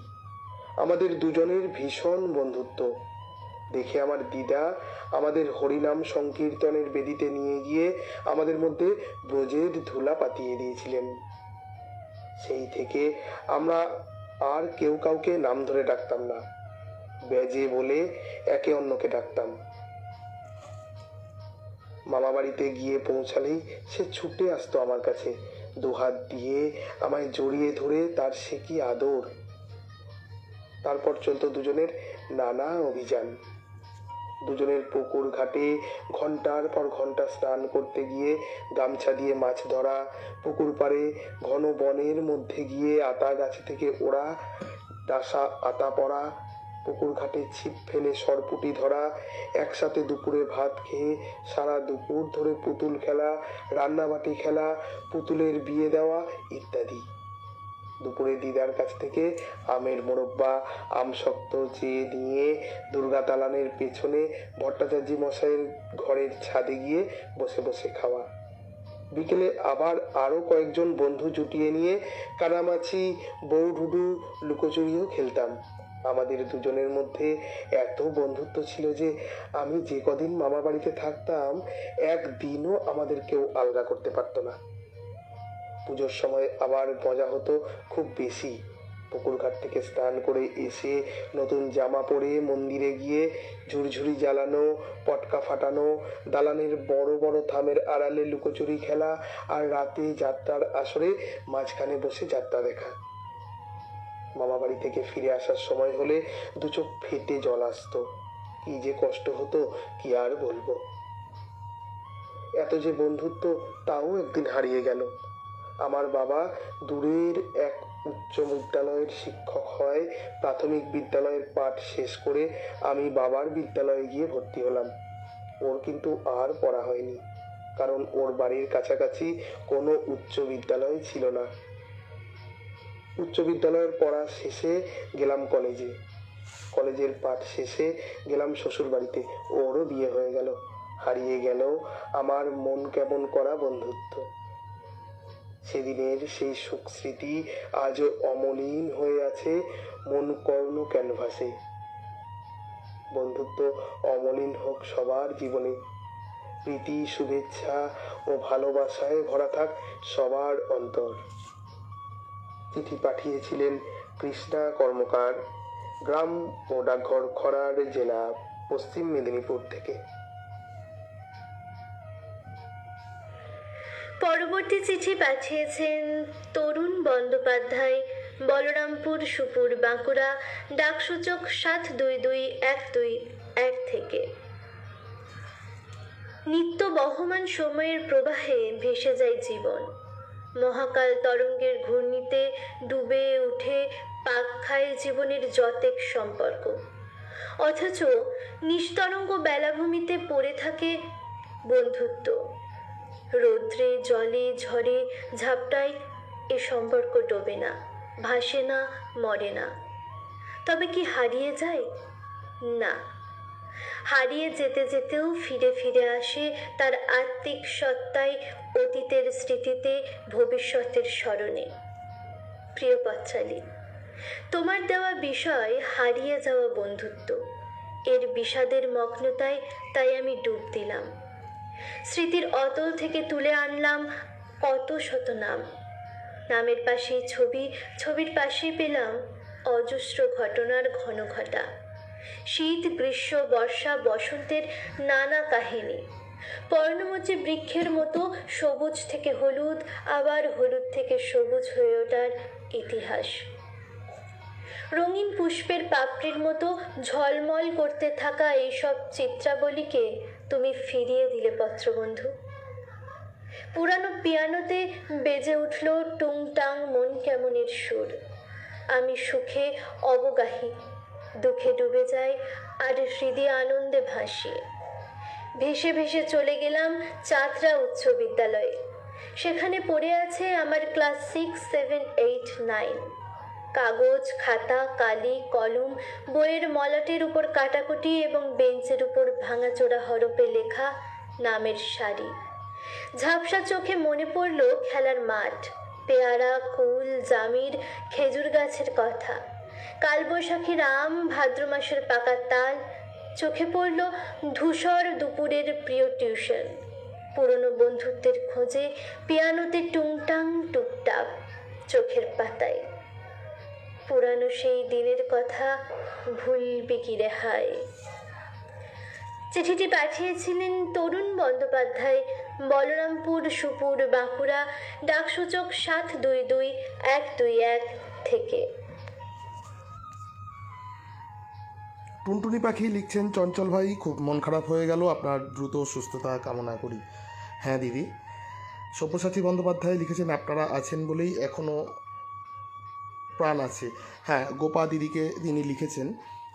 আমাদের দুজনের ভীষণ বন্ধুত্ব দেখে আমার দিদা আমাদের হরিনাম সংকীর্তনের বেদিতে নিয়ে গিয়ে আমাদের মধ্যে ব্রজের ধুলা পাতিয়ে দিয়েছিলেন। সেই থেকে আমরা আর কেউ কাউকে নাম ধরে ডাকতাম না, বেজে বলে একে অন্যকে ডাকতাম। মামা বাড়িতে গিয়ে পৌঁছালেই সে ছুটে আসতো আমার কাছে, দুহাত দিয়ে আমায় জড়িয়ে ধরে তার সে কি আদর। তারপর চলতো দুজনের নানা অভিযান। দুজনের পুকুর ঘাটে ঘন্টার পর ঘন্টা স্নান করতে গিয়ে গামছা দিয়ে মাছ ধরা, পুকুর পাড়ে ঘন বনের মধ্যে গিয়ে আতা গাছে থেকে ওড়া ডাসা আতা পড়া, পুকুর ঘাটে ছিপ ফেলে সরপুটি ধরা, একসাথে দুপুরে ভাত খেয়ে সারা দুপুর ধরে পুতুল খেলা, রান্নাবাটি খেলা, পুতুলের বিয়ে দেওয়া ইত্যাদি। দুপুরে দিদার কাছ থেকে আমের মোরব্বা, আম শক্ত চেয়ে নিয়ে দুর্গা দালানের পেছনে ভট্টাচার্য মশাইয়ের ঘরের ছাদে গিয়ে বসে বসে খাওয়া। বিকেলে আবার আরো কয়েকজন বন্ধু জুটিয়ে নিয়ে কানামাছি, বউডুডু, লুকোচুরিও খেলতাম। আমাদের দুজনের মধ্যে এত বন্ধুত্ব ছিল যে আমি যে কদিন মামা বাড়িতে থাকতাম একদিনও আমাদের কেউ আলগা করতে পারতো না। পুজোর সময় আবার মজা হতো খুব বেশি। পুকুর ঘাট থেকে স্নান করে এসে নতুন জামা পরে মন্দিরে গিয়ে ঝুরঝুরি জ্বালানো, পটকা ফাটানো, দালানের বড় বড় থামের আড়ালে লুকোচুরি খেলা, আর রাতে যাত্রার আসরে মাঝখানে বসে যাত্রা দেখা। মামা বাড়ি থেকে ফিরে আসার সময় হলে দু চোখ ফেটে জল আসতো। কি যে কষ্ট হতো কি আর বলবো। এত যে বন্ধুত্ব তাও একদিন হারিয়ে গেল। আমার বাবা দূরের এক উচ্চ বিদ্যালয়ের শিক্ষক হয়। প্রাথমিক বিদ্যালয়ের পাঠ শেষ করে আমি বাবার বিদ্যালয়ে গিয়ে ভর্তি হলাম। ওর কিন্তু আর পড়া হয়নি, কারণ ওর বাড়ির কাছাকাছি কোনো উচ্চ বিদ্যালয় ছিল না। উচ্চ বিদ্যালয়ের পড়া শেষে গেলাম কলেজে, কলেজের পাঠ শেষে গেলাম শ্বশুর বাড়িতে। ওরও বিয়ে হয়ে গেল। হারিয়ে গেল আমার মন কেমন করা বন্ধুত্ব। সেদিনের সেই সুখ স্মৃতি আজও অমলিন হয়ে আছে মন কর্ণ ক্যানভাসে। বন্ধুত্ব অমলিন হোক সবার জীবনে। প্রীতি, শুভেচ্ছা ও ভালোবাসায় ভরা থাক সবার অন্তর। চিঠি পাঠিয়েছিলেন কৃষ্ণা কর্মকার, গ্রাম ও ডাকঘর খরার, জেলা পশ্চিম মেদিনীপুর থেকে। পরবর্তী চিঠি পাঠিয়েছেন তরুণ বন্দ্যোপাধ্যায়, বলরামপুর, সুপুর, বাঁকুড়া, ডাকসূচক 72212 থেকে। নিত্য বহমান সময়ের প্রবাহে ভেসে যায় জীবন। মহাকাল তরঙ্গের ঘূর্ণিতে ডুবে উঠে পাক খায় জীবনের যতেক সম্পর্ক, অথচ নিস্তরঙ্গ বেলাভূমিতে পড়ে থাকে বন্ধুত্ব। রৌদ্রে, জলে, ঝড়ে, ঝাপটায় এ সম্পর্ক ডোবে না, ভাসে না, মরে না। তবে কি হারিয়ে যায়? না, হারিয়ে যেতে যেতেও ফিরে ফিরে আসে তার আত্মিক সত্তায়, অতীতের স্মৃতিতে, ভবিষ্যতের স্মরণে। প্রিয় পথচারী, তোমার দেওয়া বিষয় হারিয়ে যাওয়া বন্ধুত্ব। এর বিষাদের মগ্নতায় তাই আমি ডুব দিলাম। স্মৃতির অতল থেকে তুলে আনলাম কত শত নাম। নামের পাশেই ছবি, ছবির পাশেই পেলাম অজস্র ঘটনার ঘন ঘটা। শীত, গ্রীষ্ম, বর্ষা, বসন্তের নানা কাহিনী। পর্ণমোচী বৃক্ষের মতো সবুজ থেকে হলুদ, আবার হলুদ থেকে সবুজ হয়ে ওঠার ইতিহাস। রঙিন পুষ্পের পাপড়ির মতো ঝলমল করতে থাকা এইসব চিত্রাবলীকে তুমি ফিরিয়ে দিলে পত্রবন্ধু। পুরানো পিয়ানোতে বেজে উঠল টুংটাং মন কেমনের সুর। আমি সুখে অবগাহী, দুঃখে ডুবে যাই, আর হৃদে আনন্দে ভাসি। ভেসে ভেসে চলে গেলাম চাতরা উচ্চ বিদ্যালয়ে। সেখানে পড়ে আছে আমার ক্লাস 6, 7, 8, 9। কাগজ, খাতা, কালি, কলম, বইয়ের মলাটের উপর কাটাকুটি এবং বেঞ্চের উপর ভাঙাচোরা হরপে লেখা নামের সারি। ঝাপসা চোখে মনে পড়ল খেলার মাঠ, পেয়ারা, কুল, জামির, খেজুর গাছের কথা, কালবৈশাখীর আম, ভাদ্র মাসের পাকা তাল। চোখে পড়ল ধূসর দুপুরের প্রিয় টিউশন, পুরনো বন্ধুত্বের খোঁজে পিয়ানোতে টুংটাং টুকটাক চোখের পাতায়। পুরানো সেই দিনের কথা ভুলবে কি রেহাই। চিঠিটি পাঠিয়েছিলেন তরুণ বন্দ্যোপাধ্যায়, বলরামপুর, সুপুর, বাঁকুড়া, ডাকসূচক 722121 থেকে। টুনটুনি পাখি লিখছেন, চঞ্চল ভাই খুব মন খারাপ হয়ে গেল, আপনার দ্রুত সুস্থতা কামনা করি। হ্যাঁ দিদি। সব্যসাচী বন্দ্যোপাধ্যায় লিখেছেন, আপনারা আছেন বলেই এখনও প্রাণ আছে। হ্যাঁ, গোপা দিদিকে তিনি লিখেছেন।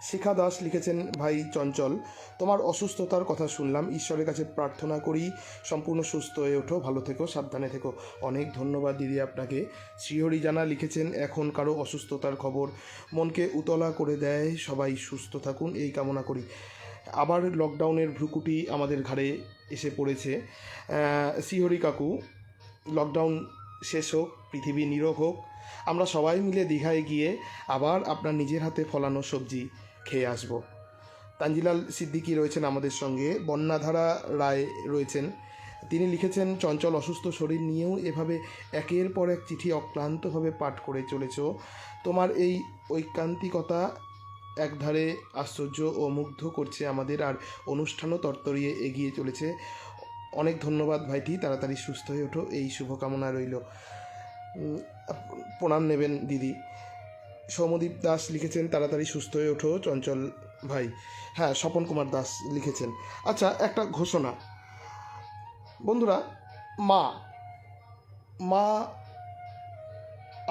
শিখা দাস লিখেছেন, ভাই চঞ্চল, তোমার অসুস্থতার কথা শুনলাম, ঈশ্বরের কাছে প্রার্থনা করি সম্পূর্ণ সুস্থ হয়ে ওঠো, ভালো থেকো, সাবধানে থেকো। অনেক ধন্যবাদ দিদি আপনাকে। শ্রীহরি জানা লিখেছেন, এখন কারো অসুস্থতার খবর মনকে উতলা করে দেয়, সবাই সুস্থ থাকুন এই কামনা করি। আবার লকডাউনের ভ্রুকুটি আমাদের ঘাড়ে এসে পড়েছে। শ্রীহরি কাকু, লকডাউন শেষ হোক, পৃথিবী নীরব হোক, আমরা সবাই মিলে দীঘায় গিয়ে আবার আপনার নিজের হাতে ফলানো সবজি খেয়ে আসব। তানজিলাল সিদ্দিকী রয়েছেন আমাদের সঙ্গে। বন্যাধারা রায় রয়েছেন, তিনি লিখেছেন, চঞ্চল অসুস্থ শরীর নিয়েও এভাবে একের পর এক চিঠি অক্লান্তভাবে পাঠ করে চলেছ, তোমার এই ঐকান্তিকতা একধারে আশ্চর্য ও মুগ্ধ করছে আমাদের, আর অনুষ্ঠানও তরতরিয়ে এগিয়ে চলেছে। অনেক ধন্যবাদ ভাইটি, তাড়াতাড়ি সুস্থ হয়ে ওঠো এই শুভকামনা রইল। প্রণাম নেবেন দিদি। সৌমদীপ দাস লিখেছেন, তাড়াতাড়ি সুস্থ হয়ে ওঠো চঞ্চল ভাই। হ্যাঁ, স্বপন কুমার দাস লিখেছেন। আচ্ছা, একটা ঘোষণা বন্ধুরা, মা মা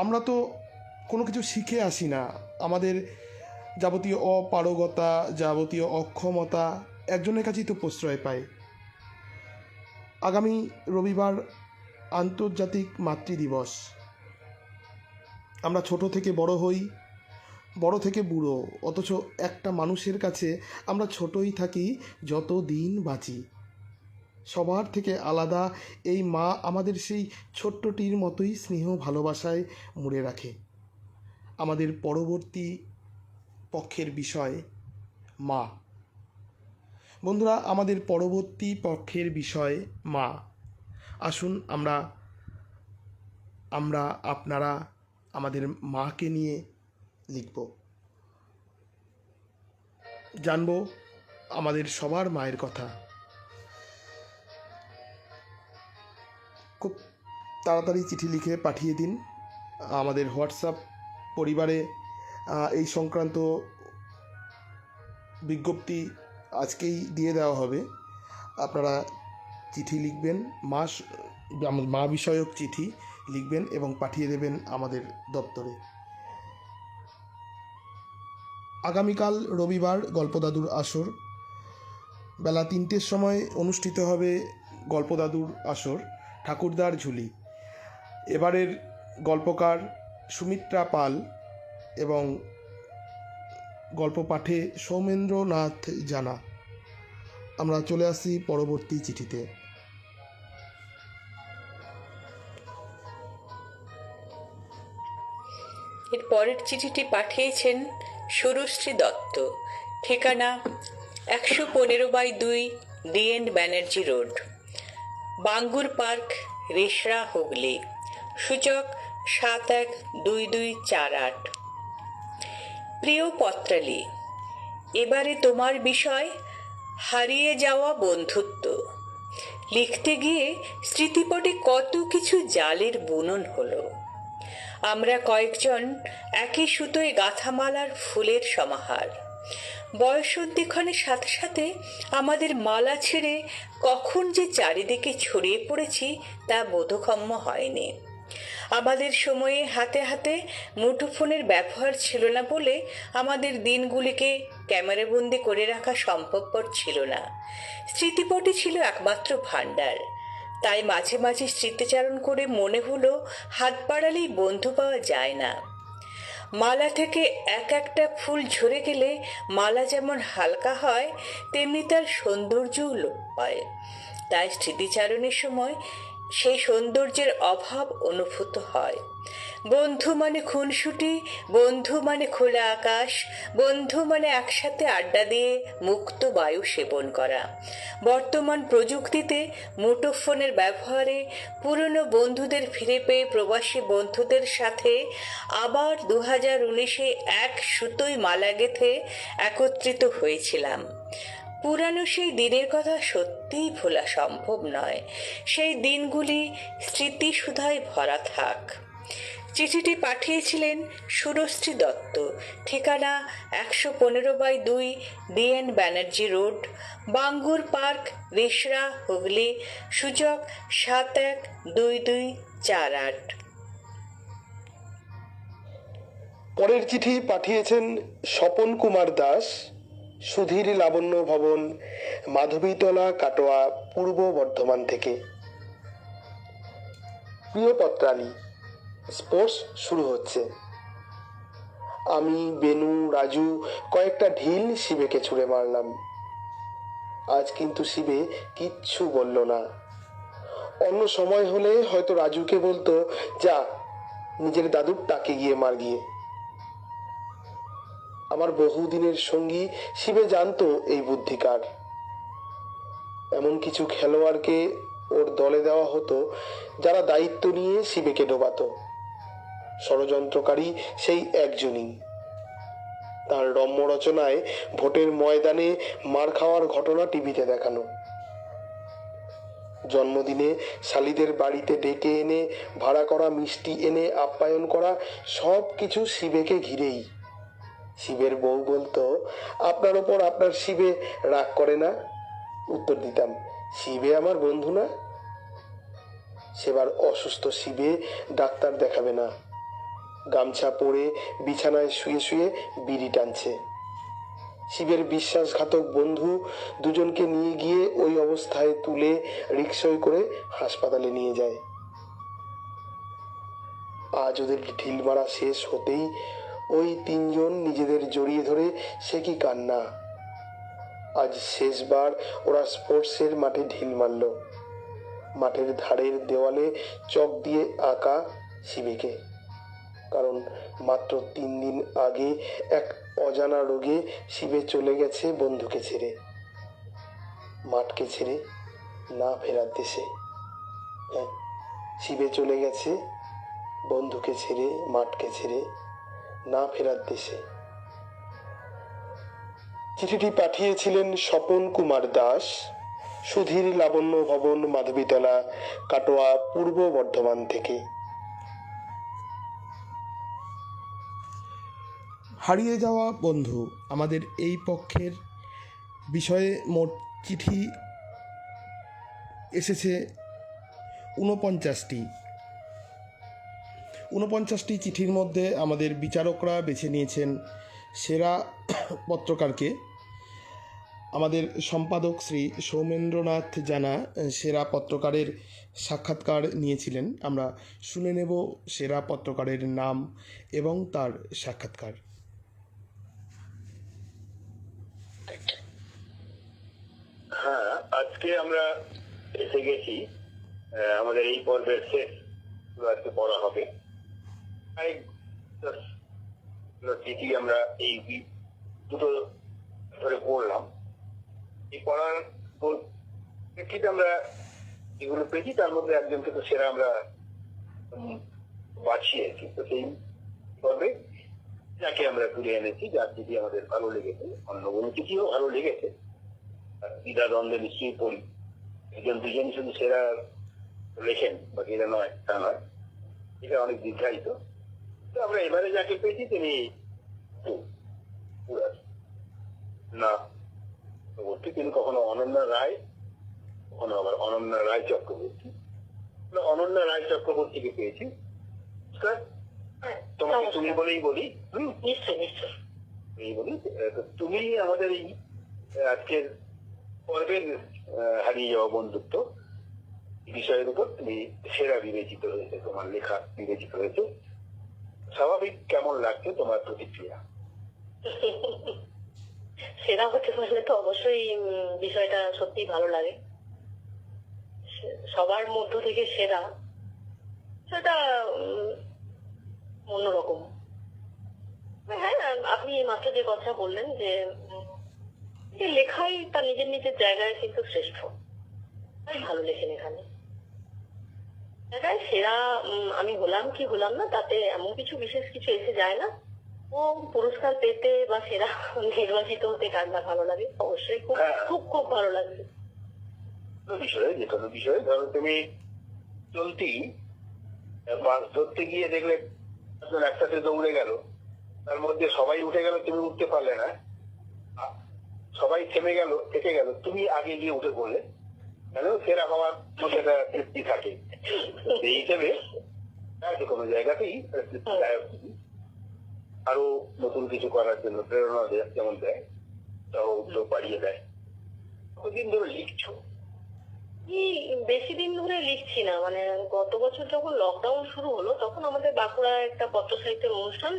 আমরা তো কোনো কিছু শিখে আসি না, আমাদের যাবতীয় অপারগতা, যাবতীয় অক্ষমতা একজনের কাছেই তো প্রশ্রয় পায়। আগামী রবিবার আন্তর্জাতিক মাতৃদিবস। আমরা ছোট থেকে বড় হই, বড় থেকে বুড়ো, অথচ একটা মানুষের কাছে আমরা ছোটই থাকি যত দিন বাঁচি। সবার থেকে আলাদা এই মা আমাদের সেই ছোট্টটির মতোই স্নেহ ভালোবাসায় মুড়ে রাখে। আমাদের পরবর্তী পক্ষের বিষয় মা। বন্ধুরা, আমাদের পরবর্তী পক্ষের বিষয় মা। আসুন আমরা আপনারা আমাদের মাকে নিয়ে লিখব, জানব আমাদের সবার মায়ের কথা। খুব তাড়াতাড়ি চিঠি লিখে পাঠিয়ে দিন আমাদের হোয়াটসঅ্যাপ পরিবারে। এই সংক্রান্ত বিজ্ঞপ্তি আজকেই দিয়ে দেওয়া হবে। আপনারা চিঠি লিখবেন, মা বিষয়ক চিঠি লিখবেন এবং পাঠিয়ে দেবেন আমাদের দপ্তরে। আগামীকাল রবিবার গল্পদাদুর আসর, বেলা 3টের সময় অনুষ্ঠিত হবে গল্পদাদুর আসর, ঠাকুরদার ঝুলি। এবারের গল্পকার সুমিত্রা পাল এবং গল্প পাঠে সৌমেন্দ্রনাথ জানা। আমরা চলে আসি পরবর্তী চিঠিতে। এর পরের চিঠিটি পাঠিয়েছেন সুরশ্রী দত্ত, ঠিকানা 115/2 DN Banerjee road, Bangur park, Rishra, Hooghly. সূচক 712248। প্রিয় পত্রালি, এবারে তোমার বিষয় হারিয়ে যাওয়া বন্ধুত্ব। লিখতে গিয়ে স্মৃতিপটে কত কিছু জালের বুনন হলো। আমরা কয়েকজন একই সুতোয় গাঁথামালার ফুলের সমাহার। বয়সন্ধিক্ষণের সাথে সাথে আমাদের মালা ছেড়ে কখন যে চারিদিকে ছড়িয়ে পড়েছি তা বোধগম্য হয়নি। আমাদের সময়ে হাতে হাতে মুঠোফোনের ব্যবহার ছিল না বলে আমাদের দিনগুলিকে ক্যামেরাবন্দি করে রাখা সম্ভবপর ছিল না। স্মৃতিপটই ছিল একমাত্র ভাণ্ডার। তাই মাঝে মাঝে স্মৃতিচারণ করে মনে হলো হাত বাড়ালেই বন্ধু পাওয়া যায় না। মালা থেকে এক একটা ফুল ঝরে গেলে মালা যেমন হালকা হয়, তেমনি তার সৌন্দর্যও লোপ পায়। তাই স্মৃতিচারণের সময় সেই সৌন্দর্যের অভাব অনুভূত হয়। বন্ধু মানে খুনসুটি, বন্ধু মানে খোলা আকাশ, বন্ধু মানে একসাথে আড্ডা দিয়ে মুক্ত বায়ু সেবন করা। বর্তমান প্রযুক্তিতে মুঠোফোনের ব্যবহারে পুরনো বন্ধুদের ফিরে পেয়ে প্রবাসী বন্ধুদের সাথে আবার 2019-এ এক সুতোয় মালা গেঁথে একত্রিত হয়েছিলাম। পুরানো সেই দিনের কথা সত্যিই ভোলা সম্ভব নয়। সেই দিনগুলি স্মৃতিসুধায় ভরা থাক। চিঠিটি পাঠিয়েছিলেন সুরশ্রী দত্ত। ঠিকানা 115/2 DN Banerjee road, Bangur park, Rishra, Hooghly. সূচক 712248। পরের চিঠি পাঠিয়েছেন স্বপন কুমার দাস, সুধীর লাবণ্য ভবন, মাধবীতলা, কাটোয়া, পূর্ব বর্ধমান থেকে। প্রিয় পত্রালী, স্পোর্টস শুরু হচ্ছে। আমি, বেনু, রাজু কয়েকটা ঢিল শিবেকে ছুঁড়ে মারলাম। আজ কিন্তু শিবে কিচ্ছু বলল না। অন্য সময় হলে হয়তো রাজুকে বলতো, যা নিজের দাদুর টাকে গিয়ে মার গিয়ে। আমার বহুদিনের সঙ্গী শিবে জানতো এই বুদ্ধিকার। এমন কিছু খেলোয়াড়কে ওর দলে দেওয়া হতো যারা দায়িত্ব নিয়ে শিবেকে ডোবাতো। ষড়যন্ত্রকারী সেই একজনই। তার রম্য রচনায় ভোটের ময়দানে মার খাওয়ার ঘটনা টিভিতে দেখানো, জন্মদিনে শালিদের বাড়িতে ডেকে এনে ভাড়া করা মিষ্টি এনে আপ্যায়ন করা, সব কিছু শিবেকে ঘিরেই। শিবের বউ বলতো, আপনার ওপর আপনার শিবে রাগ করে না? উত্তর দিতাম, শিবে আমার বন্ধু না। সেবার অসুস্থ শিবে ডাক্তার দেখাবে না, গামছা পরে বিছানায় শুয়ে শুয়ে বিড়ি টানছে। শিবের বিশ্বাসঘাতক বন্ধু দুজনকে নিয়ে গিয়ে ওই অবস্থায় তুলে রিকশায় করে হাসপাতালে নিয়ে যায়। আজ ওদের ঢিল মারা শেষ হতেই ওই তিনজন নিজেদের জড়িয়ে ধরে সে কি কান্না। আজ শেষবার ওরা স্পোর্টসের মাঠে ঢিল মারল। মাঠের ধারের দেওয়ালে চক দিয়ে আঁকা শিবেকে। কারণ মাত্র 3 দিন আগে এক অজানা রোগে শিবে চলে গেছে বন্ধুকে ছেড়ে, মাঠকে ছেড়ে, না ফেরার দেশে। হ্যাঁ, শিবে চলে গেছে বন্ধুকে ছেড়ে, মাঠকে ছেড়ে, না ফেরার দেশে। চিঠিটি পাঠিয়েছিলেন স্বপন কুমার দাস, সুধীর লাবণ্য ভবন, মাধবীতলা, কাটোয়া, পূর্ব বর্ধমান থেকে। হারিয়ে যাওয়া বন্ধু আমাদের এই পক্ষের বিষয়ে মোট চিঠি এসেছে 49টি চিঠির মধ্যে আমাদের বিচারকরা বেছে নিয়েছেন সেরা পত্রকারকে। আমাদের সম্পাদক শ্রী সৌমেন্দ্রনাথ জানা সেরা পত্রকারের সাক্ষাৎকার নিয়েছিলেন। আমরা শুনে নেব সেরা পত্রকারের নাম এবং তার সাক্ষাৎকার। হ্যাঁ, আজকে আমরা এসে গেছি আমাদের এই পর্বের শেষ আজকে পড়া হবে। চিঠি আমরা এই দুটো ধরে পড়লাম। এই পড়ার প্রেক্ষিতে আমরা যেগুলো পেয়েছি তার মধ্যে একজনকে তো সেরা আমরা বাছিয়েছি। তো সেই পর্বে যাকে আমরা তুলে এনেছি, যার চিঠি আমাদের ভালো লেগেছে, অন্য কোনো চিঠিও ভালো লেগেছে, দ্বিধা দ্বন্দ্বে নিশ্চয়ই পড়ি। একজন দুজন শুধু সেরা লেখেন বা এরা নয়, তা নয়, এটা অনেক দীর্ঘায়িত। তো আমরা এবারে যাকে পেয়েছি তিনি না চক্রবর্তী, তিনি কখনো অনন্যা রায়, কখনো আবার অনন্যা রায় চক্রবর্তী। অনন্যা রায় চক্রবর্তীকে পেয়েছি। তোমাকে তুমি বলেই বলি। নিশ্চয় নিশ্চয় বলি। তুমি আমাদের এই আজকের পর্বের হারিয়ে যাওয়া বন্ধুত্ব বিষয়ের উপর তুমি সেরা বিবেচিত হয়েছে, তোমার লেখা বিবেচিত হয়েছে। স্বাভাবিক কেমন লাগছে তোমার প্রতিক্রিয়া? সেরা হতে পারলে তো অবশ্যই বিষয়টা সত্যি ভালো লাগে। সবার মধ্য থেকে সেরা, সেটা অন্যরকম। হ্যাঁ, আপনি মাত্র যে কথা বললেন যে যে লেখাই তার নিজের নিজের জায়গায় কিন্তু শ্রেষ্ঠ। তাই ভালো লেখেন এখানে জায়গায় সেরা। আমি হলাম কি হলাম না তাতে এমন কিছু বিশেষ কিছু এসে যায় না। ও পুরস্কার পেতে বা সেরা নির্বাচিত হতে কার না ভালো লাগে? অবশ্যই খুব খুব খুব ভালো লাগবে। যে কোনো বিষয়ে ধরো তুমি চলতি বাস ধরতে গিয়ে দেখলে একজন একসাথে দৌড়ে গেল, তার মধ্যে সবাই উঠে গেল, তুমি উঠতে পারলে না, সবাই থেমে গেল, থেকে গেল, তুমি আগে গিয়ে উঠে পড়লে, কেন সেরা হওয়ার মধ্যে একটা তৃপ্তি থাকে। সেই হিসেবে যে কোনো জায়গাতেই তৃপ্তিদায়ক আরো নতুন কিছু করার জন্য প্রেরণা দেয়, যেমন দেয় উদ্যোগ বাড়িয়ে দেয়। কতদিন ধরে লিখছো? বেশি দিন ধরে লিখছি না, মানে গত বছর যখন লকডাউন শুরু হলো তখন আমাদের বাঁকুড়ায় একটা পত্র সাহিত্যের অনুষ্ঠান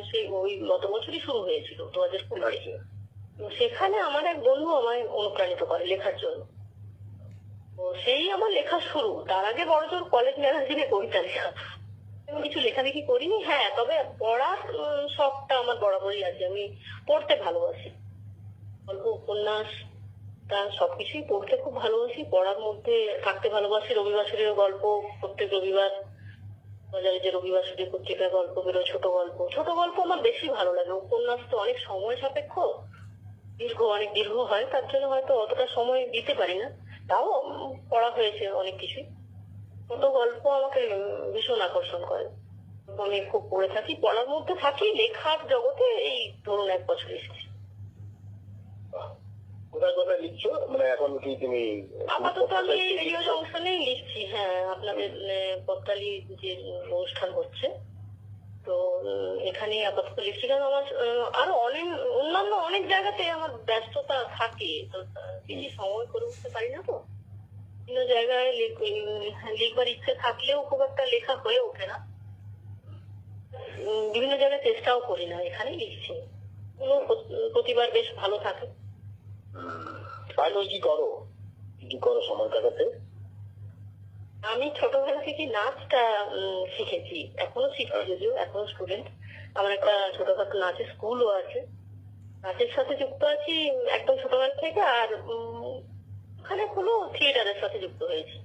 সেই ওই গত বছরই শুরু হয়েছিল 2020। আচ্ছা, তো সেখানে আমার এক বন্ধু আমায় অনুপ্রাণিত করে লেখার জন্য। তো সেই আমার লেখা শুরু। তার আগে বড়জোর কলেজ ম্যাগাজিনে কবিতা লেখা, আমি কিছু লেখালেখি করিনি। হ্যাঁ, তবে পড়ার শখটা আমার বরাবরই আছে। আমি পড়তে ভালোবাসি, গল্প উপন্যাস তার সবকিছুই পড়তে খুব ভালোবাসি। পড়ার মধ্যে থাকতে ভালোবাসি। রবিবাসরীয় গল্প প্রত্যেক রবিবার বাজারে যে রবিবাসরী পত্রিকায় গল্প বেরোয়, ছোট গল্প আমার বেশি ভালো লাগে। উপন্যাস তো অনেক সময় সাপেক্ষ, অনেক দীর্ঘ হয়, তার জন্য হয়তো অতটা সময় দিতে পারি না। তাও পড়া হয়েছে অনেক কিছুই। ছোট গল্প আমাকে ভীষণ আকর্ষণ করে, আমি খুব পড়ে থাকি, পড়ার মধ্যে থাকি। লেখার জগতে এই ধরুন 1 বছর এসেছি। কোথায় কোথায় লিখছো? মানে এখন কি তুমি আপাতত আমি এই রেডিও জংশনেই লিখছি। হ্যাঁ, আপনাদের পত্তালি যে অনুষ্ঠান হচ্ছে, তো এখানে আপাতত লিখছি। কারণ আমার আরো অন্যান্য অনেক জায়গাতে আমার ব্যস্ততা থাকে, তো বেশি সময় করে উঠতে পারি না। তো বিভিন্ন জায়গায় লিখবার ইচ্ছে থাকলেও খুব একটা লেখা হয়ে ওঠে না। বিভিন্ন জায়গায় চেষ্টাও করি না, এখানেই লিখছি। প্রতিবার বেশ ভালো থাকে। আগে কি করো, কি করো সময় কাটাতে? আমি ছোটবেলা থেকে নাচটা শিখেছি, এখনো শিখছি, যদিও এখনো স্টুডেন্ট। আমার একটা ছোটখাটো নাচের স্কুলও আছে, নাচের সাথে যুক্ত আছি একদম ছোটবেলা থেকে। আর ওখানে কোনো থিয়েটারের সাথে যুক্ত হয়েছি।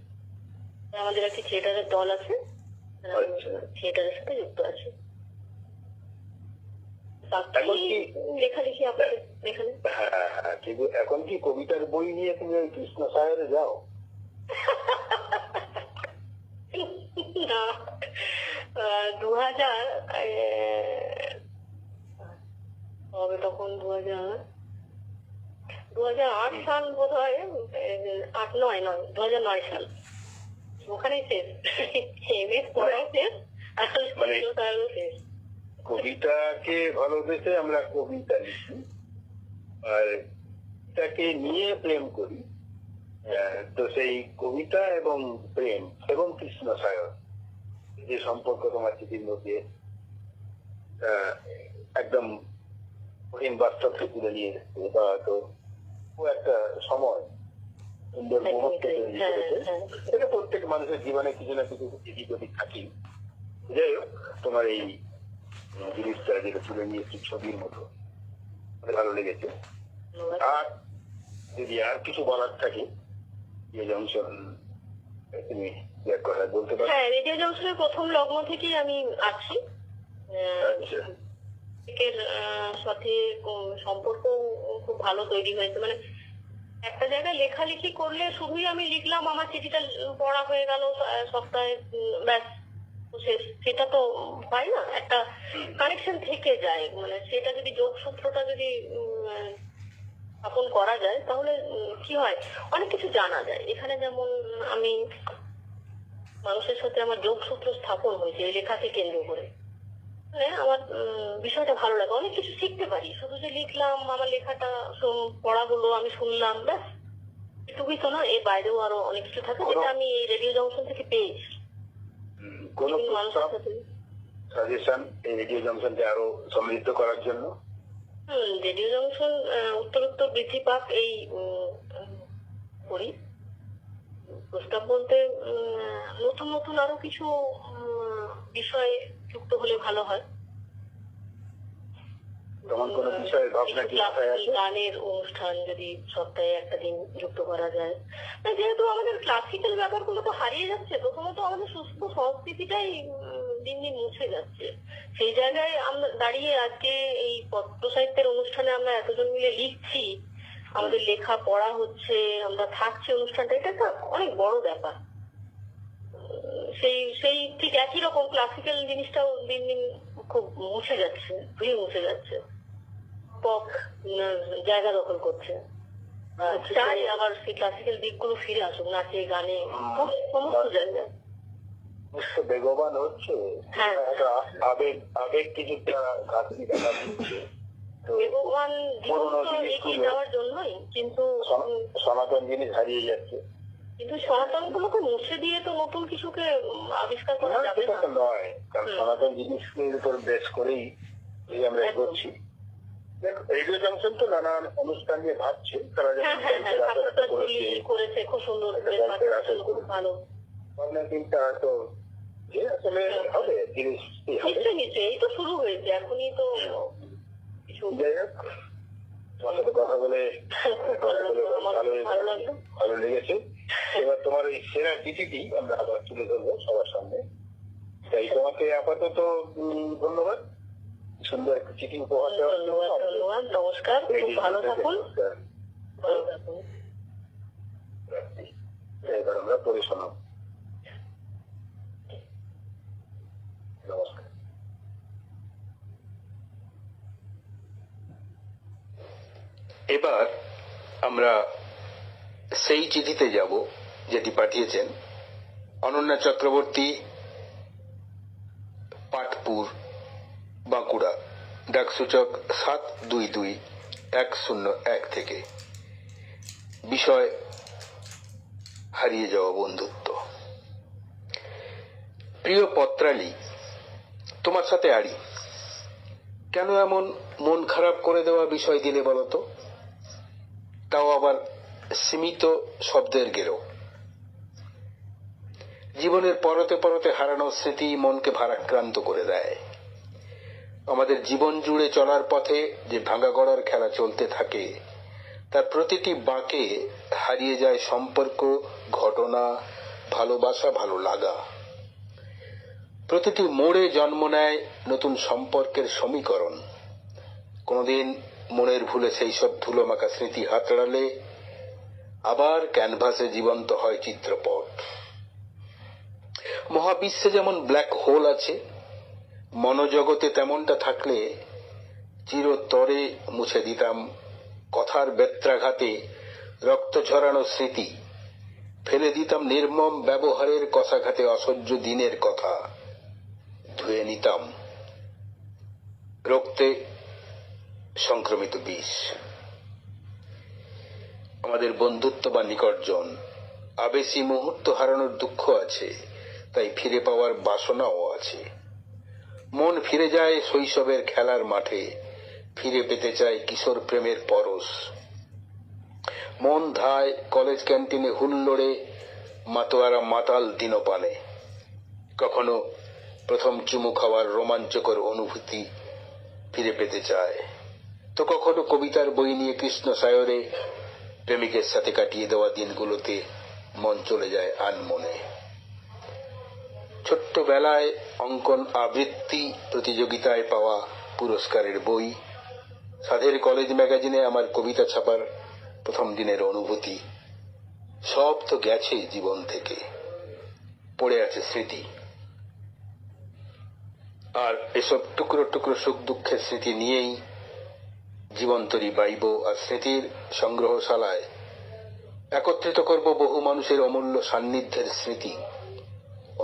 আমাদের একটি থিয়েটারের দল আছে, থিয়েটারের সাথে যুক্ত আছে। লেখালেখি আপনাদের এখানে? হ্যাঁ, কিন্তু এখন কি কবিতার বই নিয়ে তুমি ওই কৃষ্ণ সাগরে যাও? না, 2000 হবে তখন 2008 সাল বোধ হয়, 2009 সাল। ওখানেই শেষ, এমএস পড়াও শেষ, আসলে শেষ। কবিতাকে ভালোবেসে আমরা কবিতা লিখি, আর এটাকে নিয়ে প্রেম করি। তো সেই কবিতা এবং প্রেম এবং কৃষ্ণ সাগর যে সম্পর্ক তোমার চিঠির মধ্যে একদম কঠিন বাস্তবকে তুলে নিয়ে এসেছে, এটা হয়তো একটা সময় সুন্দর মুহূর্ত তৈরি করেছে। এটা প্রত্যেক মানুষের জীবনে কিছু না কিছু এদিক ওদিক থাকি। যাই হোক, তোমার এই জিনিসটা যেটা তুলে নিয়েছি ছবির মতো ভালো লেগেছে। আর যদি আর কিছু বলার থাকে জংশন তুমি বলতে পারো? হ্যাঁ, রেডিও জংশনের প্রথম লগ্ন থেকেই আমি আছি। আচ্ছা, সাথে সম্পর্ক খুব ভালো তৈরি হয়েছে। মানে একটা জায়গায় লেখালেখি করলে শুধুই আমি লিখলাম, আমার চিঠিটা পড়া হয়ে গেল সপ্তাহে, ব্যাস সেটা তো হয় না। একটা কানেকশন থেকে যায়, মানে সেটা যদি যোগসূত্রটা যদি স্থাপন করা যায় তাহলে কি হয়, অনেক কিছু জানা যায়। এখানে যেমন আমি মানুষের সাথে আমার যোগসূত্র স্থাপন হয়েছে এই লেখাকে কেন্দ্র করে। আমার বিষয়টা ভালো লাগে, অনেক কিছু শিখতে পারি। শুধু যে লিখলাম, আমার লেখাটা পড়া হলো, আমি শুনলাম, ব্যাস এটুকুই তো না, এর বাইরেও আরো অনেক কিছু থাকে যেটা আমি এই রেডিও জংশন থেকে পেয়েছি। কোনো সাজেশন এই রেডিও জংশনকে আরো সমৃদ্ধ করার জন্য? রেডিও জংশন উত্তরোত্তর বৃদ্ধি পাক এই করি। প্রস্তাব বলতে নতুন নতুন আরো কিছু বিষয় যুক্ত হলে ভালো হয়। তেমন কোনো বিষয়ে ভাবনা কি মাথায় আছে? গানের অনুষ্ঠান যদি সপ্তাহে একটা দিন যুক্ত করা যায়। না, যেহেতু আমাদের ক্লাসিক্যাল ব্যাপারগুলো তো হারিয়ে যাচ্ছে, প্রথমত আমাদের সুস্থ সংস্কৃতিটাই দিন দিন মুছে যাচ্ছে। সেই জায়গায় আমরা দাঁড়িয়ে আজকে এই পত্র সাহিত্যের অনুষ্ঠানে আমরা এতজন মিলে লিখছি, আমাদের লেখা পড়া হচ্ছে, আমরা থাকছি অনুষ্ঠানটা, এটা একটা অনেক বড় ব্যাপার। সেই সেই ঠিক একই রকম ক্লাসিক্যাল জিনিসটাও দিন দিন খুব মুছে যাচ্ছে, ধুয়ে মুছে যাচ্ছে, পপ জায়গা দখল করছে। চাই আবার সেই ক্লাসিক্যাল দিকগুলো ফিরে আসুক, নাচে গানে সমস্ত জায়গায়। বেগবান হচ্ছে, হ্যাঁ। একটা আবেগ আবেগ কিছুটা ঘাটতি দেখা দিচ্ছে। তো বেগবান পুরোনো জীবন তো এগিয়ে জিনিসগুলো, যাওয়ার জন্যই, কিন্তু সনাতন জিনিস হারিয়ে যাচ্ছে। কিন্তু সনাতন গুলোকে মুছে দিয়ে তো নতুন কিছুকে আবিষ্কার করা না, যাবে সেটা না। তো নয়, কারণ সনাতন জিনিসের উপর বেশ করেই এই আমরা এগোচ্ছি। রেডিও জংশন তো নানান অনুষ্ঠান নিয়ে ভাবছে, তারা হ্যাঁ হ্যাঁ হ্যাঁ, ঠাকুরটা করেছে খুব সুন্দর, খুব ভালো। ভাবনা চিন্তা তো যে আসলে হবে, জিনিস হবে। নিশ্চয়ই নিশ্চয়ই, এই তো শুরু হয়েছে, এখনই তো কিছু। যাই হোক, তোমার সাথে কথা বলে ভালো লাগলো। ভালো লেগেছে। এবার তোমার এই সেরা চিঠিটি আমরা আবার তুলে ধরবো সবার সামনে। তাই তোমাকে আপাতত ধন্যবাদ, সুন্দর একটা চিঠি উপহার দেওয়ার জন্য। ধন্যবাদ ধন্যবাদ, নমস্কার, খুব ভালো থাকুন, ভালো থাকুন। এবার আমরা পড়ে শোনাব। নমস্কার। এবার আমরা সেই চিঠিতে যাব যেটি পাঠিয়েছেন অনন্যা চক্রবর্তী, পাটপুর, বাঁকুড়া, ডাকসূচক 722101 থেকে। বিষয় হারিয়ে যাওয়া বন্ধুত্ব। প্রিয় পত্রালী, তোমার সাথে আড়ি, কেন এমন মন খারাপ করে দেওয়া বিষয় দিলে বলতো? তাও আবার সীমিত শব্দের গেরো। জীবনের পরতে পরতে হারানোর স্মৃতি মনকে ভারাক্রান্ত করে দেয়। আমাদের জীবন জুড়ে চলার পথে যে ভাঙা গড়ার খেলা চলতে থাকে, তার প্রতিটি বাঁকে হারিয়ে যায় সম্পর্ক, ঘটনা, ভালোবাসা, ভালো লাগা। প্রতিটি মোড়ে জন্ম নেয় নতুন সম্পর্কের সমীকরণ। কোনদিন মনের ভুলে সেই সব ধুলোমাখা স্মৃতি হাতড়ালে আবার ক্যানভাসে জীবন্ত হয় চিত্রপট। মহাবিশ্বে যেমন ব্ল্যাক হোল আছে, মনোজগতে তেমনটা থাকলে চিরতরে মুছে দিতাম কথার বেত্রাঘাতে রক্ত ঝরানো স্মৃতি, ফেলে দিতাম নির্মম ব্যবহারের কষাঘাতে অসহ্য দিনের কথা, ধুয়ে নিতাম রক্তে সংক্রমিত বিষ। আমাদের বন্ধুত্ব বা নিকটজন, আবেশী মুহূর্ত হারানোর দুঃখ আছে, তাই ফিরে পাওয়ার বাসনাও আছে। মন ফিরে যায় শৈশবের খেলার মাঠে, ফিরে পেতে চায় কিশোর প্রেমের পরশ। মন ধায় কলেজ ক্যান্টিনে হুল্লোড়ে মাতোয়ারা মাতাল দিনপানে। কখনো প্রথম চুমু খাওয়ার রোমাঞ্চকর অনুভূতি ফিরে পেতে চায়, তো কখনো কবিতার বই নিয়ে কৃষ্ণ সায়রে প্রেমিকের সাথে কাটিয়ে দেওয়া দিনগুলোতে মন চলে যায় আনমনে। ছোট্টবেলায় অঙ্কন আবৃত্তি প্রতিযোগিতায় পাওয়া পুরস্কারের বই, সাধের কলেজ ম্যাগাজিনে আমার কবিতা ছাপার প্রথম দিনের অনুভূতি, সব তো গেছে জীবন থেকে, পড়ে আছে স্মৃতি। আর এসব টুকরো টুকরো সুখ দুঃখের স্মৃতি নিয়েই জীবন তরি বাইব, আর স্মৃতির সংগ্রহশালায় একত্রিত করব বহু মানুষের অমূল্য সান্নিধ্যের স্মৃতি,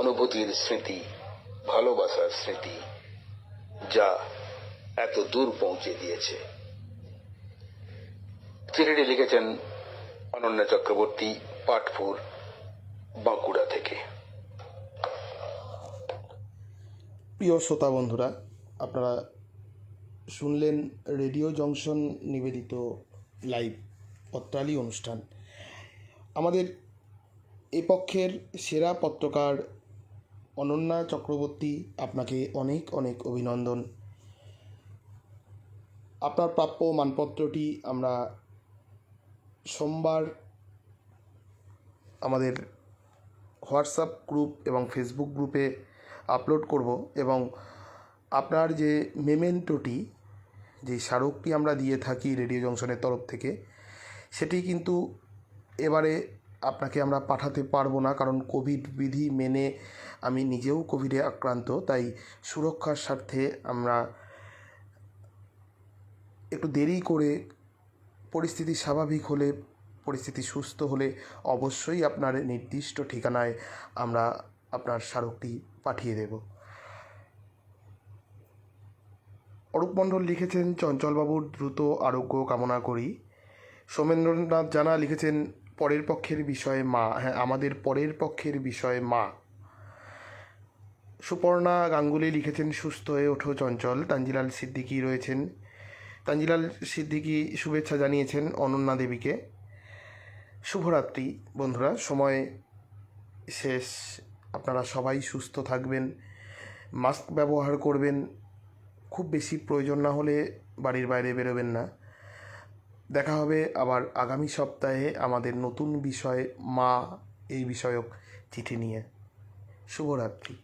অনুভূতির স্মৃতি, ভালোবাসার স্মৃতি, যা এত দূর পৌঁছে দিয়েছে। চিঠিটি লিখেছেন অনন্যা চক্রবর্তী, পাটপুর, বাঁকুড়া থেকে। প্রিয় শ্রোতা বন্ধুরা, আপনারা শুনলেন রেডিও জংশন নিবেদিত লাইভ পত্রালি অনুষ্ঠান। আমাদের এ পক্ষের সেরা পত্রকার অনন্যা চক্রবর্তী, আপনাকে অনেক অনেক অভিনন্দন। আপনার প্রাপ্য মানপত্রটি আমরা সোমবার আমাদের হোয়াটসঅ্যাপ গ্রুপ এবং ফেসবুক গ্রুপে আপলোড করব, এবং আপনার যে মেমেন্টোটি, যে স্মারকটি আমরা দিয়ে থাকি রেডিও জংশনের তরফ থেকে, সেটি কিন্তু এবারে আপনাকে আমরা পাঠাতে পারবো না, কারণ কোভিড বিধি মেনে আমি নিজেও কোভিডে আক্রান্ত, তাই সুরক্ষার স্বার্থে আমরা একটু দেরি করে, পরিস্থিতি স্বাভাবিক হলে, পরিস্থিতি সুস্থ হলে অবশ্যই আপনার নির্দিষ্ট ঠিকানায় আমরা আপনার স্মারকটি পাঠিয়ে দেব। অরূপ মণ্ডল লিখেছেন চঞ্চলবাবুর দ্রুত আরোগ্য কামনা করি। সোমেন্দ্রনাথ জানা লিখেছেন পরের পক্ষের বিষয়ে মা। হ্যাঁ, আমাদের পরের পক্ষের বিষয়ে মা। সুপর্ণা গাঙ্গুলি লিখেছেন সুস্থ হয়ে ওঠো চঞ্চল। তানজিলাল সিদ্দিকী রয়েছেন, তানজিলাল সিদ্দিকী শুভেচ্ছা জানিয়েছেন অনন্যা দেবীকে। শুভরাত্রি বন্ধুরা, সময় শেষ। আপনারা সবাই সুস্থ থাকবেন, মাস্ক ব্যবহার করবেন, খুব বেশি প্রয়োজন না হলে বাড়ির বাইরে বেরোবেন না। দেখা হবে আবার আগামী সপ্তাহে আমাদের নতুন বিষয় মা এই বিষয়ক চিঠি নিয়ে। শুভরাত্রি।